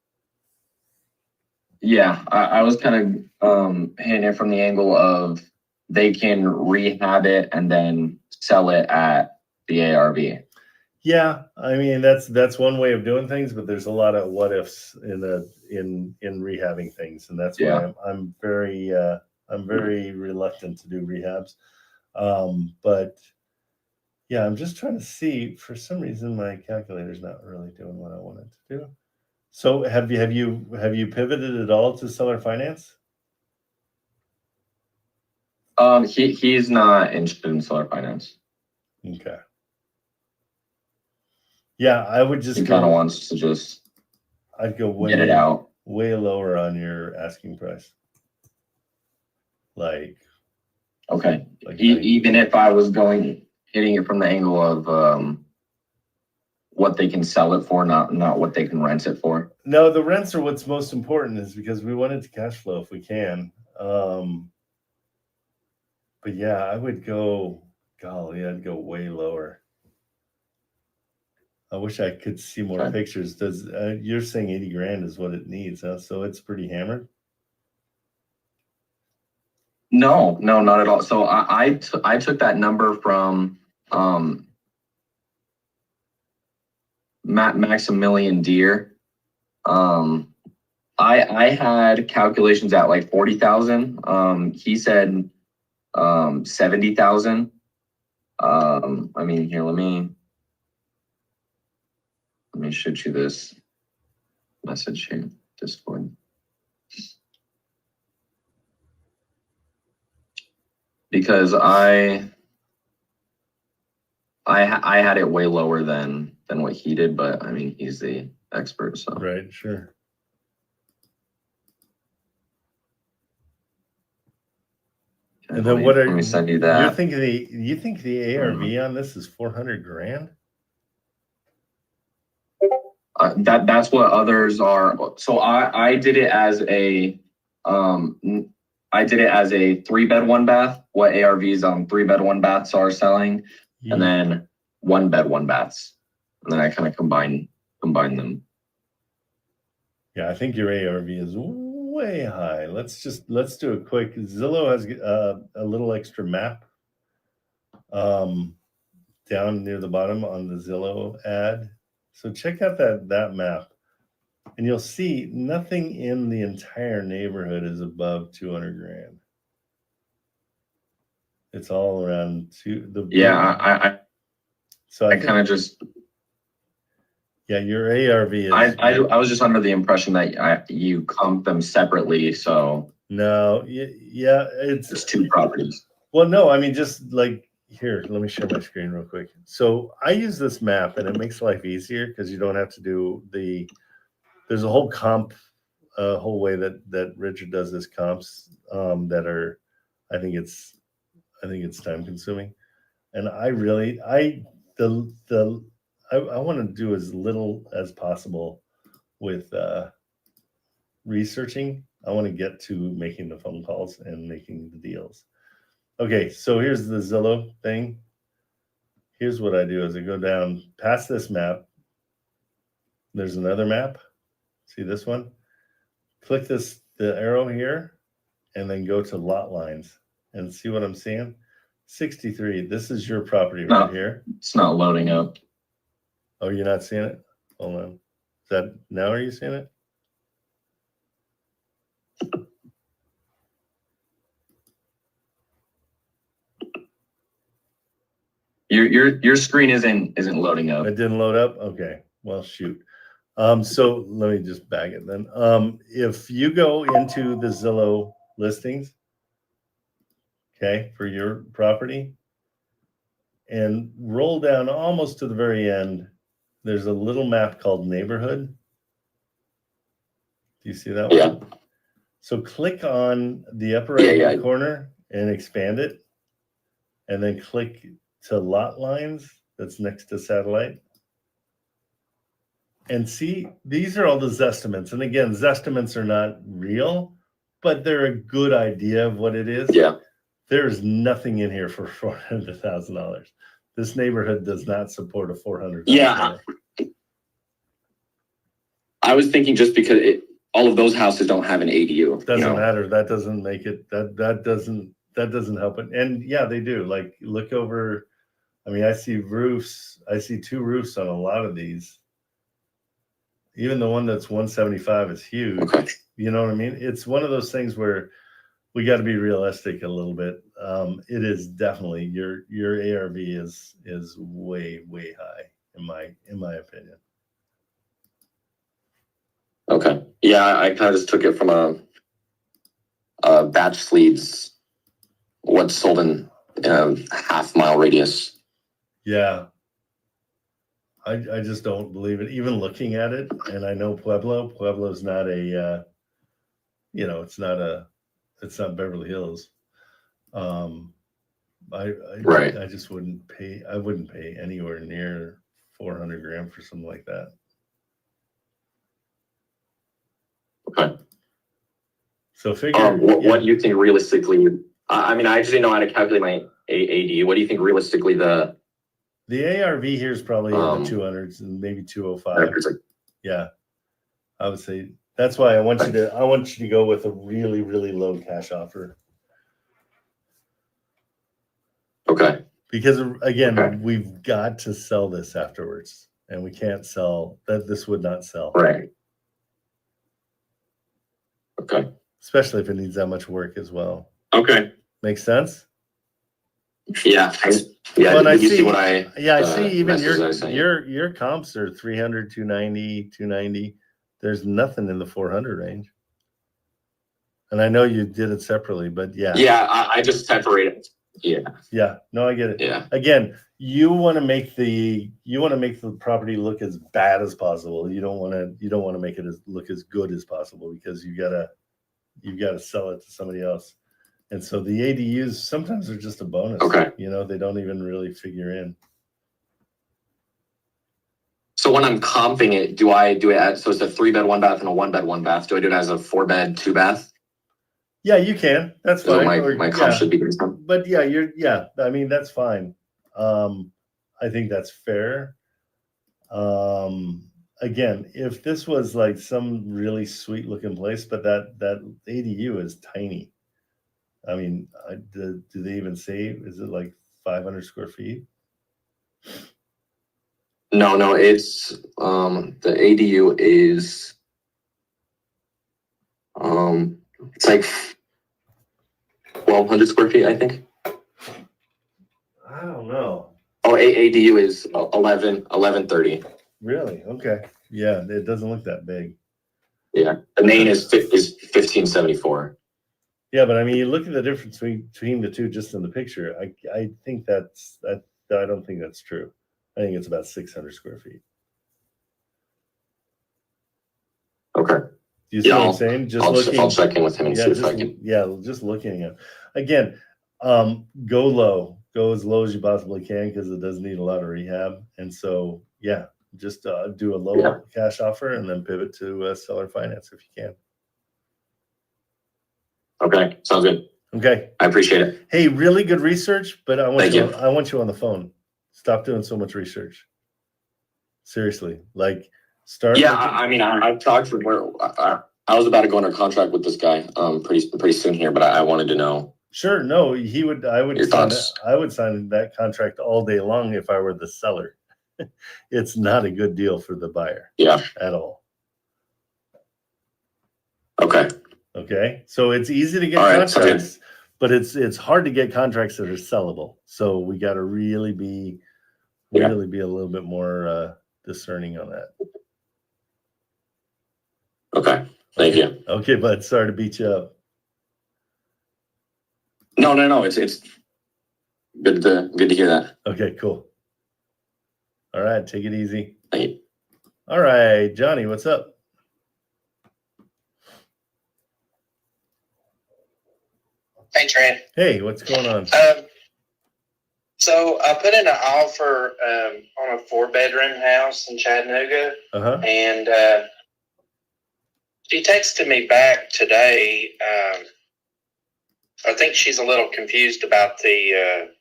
Yeah, I was kind of hitting it from the angle of they can rehab it and then sell it at the ARV. Yeah, I mean that's one way of doing things, but there's a lot of what ifs in rehabbing things, and that's why I'm very reluctant to do rehabs. But yeah, I'm just trying to see. For some reason, my calculator's not really doing what I want it to do. So have you pivoted at all to seller finance? He's not interested in seller finance. Okay. Yeah, I would just he kind of wants to just I'd go get it out. Way lower on your asking price. Like okay. Even if I was hitting it from the angle of what they can sell it for, not what they can rent it for. No, the rents are what's most important, is because we want it to cash flow if we can. But yeah, I would go, golly, I'd go way lower. I wish I could see more pictures. You're saying 80 grand is what it needs, huh? So it's pretty hammered. No, not at all. So I took that number from Maximilian Deer. I had calculations at like 40,000. He said 70,000. I mean, here, let me shoot you this message here, Discord. Because I had it way lower than what he did, but I mean, he's the expert, so. Right, sure. And then let me send you that. You think the ARV on this is 400 grand? That's what others are. So I did it as a 3-bed, 1-bath. What ARVs on 3-bed, 1-baths are selling, and then 1-bed, 1-baths, and then I kind of combine them. Yeah, I think your ARV is way high. Let's do a quick. Zillow has a little extra map down near the bottom on the Zillow ad. So check out that map, and you'll see nothing in the entire neighborhood is above 200 grand. It's all around I kind of just. Yeah, your ARV is. I was just under the impression that you comp them separately, so. No, yeah, it's 2 properties. Well, no, I mean, just like here, let me share my screen real quick. So I use this map, and it makes life easier because you don't have to do there's a whole comp, whole way that Richard does this comps that are, I think it's time consuming, and I want to do as little as possible with researching. I want to get to making the phone calls and making the deals. Okay, so here's the Zillow thing. Here's what I do is I go down past this map. There's another map. See this one? Click the arrow here, and then go to lot lines and see what I'm seeing. 63. This is your property right here. It's not loading up. Oh, you're not seeing it? Hold on. Is that now? Are you seeing it? Your screen isn't loading up. It didn't load up? Okay. Well, shoot. So let me just bag it then. If you go into the Zillow listings, okay, for your property, and roll down almost to the very end, there's a little map called neighborhood. Do you see that one? Yeah. So click on the upper right corner and expand it, and then click to lot lines that's next to satellite. And see, these are all the Zestimates. And again, Zestimates are not real, but they're a good idea of what it is. Yeah. There's nothing in here for $400,000. This neighborhood does not support a $400,000. Yeah. I was thinking just because all of those houses don't have an ADU. Doesn't matter. That doesn't make it, that doesn't help it. And yeah, they do. Like, look over, I mean, I see roofs, I see 2 roofs on a lot of these. Even the one that's 175 is huge. Okay. You know what I mean? It's one of those things where we got to be realistic a little bit. It is definitely your ARV is way high in my opinion. Okay. Yeah, I kind of just took it from a batch leads, what's sold in half-mile radius. Yeah. I just don't believe it. Even looking at it, and I know Pueblo's not a, it's not Beverly Hills. Right. I just wouldn't pay anywhere near 400 grand for something like that. Okay. So figure. What do you think realistically? I mean, I just didn't know how to calculate my ADU. What do you think realistically the ARV here is probably in the 200s and maybe 205. Yeah, I would say that's why I want you to go with a really low cash offer. Okay. Because again, we've got to sell this afterwards, and we can't sell that. This would not sell. Right. Okay. Especially if it needs that much work as well. Okay. Makes sense? Yeah. Well, I see what I see even messages I sent you. your comps are 300, 290, 290. There's nothing in the 400 range. And I know you did it separately, but yeah. Yeah, I just separated. Yeah. Yeah. No, I get it. Yeah. Again, you want to make the property look as bad as possible. You don't want to make it look as good as possible, because you've got to sell it to somebody else. And so the ADUs sometimes are just a bonus. Okay. They don't even really figure in. So when I'm comping it, do I do it as, so it's a 3-bed, 1-bath and a 1-bed, 1-bath. Do I do it as a 4-bed, 2-bath? Yeah, you can. That's fine. My comp should be based on. But I mean, that's fine. I think that's fair. Again, if this was like some really sweet looking place, but that ADU is tiny. I mean, do they even say, is it like 500 square feet? No, it's the ADU is it's like 1,200 square feet, I think. I don't know. Oh, ADU is 1130. Really? Okay. Yeah, it doesn't look that big. Yeah, the main is 1574. Yeah, but I mean, you look at the difference between the two just in the picture. I think I don't think that's true. I think it's about 600 square feet. Okay. Do you see what I'm saying? I'll check in with him and see if I can. Yeah, just looking at, again, go low, go as low as you possibly can, because it does need a lot of rehab. And so, yeah, just do a low cash offer and then pivot to seller finance if you can. Okay, sounds good. Okay, I appreciate it. Hey, really good research, but I want you. I want you on the phone. Stop doing so much research. Seriously, like start. Yeah, I mean, I've talked for where I was about to go under contract with this guy pretty soon here, but I wanted to know. Sure, no, I would Your sign thoughts? I would sign that contract all day long if I were the seller. It's not a good deal for the buyer. Yeah. At all. Okay. Okay, so it's easy to get contracts, but it's hard to get contracts that are sellable. So we got to really be a little bit more discerning on that. Okay, thank you. Okay, bud. Sorry to beat you up. No. It's good to hear that. Okay, cool. All right, take it easy. Thank you. All right, Johnny, what's up? Hey, Trent. Hey, what's going on? So I put in an offer on a 4-bedroom house in Chattanooga, and she texted me back today. I think she's a little confused about the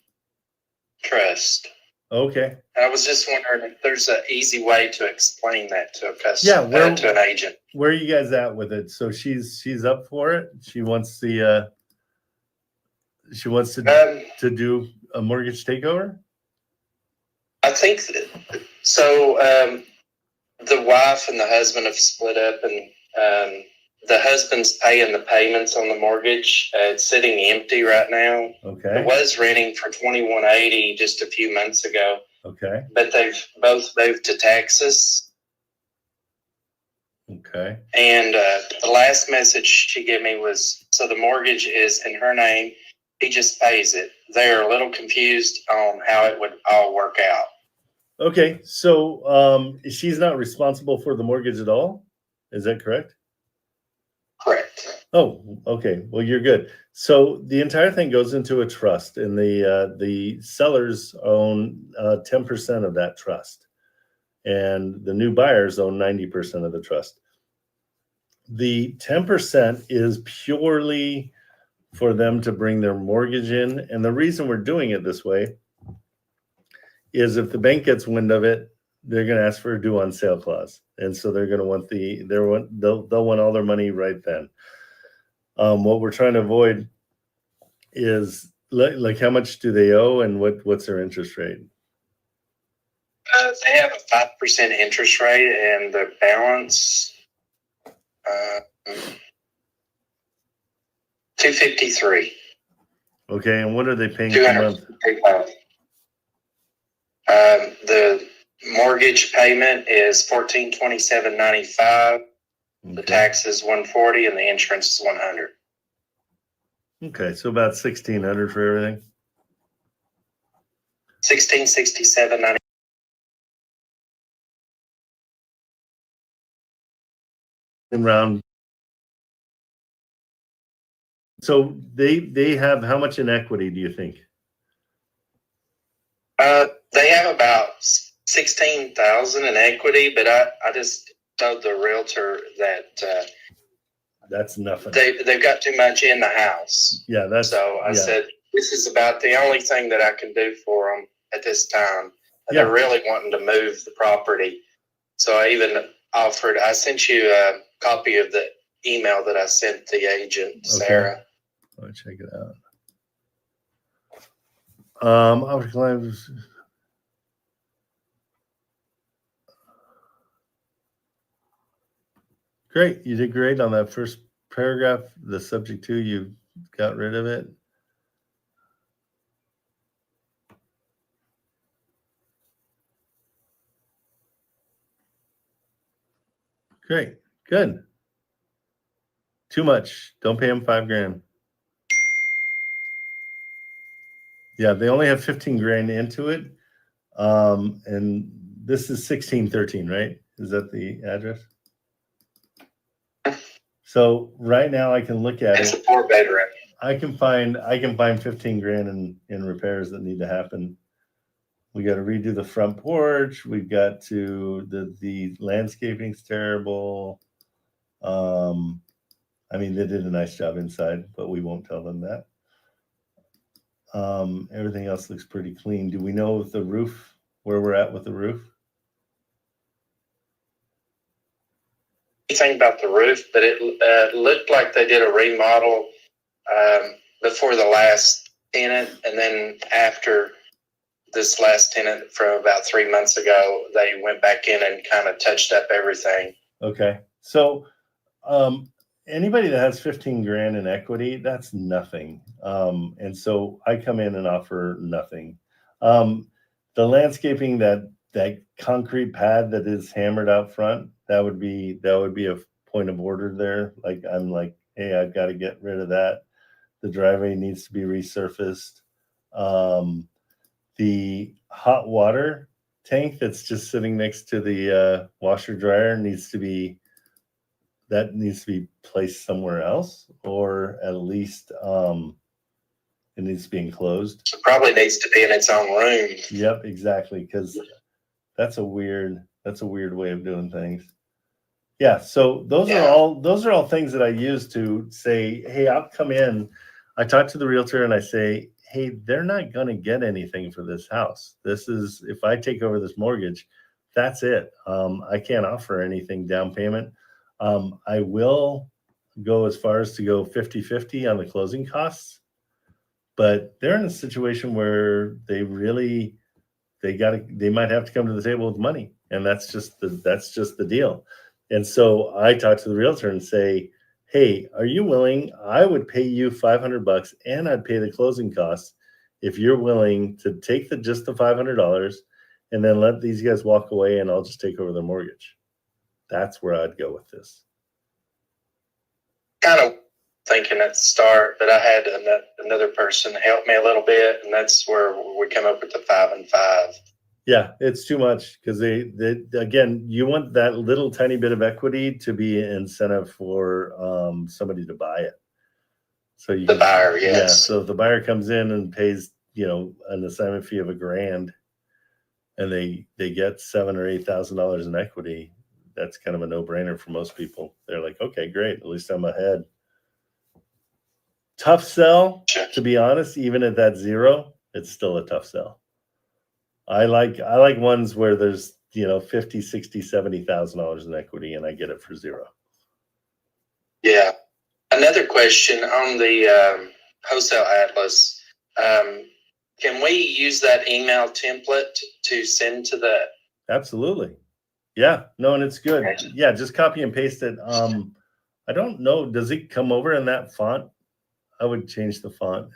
trust. Okay. I was just wondering if there's an easy way to explain that to a customer, to an agent. Where are you guys at with it? So she's up for it. She wants to do a mortgage takeover. I think so. The wife and the husband have split up, and the husband's paying the payments on the mortgage. It's sitting empty right now. Okay. It was renting for $21.80 just a few months ago. Okay. But they've both moved to Texas. Okay. And the last message she gave me was, so the mortgage is in her name. He just pays it. They're a little confused on how it would all work out. Okay. So she's not responsible for the mortgage at all. Is that correct? Correct. Oh, okay. Well, you're good. So the entire thing goes into a trust, and the sellers own 10% of that trust, and the new buyers own 90% of the trust. The 10% is purely for them to bring their mortgage in, and the reason we're doing it this way is if the bank gets wind of it, they're going to ask for a due on sale clause, and so they're going to want they'll want all their money right then. What we're trying to avoid is like how much do they owe and what's their interest rate? They have a 5% interest rate, and the balance $253. Okay, and what are they paying per month? The mortgage payment is $1,427.95. The tax is $140, and the insurance is $100. Okay, so about $1,600 for everything. $1,667.95. In round. So they have how much in equity, do you think? They have about $16,000 in equity, but I just told the realtor that that's nothing. They've got too much in the house. Yeah, so I said this is about the only thing that I can do for them at this time. And they're really wanting to move the property. So I even offered. I sent you a copy of the email that I sent the agent, Sarah. Let me check it out. I was glad. Great. You did great on that first paragraph. The subject to, you got rid of it. Great. Good. Too much. Don't pay them $5,000. Yeah, they only have 15 grand into it. And this is 1613, right? Is that the address? So right now I can look at it's it. It's a 4-bedroom. I can find 15 grand in repairs that need to happen. We got to redo the front porch. We've got to the landscaping's terrible. I mean, they did a nice job inside, but we won't tell them that. Everything else looks pretty clean. Do we know if the roof, where we're at with the roof? Anything about the roof, but it looked like they did a remodel before the last tenant, and then after this last tenant from about 3 months ago, they went back in and kind of touched up everything. Okay. So anybody that has 15 grand in equity, that's nothing. And so I come in and offer nothing. The landscaping, that concrete pad that is hammered out front, that would be a point of order there. Like, I'm like, hey, I've got to get rid of that. The driveway needs to be resurfaced. The hot water tank that's just sitting next to the washer dryer needs to be placed somewhere else, or at least it needs to be enclosed. It probably needs to be in its own room. Yep, exactly, because that's a weird way of doing things. Yeah, so those are all things that I use to say, hey, I'll come in. I talk to the realtor and I say, hey, they're not going to get anything for this house. This is, if I take over this mortgage, that's it. I can't offer anything down payment. I will go as far as to go 50-50 on the closing costs, but they're in a situation where they might have to come to the table with money. And that's just the deal. And so I talk to the realtor and say, hey, are you willing? I would pay you $500 and I'd pay the closing costs if you're willing to take just the $500 and then let these guys walk away and I'll just take over their mortgage. That's where I'd go with this. Kind of thinking at the start, but I had another person help me a little bit, and that's where we come up with the 5 and 5. Yeah, it's too much because they again, you want that little tiny bit of equity to be an incentive for somebody to buy it. So the buyer, yes. Yeah, so if the buyer comes in and pays, an assignment fee of $1,000 and they get $7,000 or $8,000 in equity, that's kind of a no-brainer for most people. They're like, okay, great, at least I'm ahead. Tough sell, to be honest, even at that zero, it's still a tough sell. I like ones where there's, $50,000, $60,000, $70,000 in equity and I get it for zero. Yeah. Another question on the wholesale atlas. Can we use that email template to send to the? Absolutely. Yeah, no, and it's good. Yeah, just copy and paste it. I don't know. Does it come over in that font? I would change the font.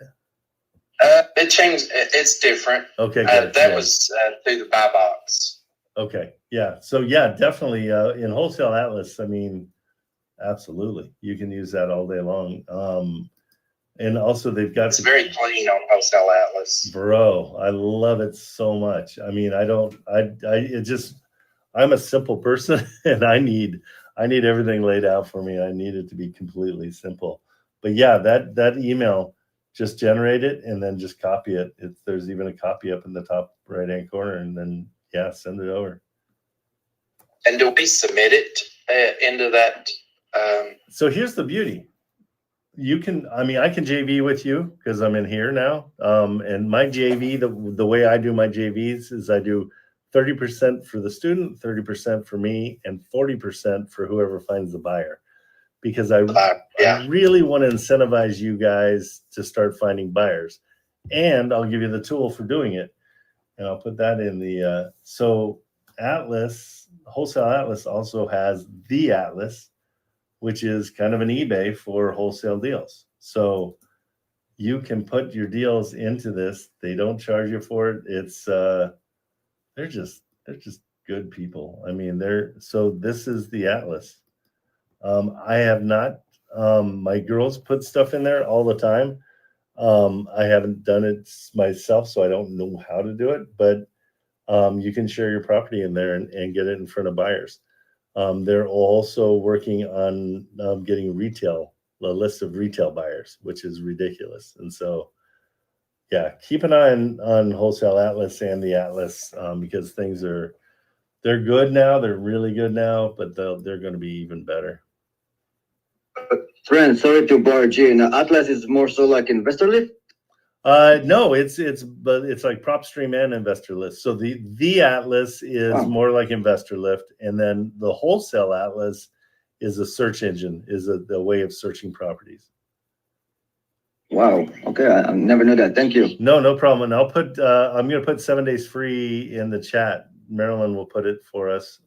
It changed. It's different. Okay, good. That was through the buy box. Okay, yeah. So yeah, definitely in Wholesale Atlas. I mean, absolutely, you can use that all day long. And also they've got. It's very clean on Wholesale Atlas. Bro, I love it so much. I mean, I'm a simple person, and I need everything laid out for me. I need it to be completely simple. But yeah, that email. Just generate it and then just copy it. There's even a copy up in the top right-hand corner, and then send it over. And do we submit it into that? So here's the beauty. I can JV with you because I'm in here now. And my JV, the way I do my JVs is I do 30% for the student, 30% for me, and 40% for whoever finds the buyer. Because I really want to incentivize you guys to start finding buyers. And I'll give you the tool for doing it. And I'll put that in the, so Atlas, Wholesale Atlas also has the Atlas, which is kind of an eBay for wholesale deals. So you can put your deals into this. They don't charge you for it. It's, they're just good people. I mean, this is the Atlas. I have not, my girls put stuff in there all the time. I haven't done it myself, so I don't know how to do it, but you can share your property in there and get it in front of buyers. They're also working on getting a list of retail buyers, which is ridiculous. And so, yeah, keep an eye on Wholesale Atlas and the Atlas because they're good now. They're really good now, but they're going to be even better. Trent, sorry to barge in. Atlas is more so like investor lift? No, it's like PropStream and Investor Lift. So the Atlas is more like Investor Lift, and then the Wholesale Atlas is a search engine, is a way of searching properties. Wow. Okay, I never knew that. Thank you. No problem. And I'll put I'm gonna put 7 days free in the chat. Marilyn will put it for us.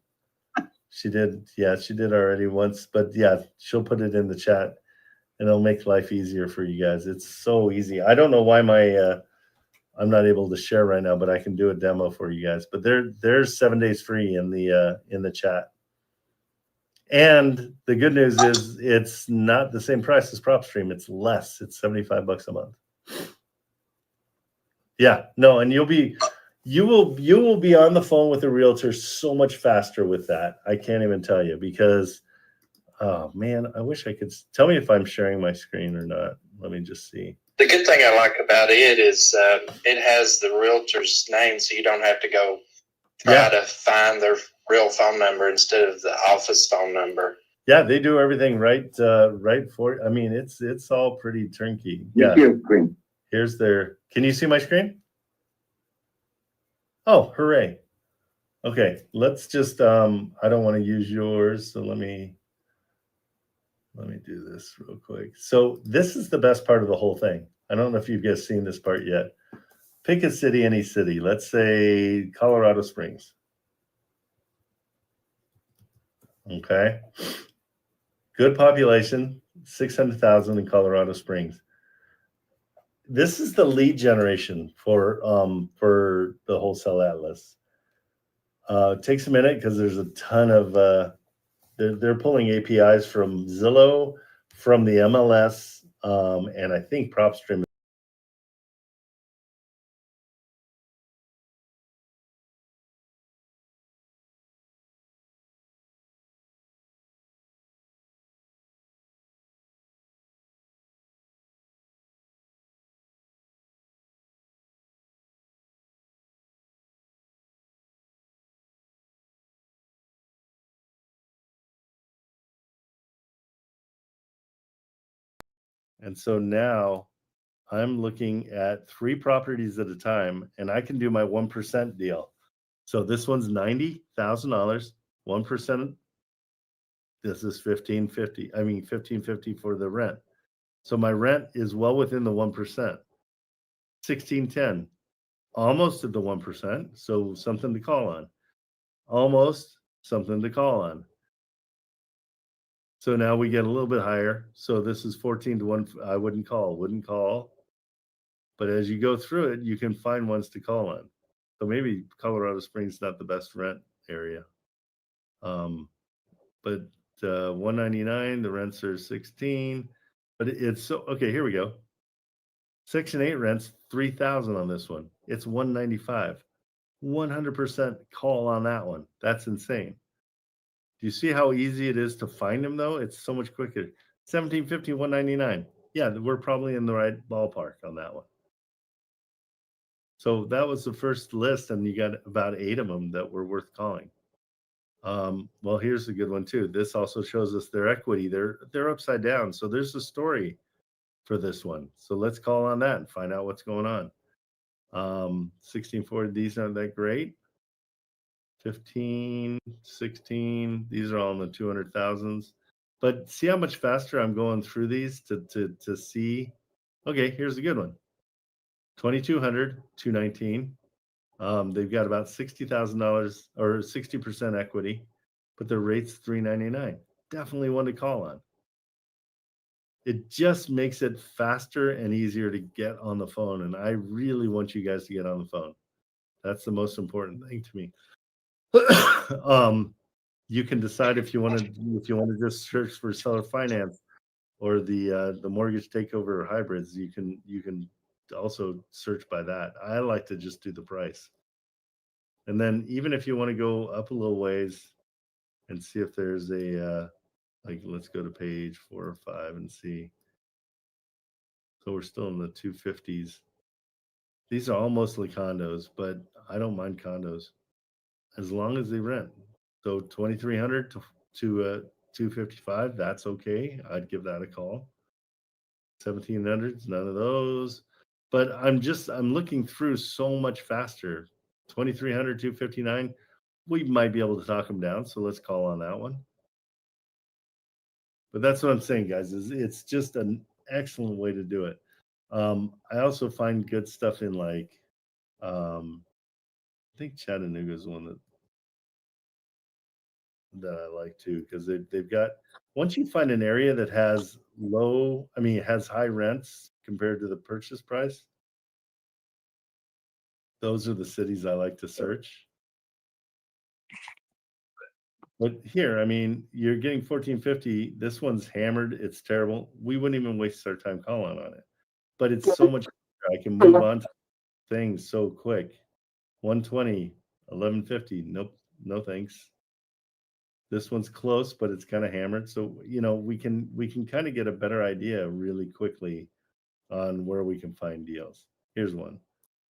She did already once, but yeah, she'll put it in the chat and it'll make life easier for you guys. It's so easy. I don't know why I'm not able to share right now, but I can do a demo for you guys. But there's 7 days free in the chat. And the good news is it's not the same price as PropStream. It's less. It's $75 a month. Yeah, no, and you will be on the phone with a realtor so much faster with that. I can't even tell you because, oh man, I wish I could. Tell me if I'm sharing my screen or not. Let me just see. The good thing I like about it is it has the realtor's name, so you don't have to go try to find their real phone number instead of the office phone number. Yeah, they do everything right for. I mean, it's all pretty turnkey. Yeah. Thank you, Green. Here's their, can you see my screen? Oh, hooray. Okay, let's just, I don't want to use yours, so let me do this real quick. So this is the best part of the whole thing. I don't know if you guys seen this part yet. Pick a city, any city. Let's say Colorado Springs. Okay. Good population, 600,000 in Colorado Springs. This is the lead generation for the wholesale atlas. It takes a minute because there's a ton of they're pulling APIs from Zillow, from the MLS, and I think PropStream. And so now I'm looking at 3 properties at a time, and I can do my 1% deal. So this one's $90,000, 1%. This is $1,550. I mean, $1,550 for the rent. So my rent is well within the 1%. $1,610, almost at the 1%. So something to call on. Almost something to call on. So now we get a little bit higher. So this is 14 to 1. I wouldn't call. But as you go through it, you can find ones to call on. So maybe Colorado Springs is not the best rent area. But 199, the rents are 16. But it's so okay. Here we go. Section 8 rents 3,000 on this one. It's 195. 100% call on that one. That's insane. Do you see how easy it is to find them though? It's so much quicker. 1750, 199. Yeah, we're probably in the right ballpark on that one. So that was the first list, and you got about 8 of them that were worth calling. Well, here's a good one too. This also shows us their equity. They're upside down. So there's a story for this one. So let's call on that and find out what's going on. 1640, these aren't that great. 15, 16, these are all in the 200,000s. But see how much faster I'm going through these to see. Okay, here's a good one. 2,200, 219. They've got about $60,000 or 60% equity, but their rate's $399. Definitely one to call on. It just makes it faster and easier to get on the phone. And I really want you guys to get on the phone. That's the most important thing to me. You can decide if you want to just search for seller finance or the mortgage takeover or hybrids. You can also search by that. I like to just do the price. And then even if you want to go up a little ways and see if there's a like, let's go to page 4 or 5 and see. So we're still in the 250s. These are all mostly condos, but I don't mind condos as long as they rent. So 2,300 to 255, that's okay. I'd give that a call. 1,700s, none of those. But I'm looking through so much faster. 2,300, 259, we might be able to talk them down. So let's call on that one. But that's what I'm saying, guys, is it's just an excellent way to do it. I also find good stuff in like, I think Chattanooga is one that I like too, because they've got, once you find an area that has has high rents compared to the purchase price, those are the cities I like to search. But here, I mean, you're getting 1,450. This one's hammered. It's terrible. We wouldn't even waste our time calling on it. But it's so much better. I can move on to things so quick. 120, 1,150. Nope, no thanks. This one's close, but it's kind of hammered. So, we can kind of get a better idea really quickly on where we can find deals. Here's one.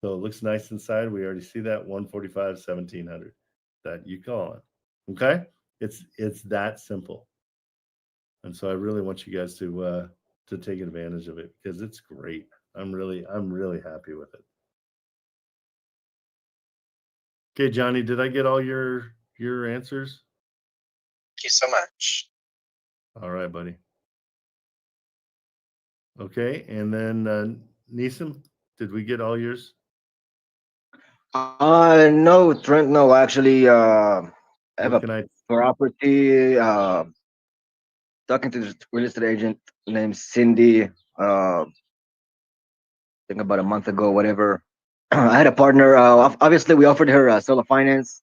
So it looks nice inside. We already see that 145, 1,700 that you call on. Okay. It's that simple. And so I really want you guys to take advantage of it because it's great. I'm really happy with it. Okay, Johnny, did I get all your answers? Thank you so much. All right, buddy. Okay, and then Neeson, did we get all yours? No, Trent, no, actually, I have What a can I? property, talking to this real estate agent named Cindy, I think about a month ago, whatever. I had a partner, obviously we offered her solar finance.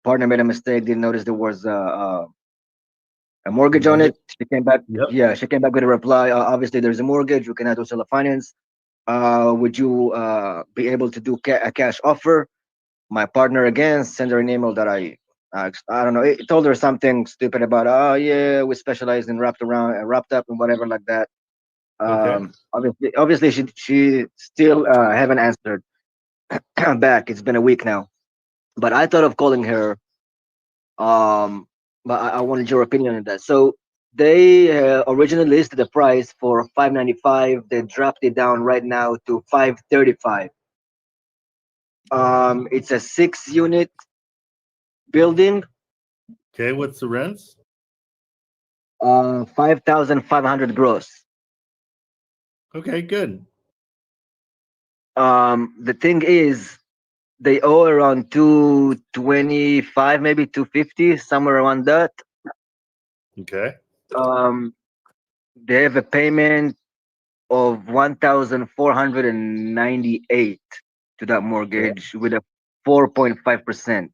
Partner made a mistake, didn't notice there was a mortgage on it. She came back, yeah, she came back with a reply. Obviously there's a mortgage, we cannot do solar finance. Would you be able to do a cash offer? My partner again sent her an email that I don't know. It told her something stupid about, oh yeah, we specialize in wrapped up and whatever like that. Obviously she still haven't answered back. It's been a week now, but I thought of calling her. But I wanted your opinion on that. So they originally listed the price for 595. They dropped it down right now to 535. It's a 6-unit building. Okay, what's the rents? 5,500 gross. Okay, good. The thing is, they owe around 225, maybe 250, somewhere around that. Okay. They have a payment of 1,498 to that mortgage with a 4.5%.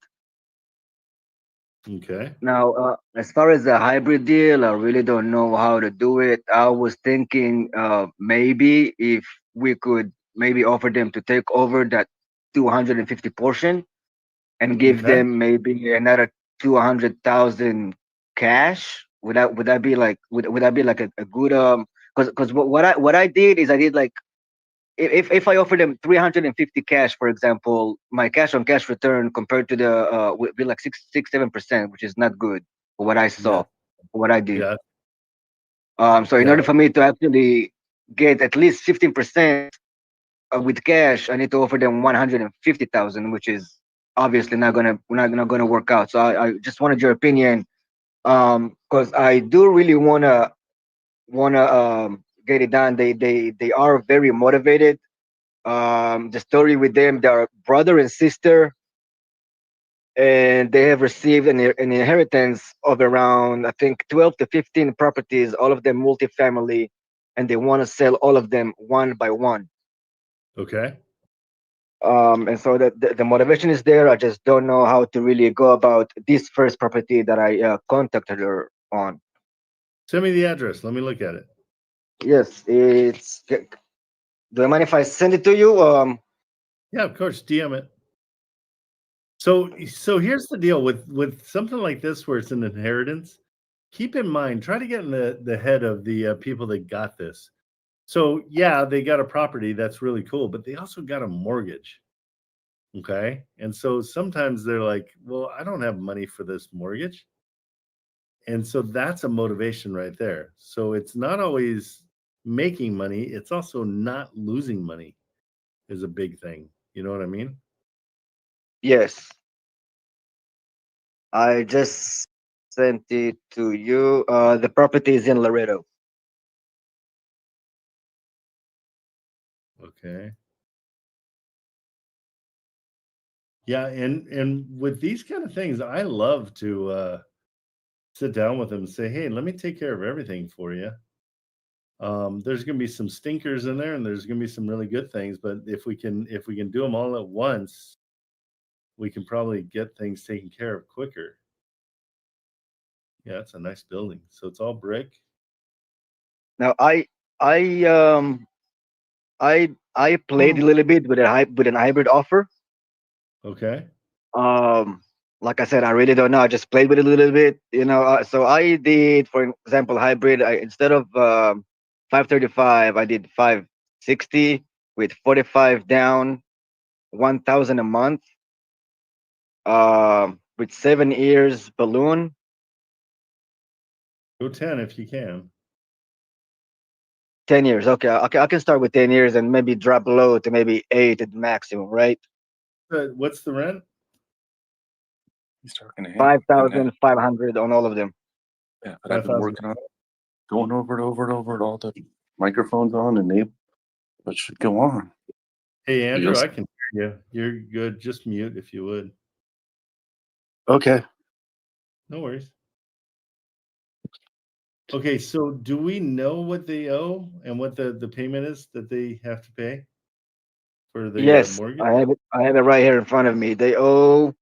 Okay. Now, as far as the hybrid deal, I really don't know how to do it. I was thinking maybe if we could maybe offer them to take over that 250 portion and give them maybe another 200,000 cash. Would that be like would that be like a good because what I did is I did like if I offer them 350 cash, for example, my cash on cash return compared to the would be like 7%, which is not good for what I saw, for what I did. Yeah. So in order for me to actually get at least 15% with cash, I need to offer them 150,000, which is obviously not gonna work out. So I just wanted your opinion, because I do really wanna get it done. They are very motivated. The story with them, they are brother and sister, and they have received an inheritance of around, I think, 12 to 15 properties, all of them multifamily, and they want to sell all of them one by one. Okay. And so the motivation is there. I just don't know how to really go about this first property that I contacted her on. Send me the address. Let me look at it. Yes, it's. Do I mind if I send it to you? Yeah, of course. DM it. So here's the deal with something like this where it's an inheritance. Keep in mind, try to get in the head of the people that got this. So yeah, they got a property that's really cool, but they also got a mortgage. Okay, and so sometimes they're like, "Well, I don't have money for this mortgage," and so that's a motivation right there. So it's not always making money; it's also not losing money is a big thing. You know what I mean? Yes. I just sent it to you. The property is in Laredo. Okay. Yeah, and with these kind of things, I love to sit down with them and say, "Hey, let me take care of everything for you." There's going to be some stinkers in there, and there's going to be some really good things. But if we can do them all at once, we can probably get things taken care of quicker. Yeah, it's a nice building. So it's all brick. Now I played a little bit with an hybrid offer. Okay. Like I said, I really don't know. I just played with it a little bit, you know. So I did, for example, hybrid. Instead of 535, I did 560 with 45 down, 1,000 a month. With 7 years balloon. Go 10 if you can. 10 years. Okay, I can start with 10 years and maybe drop low to maybe 8 at maximum, right? What's the rent? He's talking to him. 5,500 on all of them. Yeah, but I've been working on it, going over it, all the microphones on, and what should go on. Hey, Andrew, I can hear you. You're good. Just mute if you would. Okay. No worries. Okay, so do we know what they owe and what the payment is that they have to pay for the Yes, mortgage? I have it right here in front of me. They owe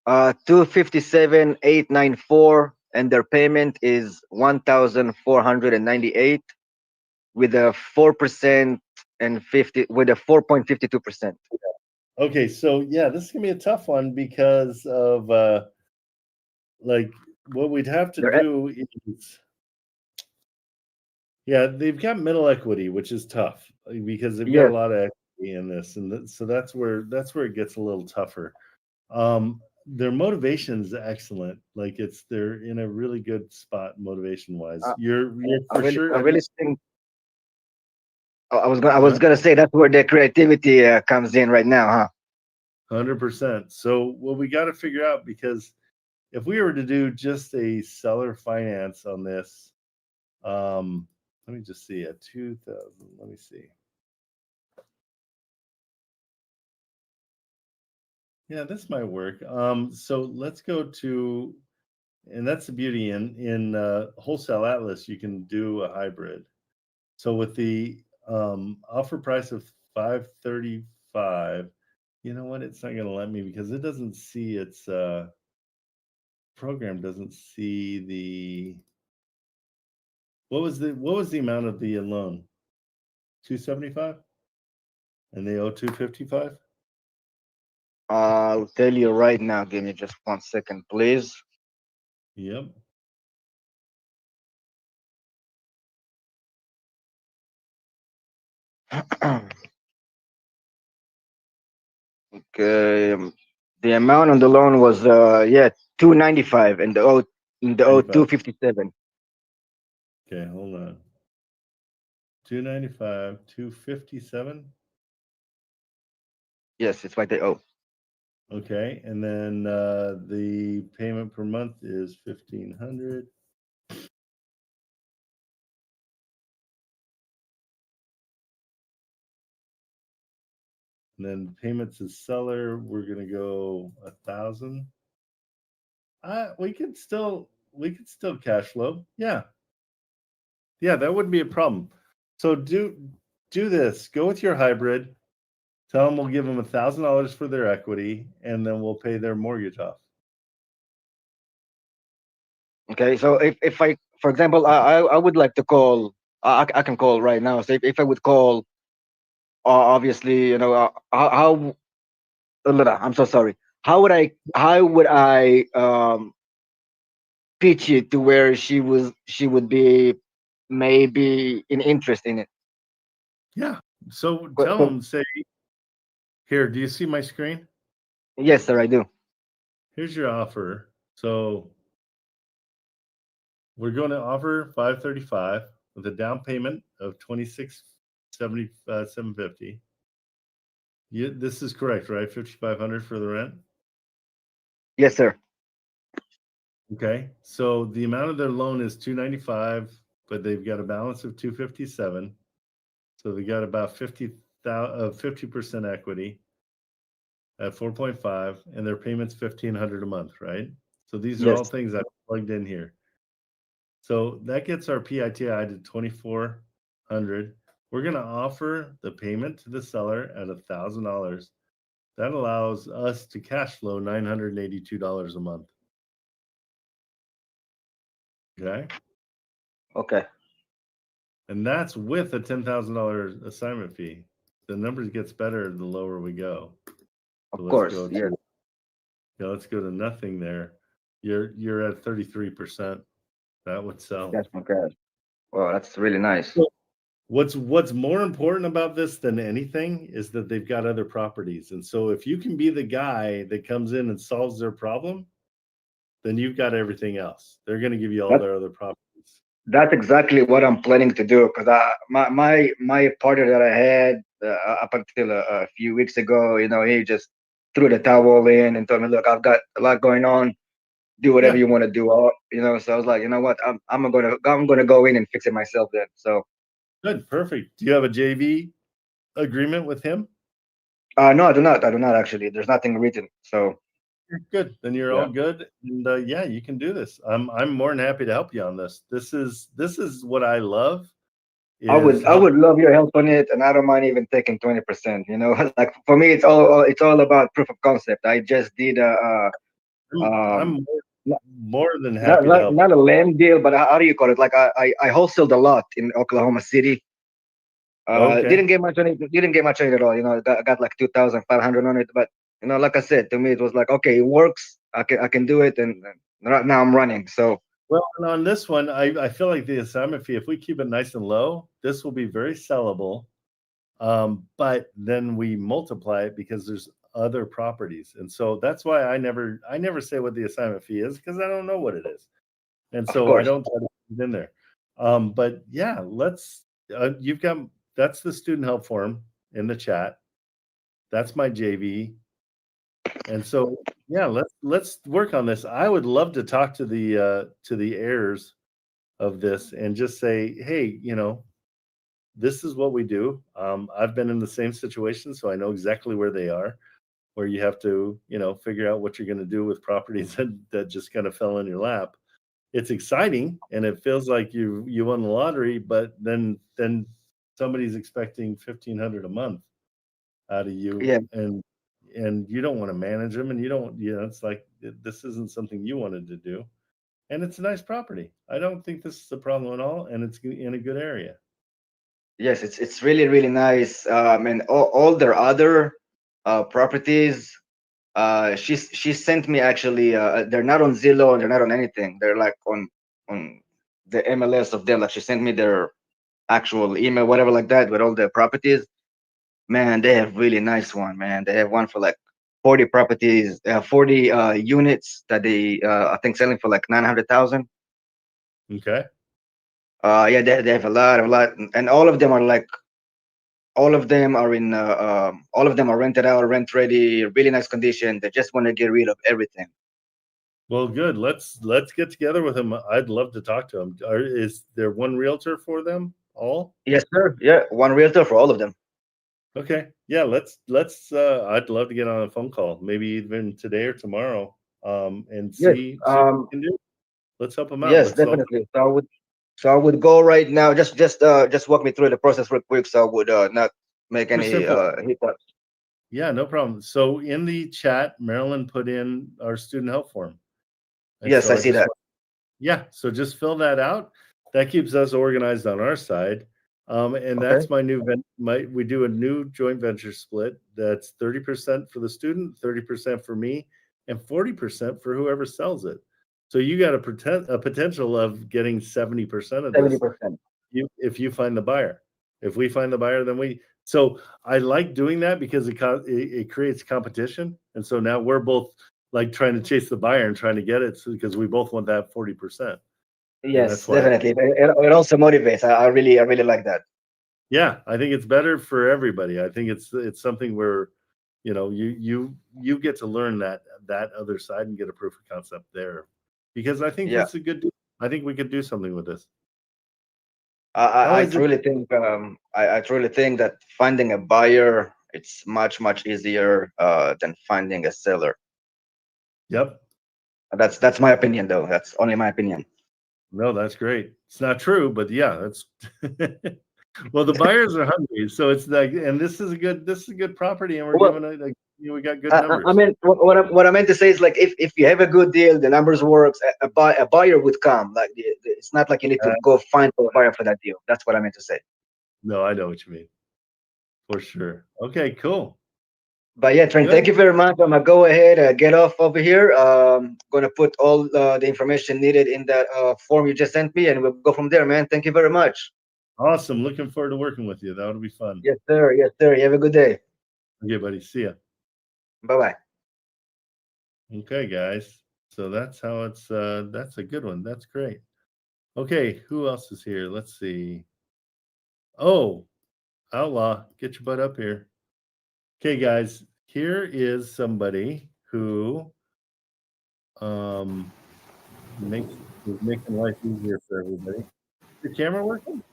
257,894, and their payment is 1,498 with a 4% and 4.52%. Okay, so yeah, this is gonna be a tough one because of like what we'd have to do is, yeah, they've got middle equity, which is tough because they've got a lot of equity in this, and so that's where it gets a little tougher. Their motivation is excellent. Like they're in a really good spot motivation wise. You're for sure. I really think I was gonna say that's where their creativity comes in right now, huh? 100%. So what we got to figure out, because if we were to do just a seller finance on this, let me just see at 2,000. Let me see. Yeah, this might work. So let's go to, and that's the beauty in Wholesale Atlas, you can do a hybrid. So with the offer price of 535, you know what? It's not going to let me because it doesn't see its program doesn't see the what was the amount of the loan? 275, and they owe 255. I'll tell you right now. Give me just 1 second, please. Yep. Okay, the amount on the loan was 295, and the owe 257. Okay, hold on. 295, 257. Yes, it's what they owe. Okay, and then the payment per month is 1,500. And then payments to seller, we're gonna go 1,000. We could still cash flow. Yeah, that wouldn't be a problem. So do this. Go with your hybrid. Tell them we'll give them $1,000 for their equity, and then we'll pay their mortgage off. Okay, so if I, for example, I would like to call. I can call right now. So if I would call, obviously, you know, how I'm so sorry. How would I pitch it to where she would be maybe in interest in it? Yeah. So tell them, say, here, do you see my screen? Yes, sir, I do. Here's your offer. So we're going to offer 535 with a down payment of $2,677.50. This is correct, right? 5,500 for the rent. Yes, sir. Okay, so the amount of their loan is 295, but they've got a balance of 257. So they got about 50% equity at 4.5, and their payment's 1,500 a month, right? So these are all things I've plugged in here. So that gets our PITI to 2,400. We're going to offer the payment to the seller at $1,000. That allows us to cash flow $982 a month. Okay. Okay. And that's with a $10,000 assignment fee. The numbers gets better the lower we go. Of course. Yeah. Yeah, let's go to nothing there. You're at 33%. That would sell. That's my God. Wow, that's really nice. What's more important about this than anything is that they've got other properties. And so if you can be the guy that comes in and solves their problem, then you've got everything else. They're going to give you all their other properties. That's exactly what I'm planning to do. Because my partner that I had up until a few weeks ago, he just threw the towel in and told me, "Look, I've got a lot going on. Do whatever you want to do." So I was like, you know what, I'm gonna go in and fix it myself then. So Good, perfect. Do you have a JV agreement with him? no, I do not actually. There's nothing written. So good. Then you're all good, and yeah, you can do this. I'm more than happy to help you on this. This is what I love. I would love your help on it, and I don't mind even taking 20%. Like for me, it's all about proof of concept. I just did I'm more than happy to help. Not a land deal, but how do you call it? Like I wholesaled a lot in Oklahoma City. Okay. Didn't get much on it. Didn't get much on it at all. I got like 2,500 on it. But like I said, to me it was like, okay, it works. I can do it, and right now I'm running. So well, and on this one, I feel like the assignment fee, if we keep it nice and low, this will be very sellable. But then we multiply it because there's other properties, and so that's why I never say what the assignment fee is, because I don't know what it is, and so I don't try to put it in there. But yeah, let's. You've got that's the student help form in the chat. That's my JV, and so yeah, let's work on this. I would love to talk to the heirs of this and just say, hey, this is what we do. I've been in the same situation, so I know exactly where they are, where you have to, figure out what you're going to do with properties that just kind of fell in your lap. It's exciting and it feels like you won the lottery, but then somebody's expecting $1,500 a month out of you, and you don't want to manage them, and you don't, it's like this isn't something you wanted to do, and it's a nice property. I don't think this is a problem at all, and it's in a good area. Yes, it's really, really nice. And all their other properties, she sent me actually. They're not on Zillow. They're not on anything. They're like on the MLS of them. Like she sent me their actual email, whatever, like that, with all the properties. Man, they have really nice one. Man, they have one for like 40 properties, 40 units that they I think selling for like 900,000. Okay. Yeah, they have a lot, and all of them are like, all of them are in, all of them are rented out, rent ready, really nice condition. They just want to get rid of everything. Well, good. Let's get together with them. I'd love to talk to them. Is there one realtor for them all? Yes, sir. Yeah, one realtor for all of them. Okay. Yeah, let's I'd love to get on a phone call, maybe even today or tomorrow, and see what we can do. Let's help them out. Yes, definitely. So I would go right now. Just walk me through the process real quick, so I would not make any hiccups. Yeah, no problem. So in the chat, Marilyn put in our student help form. And yes, so I see that. Yeah, so just fill that out. That keeps us organized on our side. And that's my new we do a new joint venture split. That's 30% for the student, 30% for me, and 40% for whoever sells it. So you got a potential of getting 70% of this 70%. if you find the buyer. If we find the buyer, then so I like doing that because it creates competition. And so now we're both like trying to chase the buyer and trying to get it, because we both want that 40%. Yes, definitely. It also motivates. I really like that. Yeah, I think it's better for everybody. I think it's something where, you get to learn that other side and get a proof of concept there, because I think that's a good. I think we could do something with this. I truly think I truly think that finding a buyer, it's much easier than finding a seller. Yep. That's my opinion, though. That's only my opinion. No, that's great. It's not true, but yeah, that's well, the buyers are hungry, so it's like, and this is a good property, and we're giving we got good numbers. I mean, what I meant to say is, like, if you have a good deal, the numbers works, a buyer would come. Like, it's not like you need to go find a buyer for that deal. That's what I meant to say. No, I know what you mean. For sure. Okay, cool. But yeah, Trent, thank you very much. I'm gonna go ahead, get off over here. Gonna put all the information needed in that form you just sent me, and we'll go from there, man. Thank you very much. Awesome. Looking forward to working with you. That would be fun. Yes, sir. Yes, sir. You have a good day. Okay, buddy. See ya. Bye-bye. Okay, guys. So that's how it's that's a good one. That's great. Okay, who else is here? Let's see. Oh, Outlaw, get your butt up here. Okay, guys, here is somebody who is making life easier for everybody. Your camera working?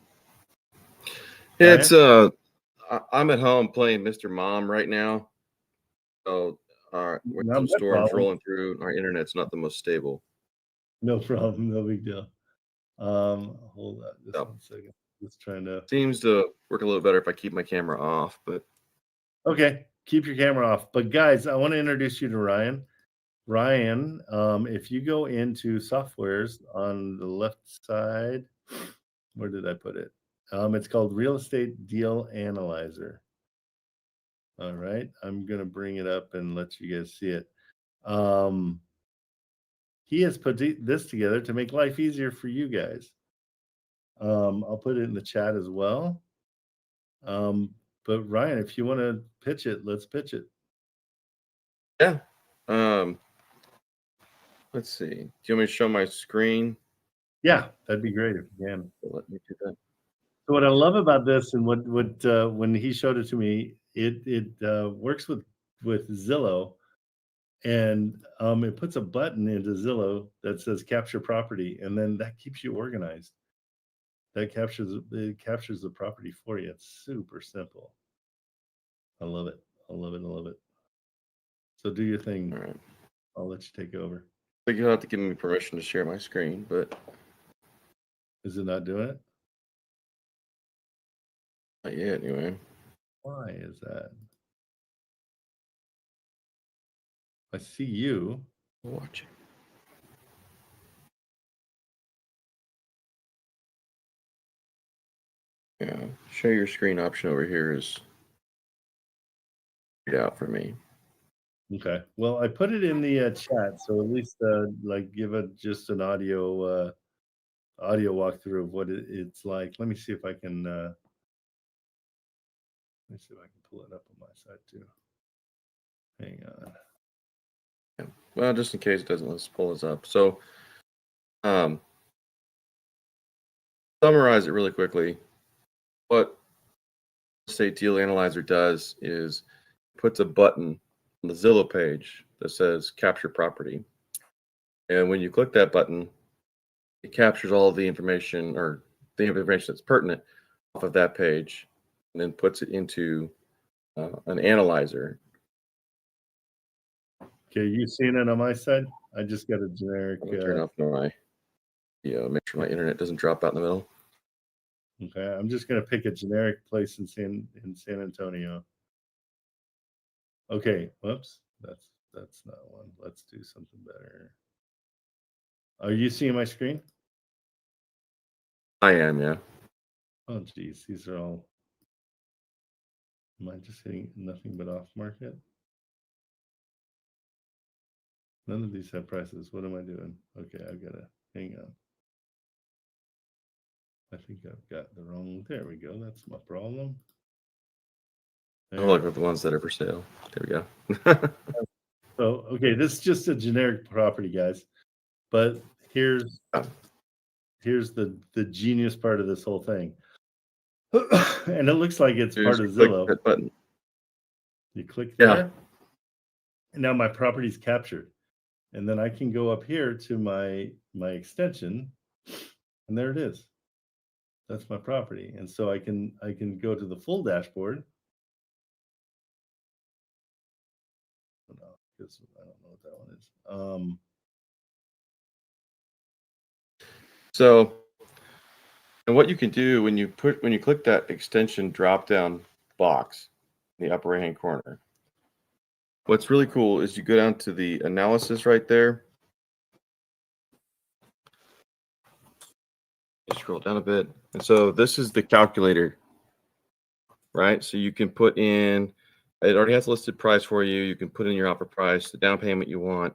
It's I'm at home playing Mr. Mom right now. So with some storms rolling through, our internet's not the most stable. No problem, no big deal. Hold on just 1 second. Just trying to seems to work a little better if I keep my camera off, but okay, keep your camera off. But guys, I want to introduce you to Ryan. Ryan, if you go into softwares on the left side, where did I put it? It's called Real Estate Deal Analyzer. All right, I'm gonna bring it up and let you guys see it. He has put this together to make life easier for you guys. I'll put it in the chat as well. But Ryan, if you want to pitch it, let's pitch it. Yeah. Let's see. Do you want me to show my screen? Yeah, that'd be great if you can. Let me do that. So what I love about this, and what when he showed it to me, it works with Zillow, and it puts a button into Zillow that says capture property, and then that keeps you organized. It captures the property for you. It's super simple. I love it. I love it. I love it. So do your thing. All right. I'll let you take over. I think you'll have to give me permission to share my screen, but is it not doing it? Not yet, anyway. Why is that? I see you watching. Yeah, share your screen option over here is out for me. Okay. Well, I put it in the chat, so at least like give it just an audio walkthrough of what it's like. Let me see if I can. Let me see if I can pull it up on my side too. Hang on. Yeah. Well, just in case it doesn't, let's pull this up. So, summarize it really quickly. What Estate Deal Analyzer does is puts a button on the Zillow page that says capture property. And when you click that button, it captures all of the information or the information that's pertinent off of that page and then puts it into an analyzer. Okay, you seeing it on my side? I just got a generic. Turn off my, make sure my internet doesn't drop out in the middle. Okay, I'm just gonna pick a generic place in San Antonio. Okay, whoops, that's not one. Let's do something better. Are you seeing my screen? I am, yeah. Oh geez, these are all. Am I just hitting nothing but off market? None of these have prices. What am I doing? Okay, I've got to hang on. I think I've got the wrong. There we go. That's my problem. I'll look at the ones that are for sale. There we go. So, okay, this is just a generic property, guys. But here's the genius part of this whole thing. And it looks like it's part of Zillow. That button. You click there. And now my property's captured. And then I can go up here to my extension, and there it is. That's my property. And so I can go to the full dashboard. Because I don't know what that one is. So, and what you can do when you click that extension drop down box in the upper right hand corner, what's really cool is you go down to the analysis right there. You scroll down a bit, and so this is the calculator, right? So you can put in. It already has a listed price for you. You can put in your offer price, the down payment you want.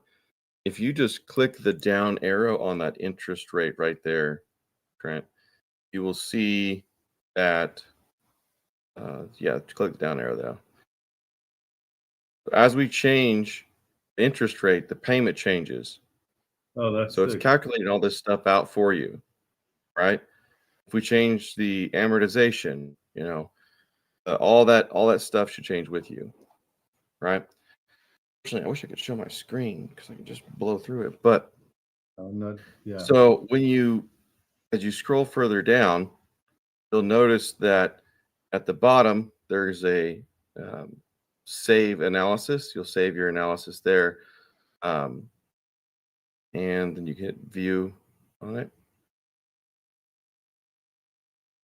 If you just click the down arrow on that interest rate right there, Trent, you will see that, click the down arrow there. As we change the interest rate, the payment changes. Oh, that's so it's calculating all this stuff out for you. right? If we change the amortization, all that stuff should change with you, right? Actually, I wish I could show my screen because I can just blow through it. But so as you scroll further down, you'll notice that at the bottom there's a save analysis. You'll save your analysis there, and then you can hit view on it.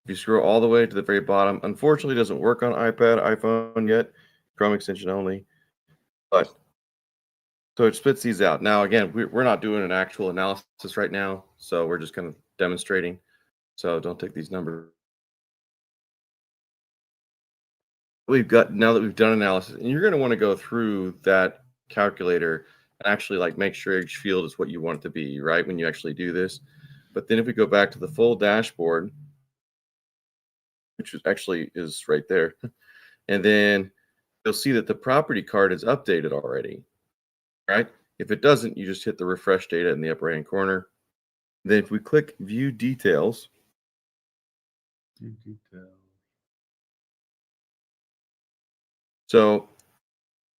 If you scroll all the way to the very bottom, unfortunately, it doesn't work on iPad, iPhone yet, Chrome extension only. But so it spits these out. Now, again, we're not doing an actual analysis right now, so we're just kind of demonstrating. So don't take these numbers. We've got, now that we've done analysis, and you're going to want to go through that calculator and actually like make sure each field is what you want it to be, right, when you actually do this. But then if we go back to the full dashboard, which actually is right there, and then you'll see that the property card is updated already, right? If it doesn't, you just hit the refresh data in the upper right hand corner. Then if we click view details, so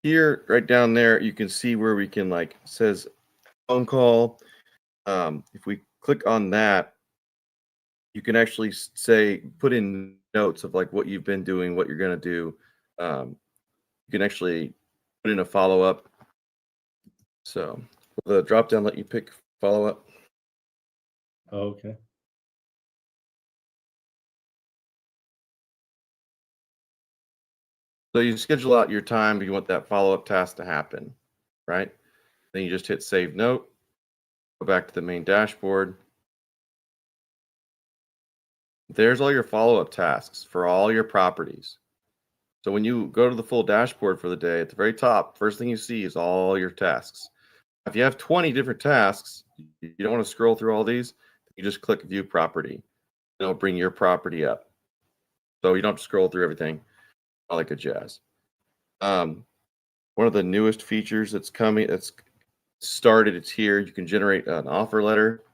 here, right down there, you can see where we can like, says phone call. If we click on that, you can actually say, put in notes of like what you've been doing, what you're going to do. You can actually put in a follow-up. So will the drop down let you pick follow-up? Okay. So you schedule out your time, you want that follow-up task to happen, right? Then you just hit save note, go back to the main dashboard. There's all your follow-up tasks for all your properties. So when you go to the full dashboard for the day, at the very top, first thing you see is all your tasks. If you have 20 different tasks, you don't want to scroll through all these. You just click view property. It'll bring your property up. So you don't have to scroll through everything. All that good jazz. One of the newest features that's coming, that's started, it's here. You can generate an offer letter.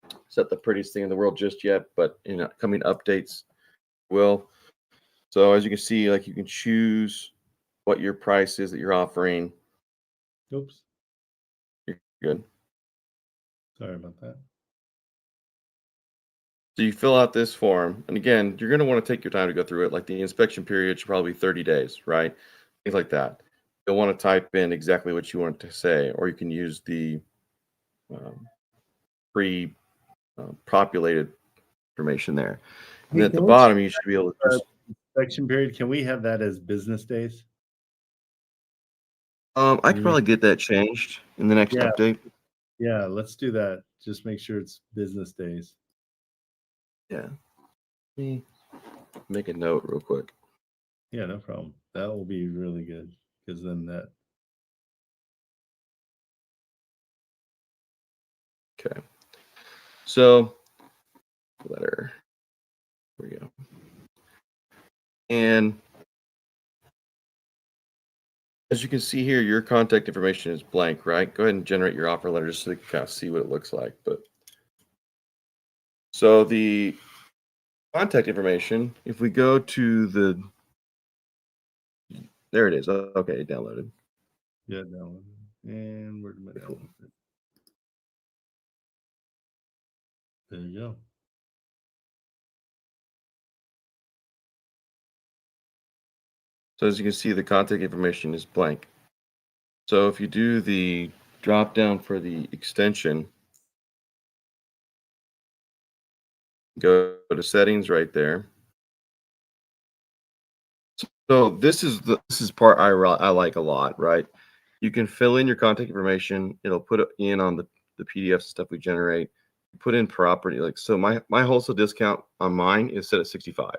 It's not the prettiest thing in the world just yet, but in coming updates will. So as you can see, like you can choose what your price is that you're offering. Oops. You're good. Sorry about that. So you fill out this form, and again, you're going to want to take your time to go through it. Like the inspection period should probably be 30 days, right? Things like that. You'll want to type in exactly what you want to say, or you can use the pre-populated information there. And Hey, at the bottom, you should be able to just inspection period. Can we have that as business days? I could probably get that changed in the next update. Yeah, let's do that. Just make sure it's business days. Yeah. Let me make a note real quick. Yeah, no problem. That will be really good because then that. Okay. So letter. Here we go. And as you can see here, your contact information is blank, right? Go ahead and generate your offer letter just so you can kind of see what it looks like. But so the contact information, if we go to the, there it is. Okay, downloaded. Yeah, downloaded. And where did my download? There you go. So as you can see, the contact information is blank. So if you do the drop down for the extension, go to settings right there. So this is part I like a lot, right? You can fill in your contact information. It'll put it in on the PDF stuff we generate. Put in property, like so. My wholesale discount on mine is set at 65,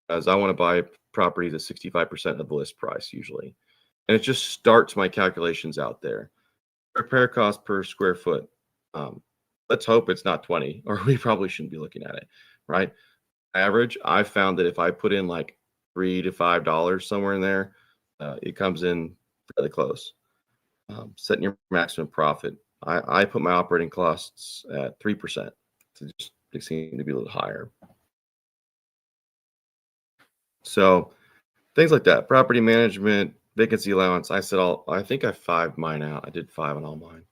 as I want to buy properties at 65% of the list price usually, and it just starts my calculations out there. Repair cost per square foot. Let's hope it's not 20, or we probably shouldn't be looking at it, right? Average, I found that if I put in like $3 to $5 somewhere in there, it comes in fairly close. Setting your maximum profit. I put my operating costs at 3% to just they seem to be a little higher. So things like that, property management, vacancy allowance. I think I 5'd mine out. I did 5 on all mine,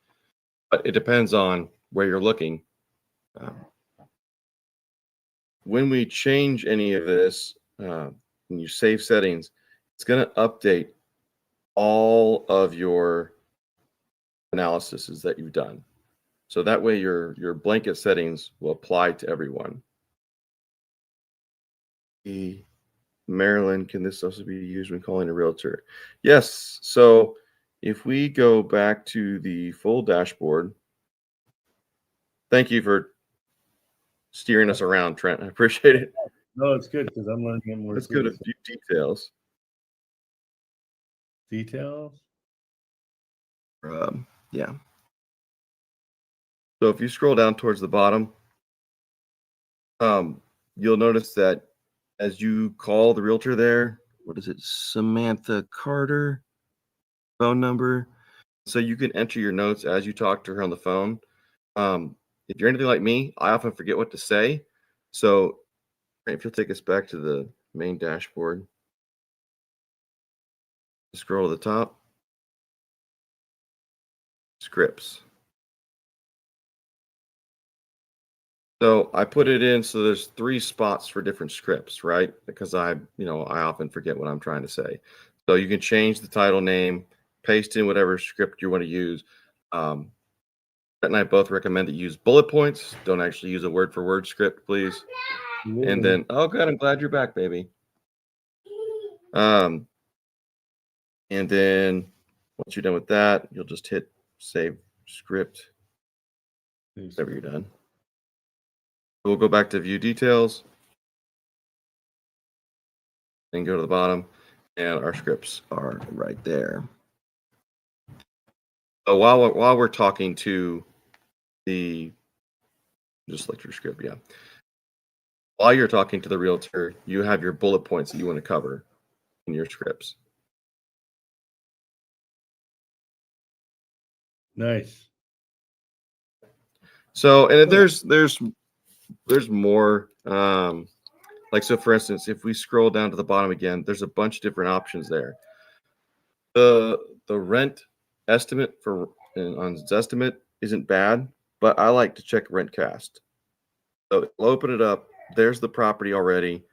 but it depends on where you're looking. When we change any of this, when you save settings, it's going to update all of your analyses that you've done. So that way your blanket settings will apply to everyone. Maryland, can this also be used when calling a realtor? Yes. So if we go back to the full dashboard, thank you for steering us around, Trent. I appreciate it. No, it's good because I'm learning more. Let's go to view details. Details? Yeah. So if you scroll down towards the bottom, you'll notice that as you call the realtor there, what is it? Samantha Carter phone number. So you can enter your notes as you talk to her on the phone. If you're anything like me, I often forget what to say. So if you'll take us back to the main dashboard, scroll to the top, scripts. So I put it in so there's 3 spots for different scripts, right? Because I often forget what I'm trying to say. So you can change the title name, paste in whatever script you want to use. Brett and I both recommend that you use bullet points. Don't actually use a word-for-word script, please. And then, oh, good, I'm glad you're back, baby. And then once you're done with that, you'll just hit save script. Whenever you're done. We'll go back to view details and go to the bottom, and our scripts are right there. So while we're talking to just select your script, yeah. While you're talking to the realtor, you have your bullet points that you want to cover in your scripts. Nice. So, and there's more. Like, so for instance, if we scroll down to the bottom again, there's a bunch of different options there. The rent estimate on Zestimate isn't bad, but I like to check Rentcast. So we'll open it up. There's the property already.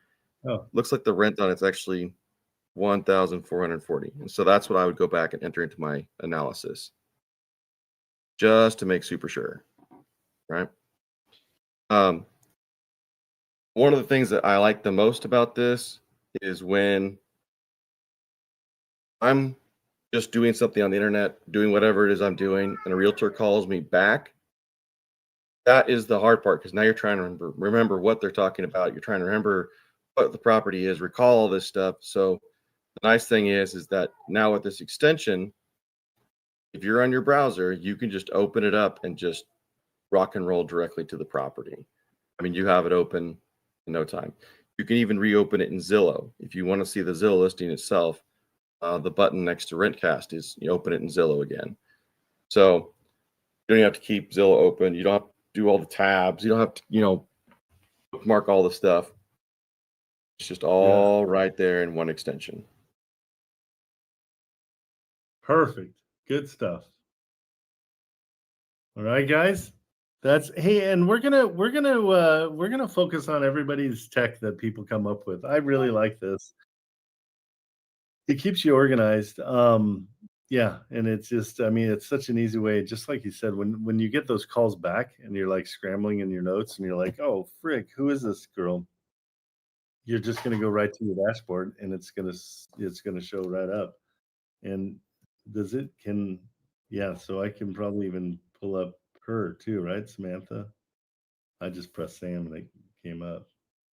Oh. Looks like the rent on it's actually $1,440. And so that's what I would go back and enter into my analysis, just to make super sure, right? One of the things that I like the most about this is when I'm just doing something on the internet, doing whatever it is I'm doing, and a realtor calls me back. That is the hard part, because now you're trying to remember what they're talking about. You're trying to remember what the property is, recall all this stuff. So the nice thing is that now with this extension, if you're on your browser, you can just open it up and just rock and roll directly to the property. I mean, you have it open in no time. You can even reopen it in Zillow. If you want to see the Zillow listing itself, the button next to Rentcast is you open it in Zillow again. So you don't have to keep Zillow open. You don't have to do all the tabs. You don't have to, bookmark all the stuff. It's just all right there in one extension. Perfect. Good stuff. All right, guys. And we're gonna focus on everybody's tech that people come up with. I really like this. It keeps you organized. Yeah, and it's just, it's such an easy way, just like you said, when you get those calls back and you're like scrambling in your notes and you're like, oh frick, who is this girl? You're just gonna go right to your dashboard and it's gonna show right up. And so I can probably even pull up her too, right, Samantha? I just pressed Sam and it came up.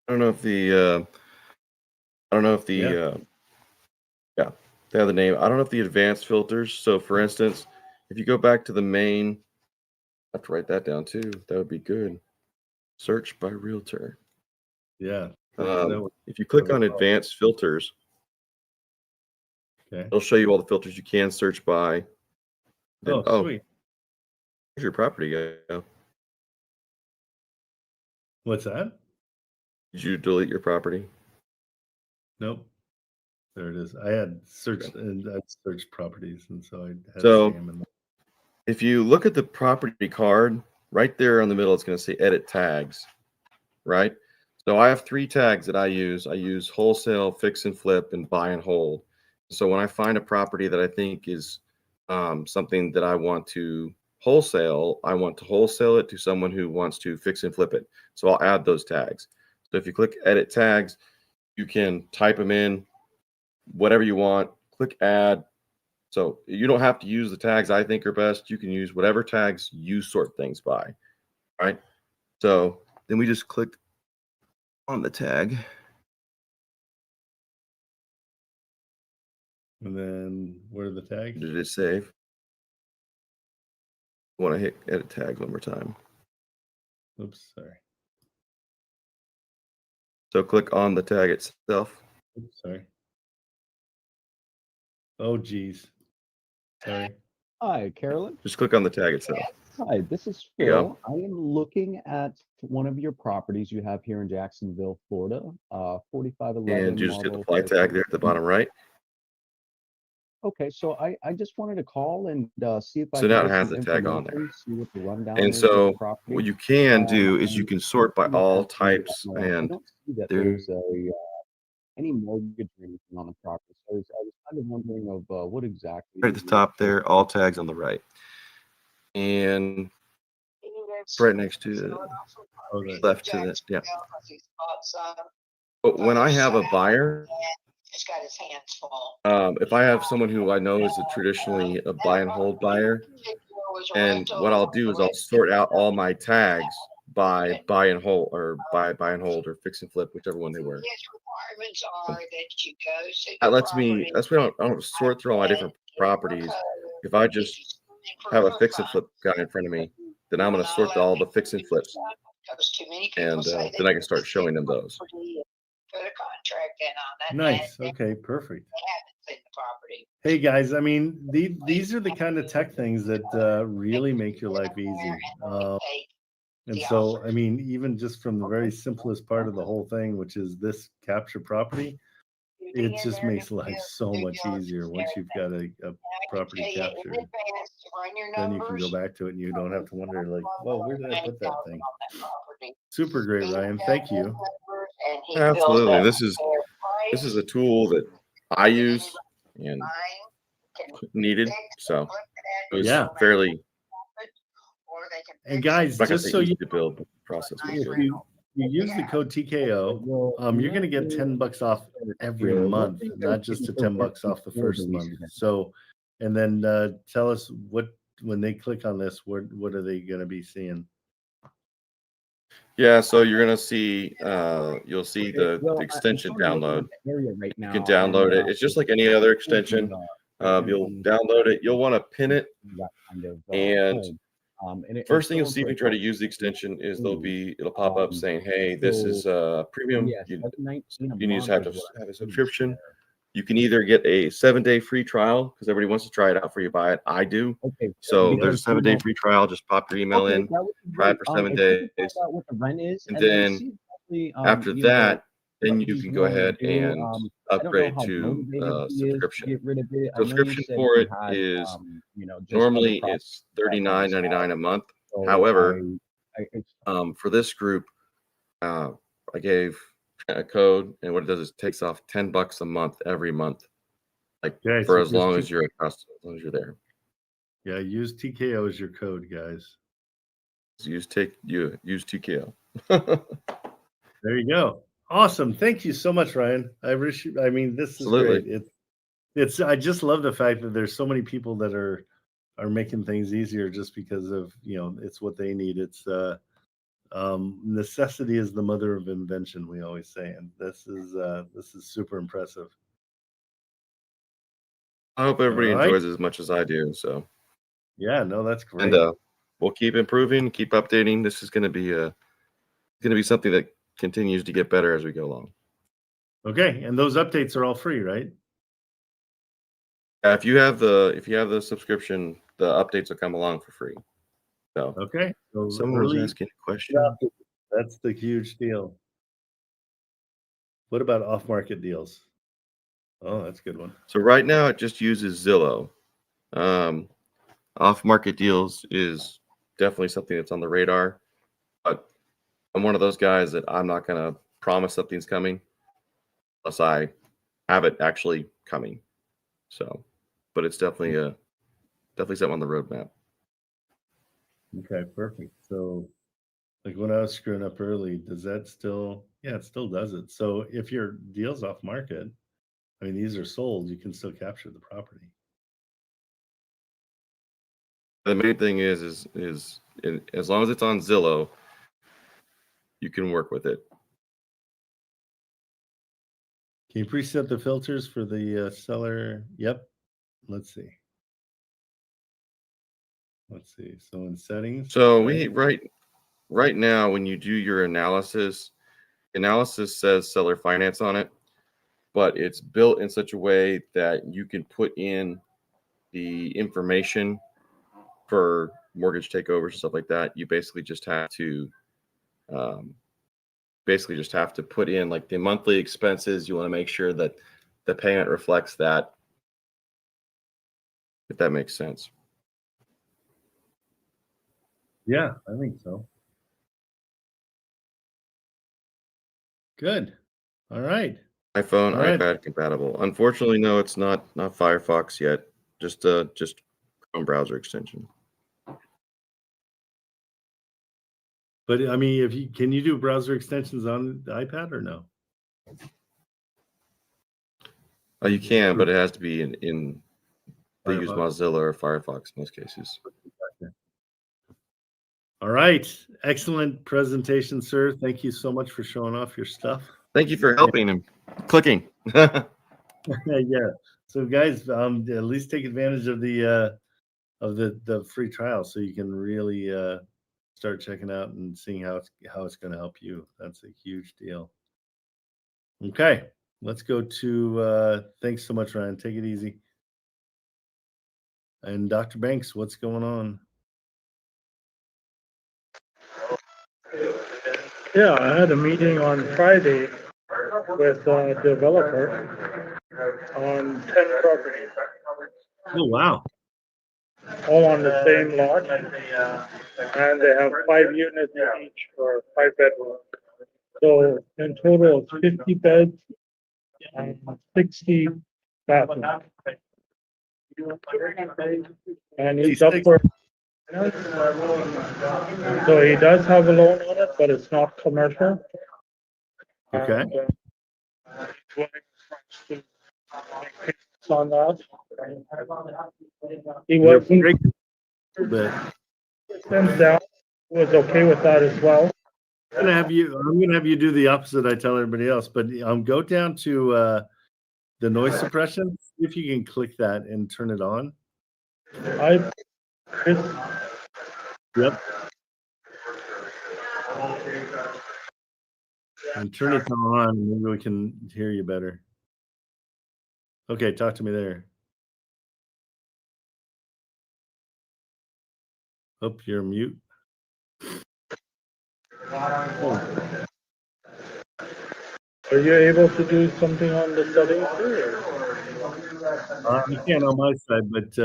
I don't know if the they have the name. I don't know if the advanced filters. So for instance, if you go back to the main, I have to write that down too. That would be good. Search by realtor. Yeah. If you click on advanced filters, it'll show you all the filters you can search by. Then, sweet. Here's your property. What's that? Did you delete your property? Nope. There it is. I had searched and I searched properties, and so I had So Sam in there. if you look at the property card, right there in the middle, it's going to say edit tags, right? So I have 3 tags that I use. I use wholesale, fix and flip, and buy and hold. So when I find a property that I think is something that I want to wholesale, I want to wholesale it to someone who wants to fix and flip it. So I'll add those tags. So if you click edit tags, you can type them in, whatever you want, click add. So you don't have to use the tags I think are best. You can use whatever tags you sort things by, right? So then we just click on the tag. And then where are the tags? Did it save? I want to hit edit tag one more time. Oops, sorry. So click on the tag itself. Oops, sorry. Oh, geez. Sorry. Hi, Carolyn. Just click on the tag itself. Hi, this is There you Phil. go. I am looking at one of your properties you have here in Jacksonville, Florida, 4511 And you just hit the model. fly tag there at the bottom right. Okay, so I just wanted to call and see if I So could now get it has some the tag on there. information, see what the rundown And is of the so property. what you can do is you And can sort by looking at all that property, types, I and don't see that there. there's any mortgage or anything on the property. So I was kind of wondering of what exactly Right at the top there, all tags on the right. And it's right next to the left to the, yeah. But when I have a buyer, if I have someone who I know is traditionally a buy and hold buyer, and what I'll do is I'll sort out all my tags by buy and hold, or buy and hold, or fix and flip, whichever one they were. That lets me, that's why I don't sort through all my different properties. If I just have a fix and flip guy in front of me, then I'm going to sort all the fix and flips, and then I can start showing them those. Nice. Okay, perfect. Hey guys, I mean, these are the kind of tech things that really make your life easy. And so, I mean, even just from the very simplest part of the whole thing, which is this capture property, it just makes life so much easier once you've got a property captured. Then you can go back to it and you don't have to wonder, like, well, where did I put that thing? Super great, Ryan. Thank you. Absolutely. This is a tool that I use and needed. So it was fairly, And guys, like I just say, so easy you, to build. The process was if good. you use the code TKO, you're going to get $10 off every month, not just the $10 off the first month. So, and then tell us what, when they click on this, what are they going to be seeing? Yeah, so you're gonna see, you'll see the extension download. You can download it. It's just like any other extension. You'll download it. You'll want to pin it. And first thing you'll see if you try to use the extension is it'll pop up saying, "Hey, this is premium. You need to have a subscription." You can either get a 7-day free trial because everybody wants to try it out before you buy it. I do. So there's a 7-day free trial. Just pop your email in, try it for 7 days. And then after that, then you can go ahead and upgrade to subscription. Subscription for it is normally it's $39.99 a month. However, for this group, I gave a code, and what it does is it takes off $10 a month every month, like for as long as you're a customer, as long as you're there. Yeah, use TKO as your code, guys. Use TKO. There you go. Awesome. Thank you so much, Ryan. I mean, this is great. It's I just love the fact that there's so many people that are making things easier just because of, it's what they need. It's necessity is the mother of invention, we always say, and this is super impressive. I hope everybody enjoys it as much as I do. So yeah, no, that's great. And we'll keep improving, keep updating. This is going to be something that continues to get better as we go along. Okay, and those updates are all free, right? If you have the subscription, the updates will come along for free. So okay, so someone was asking a question. That's the huge deal. What about off-market deals? Oh, that's a good one. So right now it just uses Zillow. Off-market deals is definitely something that's on the radar, but I'm one of those guys that I'm not going to promise something's coming unless I have it actually coming. So, but it's definitely something on the roadmap. Okay, perfect. So, like when I was screwing up early, does that still? Yeah, it still does it. So if your deal's off market, I mean, these are sold, you can still capture the property. The main thing is as long as it's on Zillow, you can work with it. Can you preset the filters for the seller? Yep. Let's see. So in settings. So we right now, when you do your analysis says seller finance on it, but it's built in such a way that you can put in the information for mortgage takeovers and stuff like that. You basically just have to put in like the monthly expenses. You want to make sure that the payment reflects that, if that makes sense. Yeah, I think so. Good. All right. iPhone, All right. iPad compatible. Unfortunately, no, it's not Firefox yet. Just Chrome browser extension. But I mean, can you do browser extensions on the iPad or no? You can, but it has to be in they use Firefox. Mozilla or Firefox in most cases. All right. Excellent presentation, sir. Thank you so much for showing off your stuff. Thank you for helping him. Clicking. Yeah. So guys, at least take advantage of the free trial so you can really start checking out and seeing how it's going to help you. That's a huge deal. Okay. Let's go to thanks so much, Ryan. Take it easy. And Dr. Banks, what's going on? Yeah, I had a meeting on Friday with a developer on 10 properties. Oh, wow. All on the same lot. And they have 5 units each for 5 bedrooms. So in total, it's 50 beds and 60 bathrooms. And he's up for. So he does have a loan on it, but it's not commercial. Okay. On that. He wasn't. Down was okay with that as well. I'm gonna have you do the opposite I tell everybody else, but go down to the noise suppression. See if you can click that and turn it on. Yep. And turn it on, maybe we can hear you better. Okay, talk to me there. Oh, you're mute. Are you able to do something on the settings here? You can't on my side, but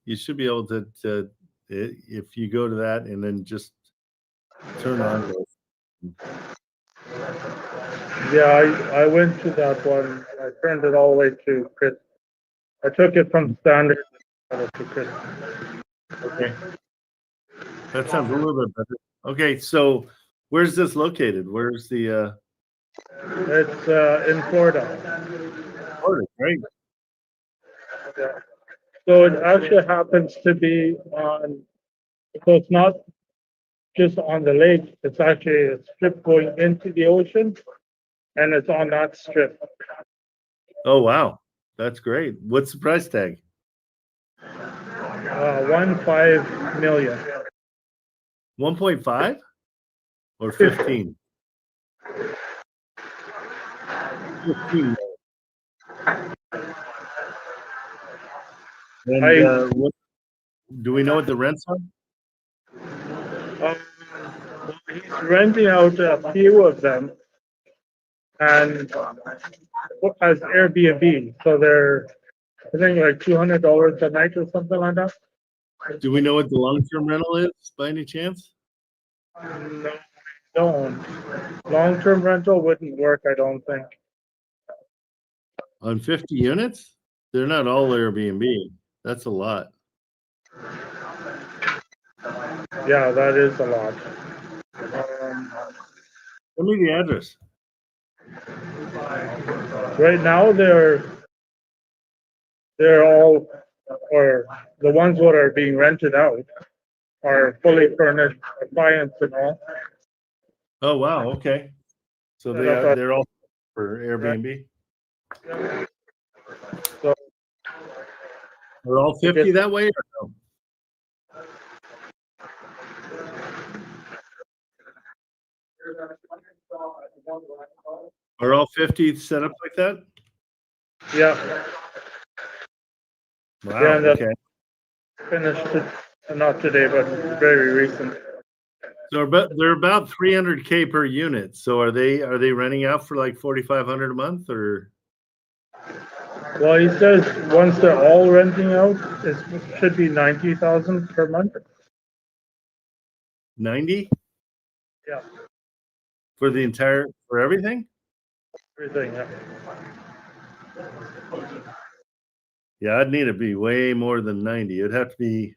you should be able to if you go to that and then just turn on those. Yeah, I went to that one. I turned it all the way to Chris. I took it from standard to Chris. Okay. That sounds a little bit better. Okay, so where's this located? Where's the It's in Florida. Florida, great. Yeah. So it actually happens to be on, so it's not just on the lake, it's actually a strip going into the ocean, and it's on that strip. Oh wow, that's great. What's the price tag? 1.5 million. 1.5 or 15? 15. And what do we know what the rents are? He's renting out a few of them and as Airbnb. So they're, I think like $200 a night or something like that. Do we know what the long-term rental is by any chance? No, don't. Long-term rental wouldn't work, I don't think. On 50 units? They're not all Airbnb. That's a lot. Yeah, that is a lot. Give me the address. Right now, they're all, or the ones that are being rented out are fully furnished, appliance and all. Oh, wow. Okay. So they're all for Airbnb? So are all 50 that way or no? Are all 50 set up like that? Yeah. Wow. Yeah, and Okay. finished it, not today, but very recent. So they're about 300K per unit. So are they renting out for like 4,500 a month or? Well, he says once they're all renting out, it should be 90,000 per month. 90? Yeah. For everything? Everything, yeah. Yeah, I'd need to be way more than 90. It'd have to be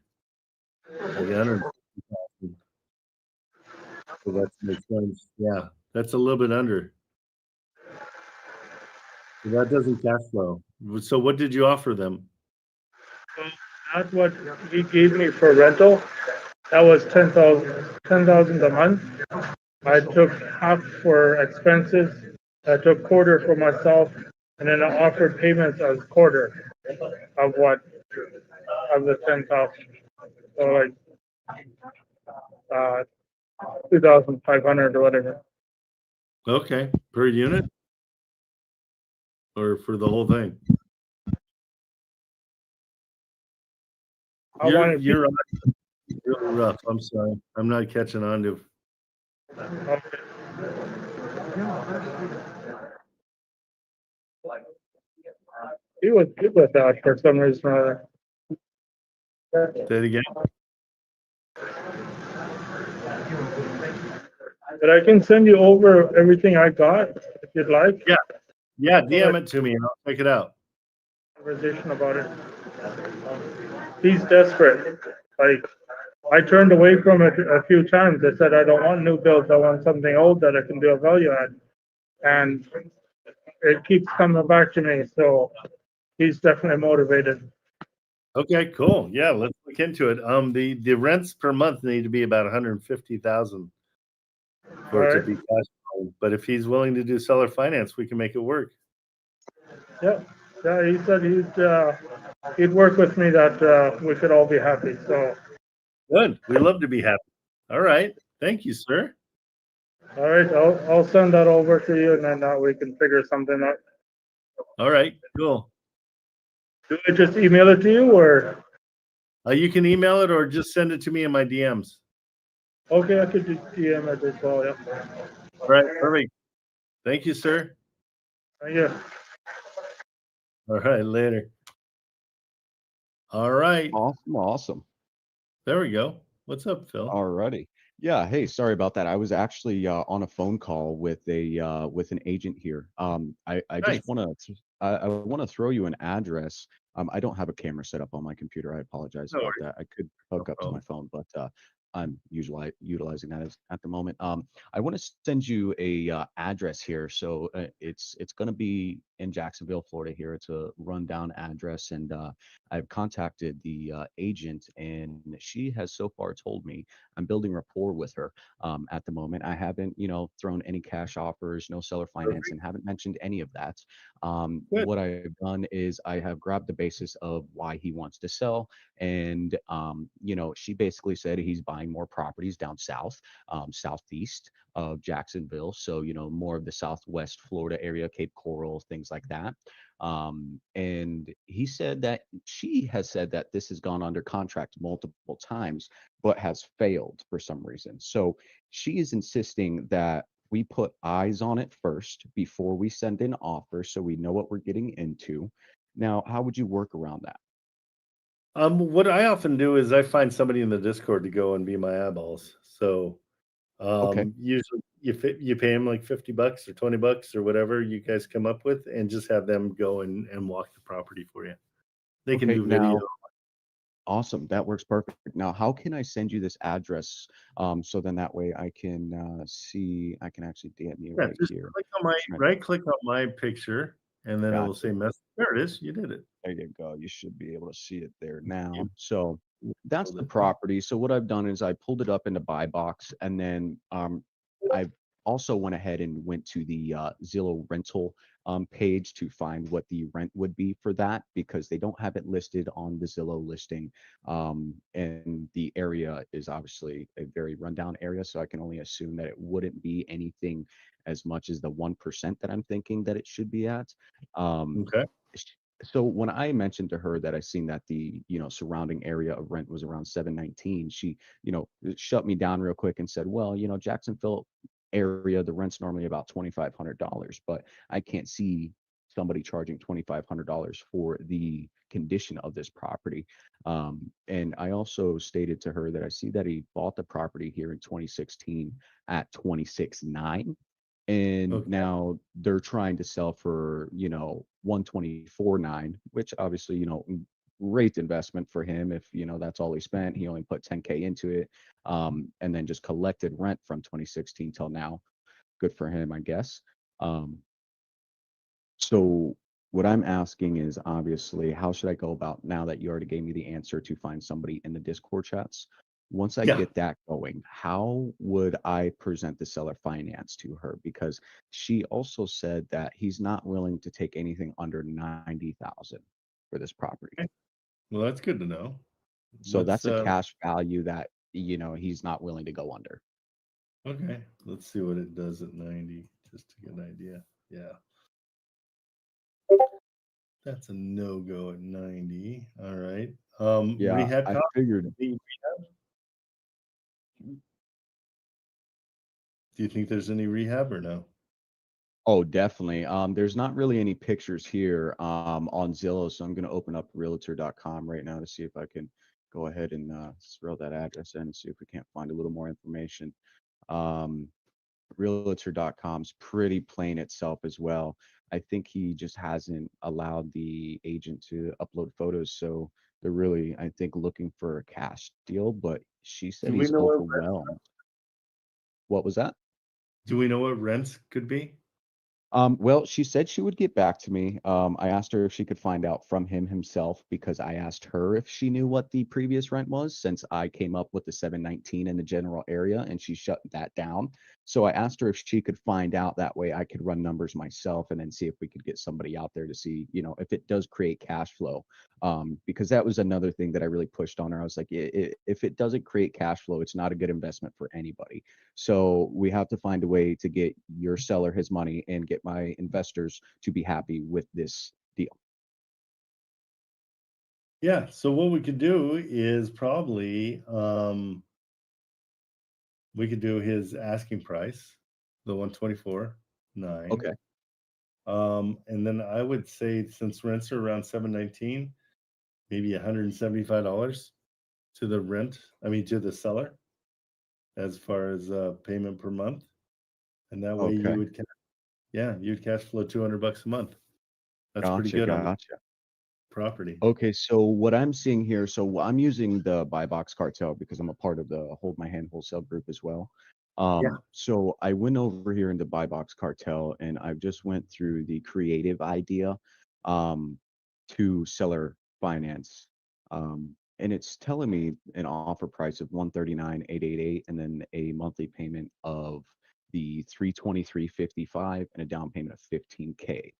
like 150,000. So that makes sense. Yeah, that's a little bit under. So that doesn't cash flow. So what did you offer them? That's what he gave me for rental. That was 10,000 a month. I took half for expenses. I took quarter for myself, and then I offered payments as quarter of the 10,000. So like 2,500 or whatever. Okay, per unit? Or for the whole thing? You're really rough. I'm sorry. I'm not catching on to. Okay. He was good with that for some reason or other. Say it again. But I can send you over everything I got if you'd like. Yeah, DM it to me and I'll check it out. Conversation about it. He's desperate. Like, I turned away from it a few times. I said, I don't want new builds. I want something old that I can do a value add. And it keeps coming back to me. So he's definitely motivated. Okay, cool. Yeah, let's look into it. The rents per month need to be about 150,000 for it to be cash flow. But if he's willing to do seller finance, we can make it work. Yeah, he said he'd work with me that we could all be happy. So good. We love to be happy. All right. Thank you, sir. All right, I'll send that over to you, and then we can figure something out. All right, cool. Do I just email it to you, or? You can email it or just send it to me in my DMs. Okay, I could just DM it as well. Yeah. All right, perfect. Thank you, sir. Thank you. All right, later. All right. Awesome. There we go. What's up, Phil? Alrighty. Yeah. Hey, sorry about that. I was actually on a phone call with an agent here. I Nice. just want to I want to throw you an address. I don't have a camera set up on my computer. I apologize No about worries. that. I could hook up to my phone, but I'm usually utilizing that at the moment. I want to send you a address here. So it's going to be in Jacksonville, Florida. Here, it's a rundown address, and I've contacted the agent, and she has so far told me I'm building rapport with her at the moment. I haven't, thrown any cash offers, no seller financing, haven't mentioned any of that. What I've done is I have grabbed the basis of why he wants to sell, and she basically said he's buying more properties down south, southeast of Jacksonville. So more of the Southwest Florida area, Cape Coral, things things like that. And he said that she has said that this has gone under contract multiple times, but has failed for some reason. So she is insisting that we put eyes on it first before we send in offers so we know what we're getting into. Now, how would you work around that? What I often do is I find somebody in the Discord to go and be my eyeballs. So Okay. usually you pay them like $50 or $20 or whatever you guys come up with, and just have them go and walk the property for you. They can Okay, do video. now, awesome. That works perfect. Now, how can I send you this address? So then that way I can see, I can actually DM you Yeah, right just here. click on my right click on my picture, and then it will say Gotcha. message. There it is. You did it. There you go. You should be able to see it there now. You So that's nailed the it. property. So what I've done is I pulled it up into buy box, and then I also went ahead and went to the Zillow rental page to find what the rent would be for that, because they don't have it listed on the Zillow listing. And the area is obviously a very rundown area, so I can only assume that it wouldn't be anything as much as the 1% that I'm thinking that it should be at. Okay. So when I mentioned to her that I seen that the, surrounding area of rent was around 719, she, shut me down real quick and said, well, Jacksonville area, the rent's normally about $2,500, but I can't see somebody charging $2,500 for the condition of this property. And I also stated to her that I see that he bought the property here in 2016 at 26.9, and Okay. now they're trying to sell for 124.9, which obviously great investment for him. If that's all he spent, he only put 10K into it, and then just collected rent from 2016 till now. Good for him, I guess. So what I'm asking is, obviously, how should I go about, now that you already gave me the answer, to find somebody in the Discord chats? Once I Yeah. get that going, how would I present the seller finance to her? Because she also said that he's not willing to take anything under 90,000 for this property. Okay. Well, that's good to know. So Let's that's a cash value that he's not willing to go under. okay. Let's see what it does at 90, just to get an idea. Yeah. That's a no-go at 90. All right. Yeah, Rehab I cost? figured. Rehab? Do you think there's any rehab or no? Oh, definitely. There's not really any pictures here on Zillow, so I'm going to open up realtor.com right now to see if I can go ahead and throw that address in and see if we can't find a little more information. Realtor.com's pretty plain itself as well. I think he just hasn't allowed the agent to upload photos, so they're really, I think, looking for a cash deal, but she said Do we he's know what overwhelmed. What was that? Do we know what rents could be? Well, she said she would get back to me. I asked her if she could find out from him himself, because I asked her if she knew what the previous rent was, since I came up with the 719 in the general area and she shut that down. So I asked her if she could find out, that way I could run numbers myself and then see if we could get somebody out there to see, if it does create cash flow. Because that was another thing that I really pushed on her. I was like, if it doesn't create cash flow, it's not a good investment for anybody. So we have to find a way to get your seller his money and get my investors to be happy with this deal. Yeah. So what we could do is probably we could do his asking price, the 124.9. Okay. And then I would say, since rents are around 719, maybe $175 to the rent. I mean, to the seller, as far as payment per month, and that way Okay. you'd cash flow $200 a month. That's pretty Gotcha. good on the Gotcha. property. Okay, so what I'm seeing here, so I'm using the Buy Box Cartel because I'm a part of the Hold My Hand wholesale group as well. Yeah. So I went over here in the Buy Box Cartel and I've just went through the creative idea to seller finance. And it's telling me an offer price of 139,888 and then a monthly payment of the 323.55 and a down payment of 15K.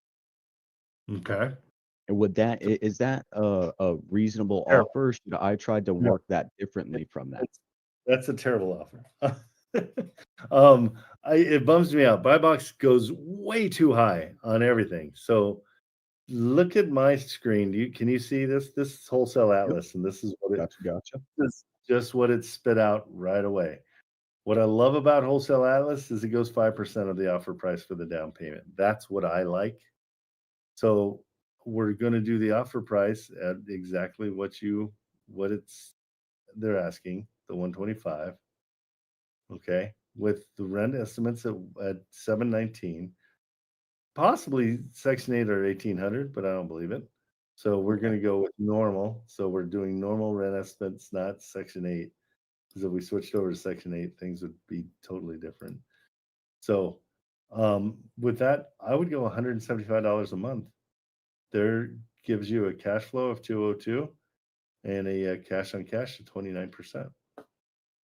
Okay. And would that, is that a reasonable Terrible. offer? Or should I try to No. work that differently from that? That's a terrible offer. It bums me out. Buy Box goes way too high on everything. So look at my screen. Can you see this? This is Wholesale Atlas, and this is what it Gotcha. this is just what it spit out right away. What I love about Wholesale Atlas is it goes 5% of the offer price for the down payment. That's what I like. So we're going to do the offer price at exactly what they're asking, the 125. Okay, with the rent estimates at 719, possibly Section 8 or 1800, but I don't believe it. So we're going to go with normal. So we're doing normal rent estimates, not Section 8. Because if we switched over to Section 8, things would be totally different. So with that, I would go $175 a month. There gives you a cash flow of 202 and a cash on cash of 29%.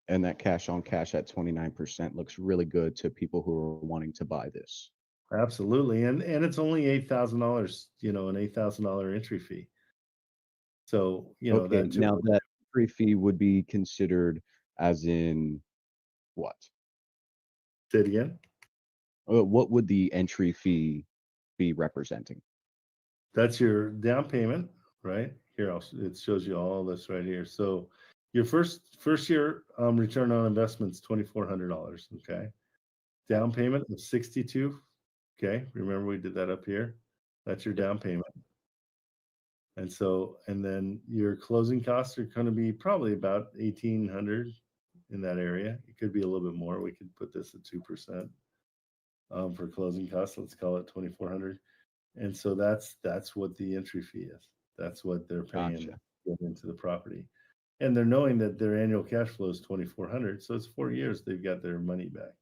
And that cash on cash at 29% looks really good to people who are wanting to buy this. Absolutely. And it's only $8,000, an $8,000 entry fee. So, Okay, that now that entry fee would be considered as in what? Say it again. What would the entry fee be representing? That's your down payment, right? Here, it shows you all this right here. So your first year return on investment is $2,400. Okay. Down payment of 62. Okay. Remember we did that up here. That's your down payment. And then your closing costs are going to be probably about 1,800 in that area. It could be a little bit more. We could put this at 2% for closing costs. Let's call it 2,400. And so that's what the entry fee is. That's what they're paying to get into the property. And they're knowing that their annual cash flow is 2,400. So it's 4 years they've got their money back.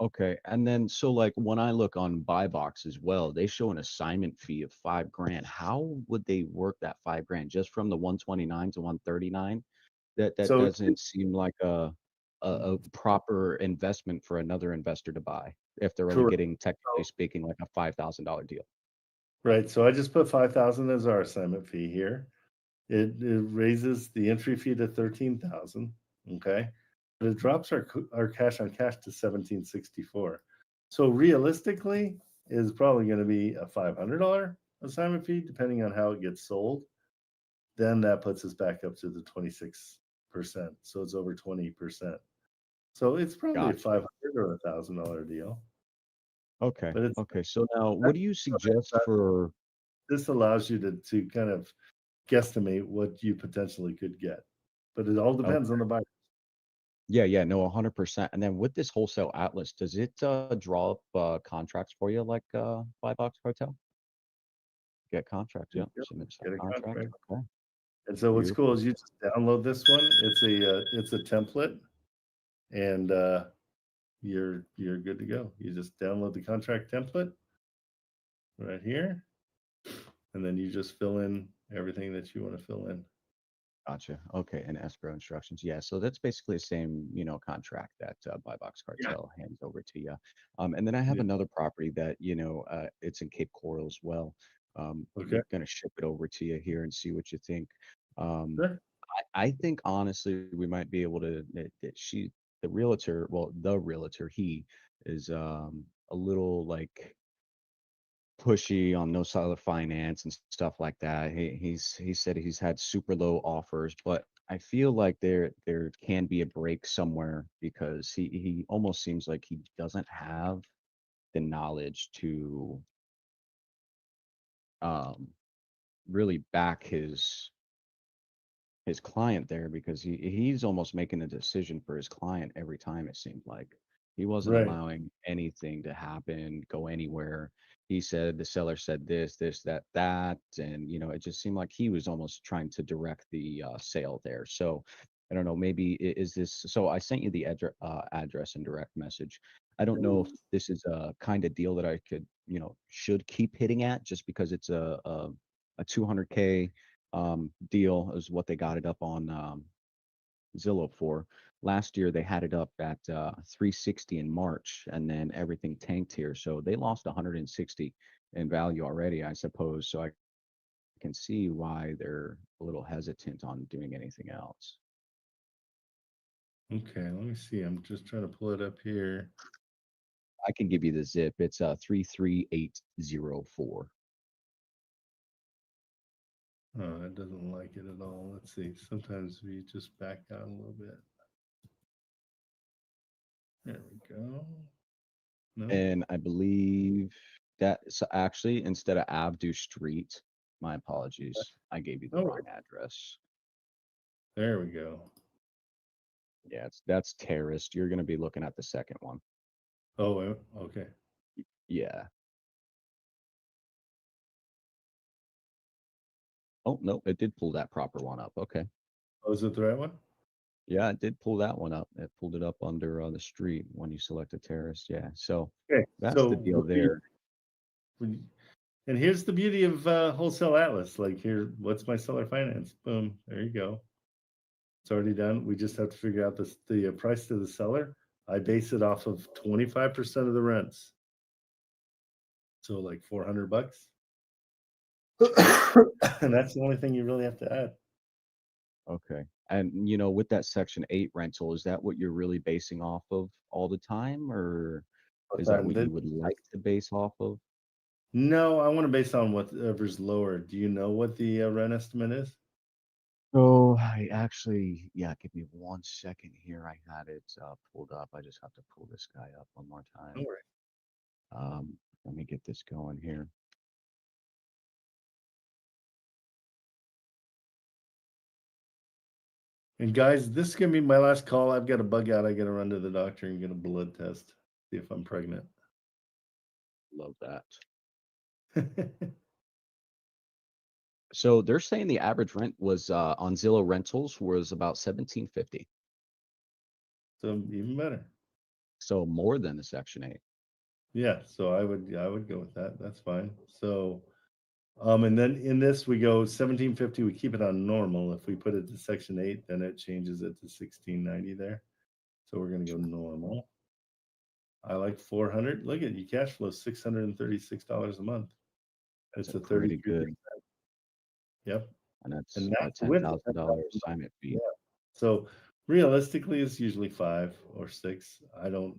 Okay, and then so like when I look on Buy Box as well, they show an assignment fee of $5,000. How would they work that $5,000 just from the 129 to 139? That So doesn't seem like a proper investment for another investor to buy if they're only Correct. getting, technically speaking, like a $5,000 deal. Right. So I just put 5,000 as our assignment fee here. It raises the entry fee to 13,000. Okay. But it drops our cash on cash to 1,764. So realistically, is probably going to be a $500 assignment fee, depending on how it gets sold. Then that puts us back up to the 26%. So it's over 20%. So it's probably a $500 or $1,000 deal. Okay. But Okay. So now, what do you suggest for? This allows you to kind of guesstimate what you potentially could get, but it all depends on the buyer. Yeah, no, 100%. And then with this Wholesale Atlas, does it draw up contracts for you like Buy Box Cartel? Get contracts, yeah. Submit Get a contract. contract. Okay. And so what's Beautiful. cool is you just download this one. It's a template, and you're good to go. You just download the contract template right here, and then you just fill in everything that you want to fill in. Gotcha. Okay, and escrow instructions. Yeah, so that's basically the same, contract that Buy Box Cartel hands over to you. And then I have another property that, it's in Cape Coral as well. Okay. I'm gonna ship it over to you here and see what you think. Sure. I think honestly we might be able to. The realtor, he is a little like pushy on no seller finance and stuff like that. He said he's had super low offers, but I feel like there can be a break somewhere because he almost seems like he doesn't have the knowledge to really back his client there because he's almost making a decision for his client every time. It seemed like he wasn't Right. allowing anything to happen, go anywhere. He said the seller said this, that, and it just seemed like he was almost trying to direct the sale there. So I don't know, maybe is this? So I sent you the address and direct message. I don't know if this is a kind of deal that I could, should keep hitting at just because it's a 200K deal is what they got it up on Zillow for. Last year they had it up at 360 in March, and then everything tanked here. So they lost 160 in value already, I suppose. So I can see why they're a little hesitant on doing anything else. Okay, let me see. I'm just trying to pull it up here. I can give you the zip. It's 33804. Oh, it doesn't like it at all. Let's see. Sometimes we just back down a little bit. There we go. No. And I believe that's actually instead of Ave, do street. My apologies. I gave you the wrong address. There we go. Yeah, that's terraced. You're going to be looking at the second one. Oh, okay. Yeah. Oh, no, it did pull that proper one up. Okay. Oh, is it the right one? Yeah, it did pull that one up. It pulled it up under the street when you selected terrace. Yeah. So Okay. that's the deal there. And here's the beauty of Wholesale Atlas. Like here, what's my seller finance? Boom. There you go. It's already done. We just have to figure out the price to the seller. I base it off of 25% of the rents. So like $400. And that's the only thing you really have to add. Okay. And with that Section 8 rental, is that what you're really basing off of all the time, or is that what you would like to base off of? No, I want to base on whatever's lower. Do you know what the rent estimate is? So I actually, yeah, give me 1 second here. I had it pulled up. I just have to pull this guy up one more time. Don't worry. Let me get this going here. And guys, this is gonna be my last call. I've got a bug out. I got to run to the doctor and get a blood test, see if I'm pregnant. Love that. So they're saying the average rent was on Zillow Rentals was about $1,750. So even better. So more than the Section 8. Yeah, so I would go with that. That's fine. So and then in this we go 1750, we keep it on normal. If we put it to Section 8, then it changes it to 1690 there. So we're gonna go normal. I like 400. Look at you, cash flow $636 a month. It's a pretty 33%. good. Yep. And that's And a that's with $10,000 assignment fee. Yeah. So realistically, it's usually 5 or 6. I don't.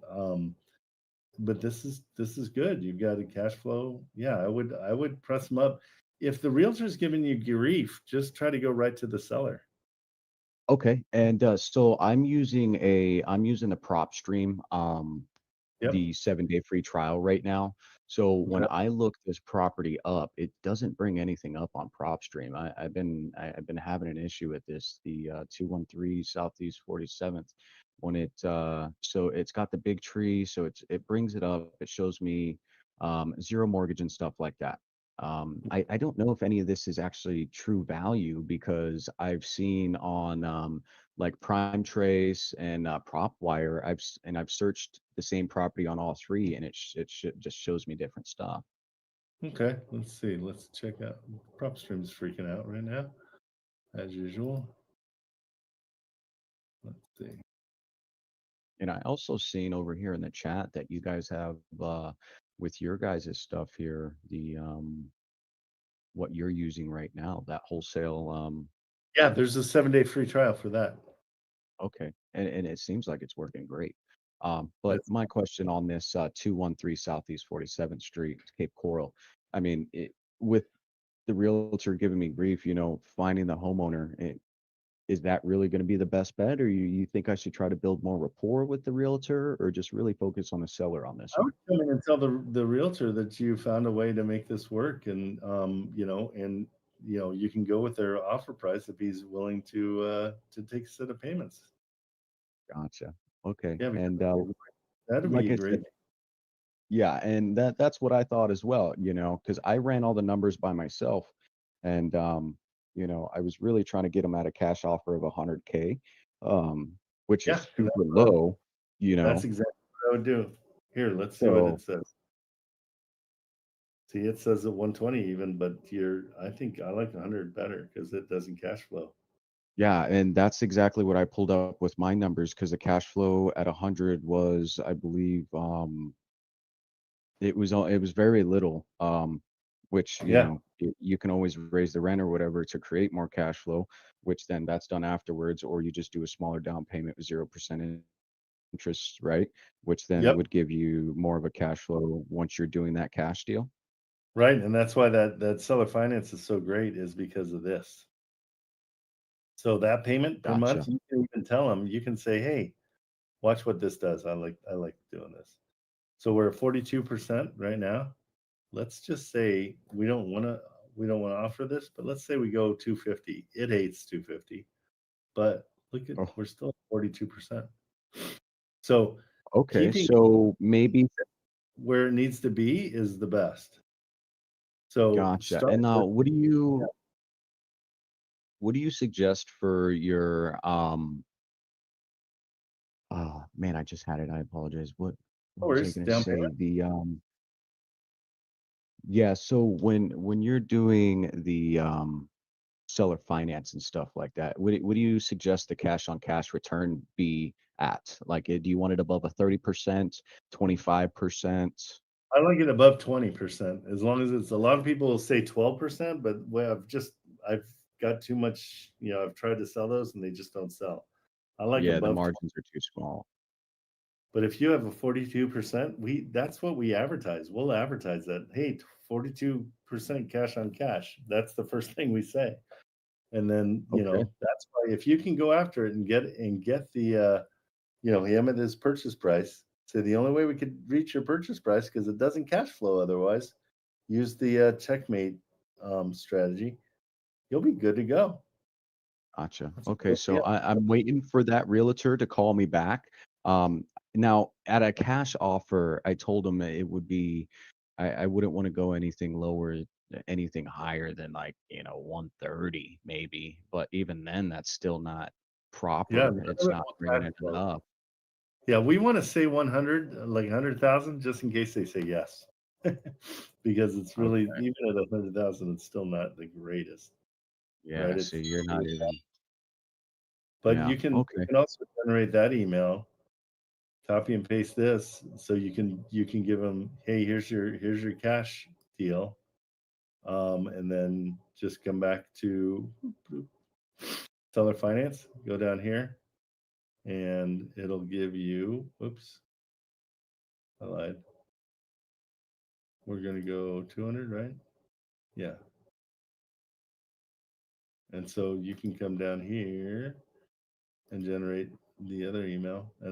But this is good. You've got a cash flow. Yeah, I would press them up. If the realtor's giving you grief, just try to go right to the seller. Okay, and so I'm using the prop stream, Yep. the 7-day free trial right now. So when I look this property up, it doesn't bring anything up on PropStream. I've been having an issue with this, the 213 Southeast 47th. When so it's got the big tree, so it brings it up. It shows me zero mortgage and stuff like that. I don't know if any of this is actually true value because I've seen on like Prime Trace and PropWire, I've searched the same property on all three, and it just shows me different stuff. Okay, let's see. Let's check out. PropStream's freaking out right now, as usual. Let's see. And I also seen over here in the chat that you guys have with your guys' stuff here, the what you're using right now, that wholesale. Yeah, there's a 7-day free trial for that. Okay, and it seems like it's working great. But my question on this 213 Southeast 47th Street, Cape Coral, I mean, with the realtor giving me grief, finding the homeowner, is that really going to be the best bet, or you think I should try to build more rapport with the realtor, or just really focus on the seller on this I one? would come in and tell the realtor that you found a way to make this work, and you can go with their offer price if he's willing to take a set of payments. Gotcha. Okay. Yeah, And that'd like be I great. said, yeah, and that's what I thought as well, because I ran all the numbers by myself, and I was really trying to get them at a cash offer of 100K, which Yeah, is super low, That's exactly what I would do. Here, let's see what So it says. See, it says at 120 even, but I think I like 100 better because it doesn't cash flow. yeah, and that's exactly what I pulled up with my numbers because the cash flow at 100 was, I believe, it was very little, which Yeah. you can always raise the rent or whatever to create more cash flow, which then that's done afterwards, or you just do a smaller down payment with 0% interest, right? Which then Yep. would give you more of a cash flow once you're doing that cash deal. Right, and that's why that seller finance is so great, is because of this. So that payment per month, Gotcha. you can even tell them, you can say, hey, watch what this does. I like doing this. So we're at 42% right now. Let's just say we don't want to offer this, but let's say we go 250. It hates 250, but look at we're still at 42%. So Okay, keeping so maybe where it needs to be is the best. So gotcha. start And with, what do you suggest for your oh man, I just had it. I apologize. What was I gonna down say? payment. Yeah, so when you're doing the seller finance and stuff like that, what do you suggest the cash on cash return be at? Like, do you want it above a 30%, 25%? I like it above 20%, as long as it's, a lot of people will say 12%, but I've got too much, I've tried to sell those and they just don't sell. I like Yeah, the above 20. margins are too small. But if you have a 42%, that's what we advertise. We'll advertise that, hey, 42% cash on cash. That's the first thing we say. And then, Okay. that's why if you can go after it and get the him at his purchase price. So the only way we could reach your purchase price, because it doesn't cash flow otherwise, use the checkmate strategy. You'll be good to go. Gotcha. Okay, so I'm waiting for that realtor to call me back. Now at a cash offer, I told him it would be, I wouldn't want to go anything lower, anything higher than like 130 maybe. But even then, that's still not proper. It's not bringing in enough. Yeah, we want to say 100, like 100,000, just in case they say yes, because it's really, even at 100,000, it's still not the greatest. Yeah, Right? so you're not even. But Yeah, you can okay. also generate that email, copy and paste this, so you can give them, hey, here's your cash deal, and then just come back to seller finance. Go down here, and it'll give you. Whoops, I lied. We're gonna go 200, right? Yeah. And so you can come down here and generate the other email, and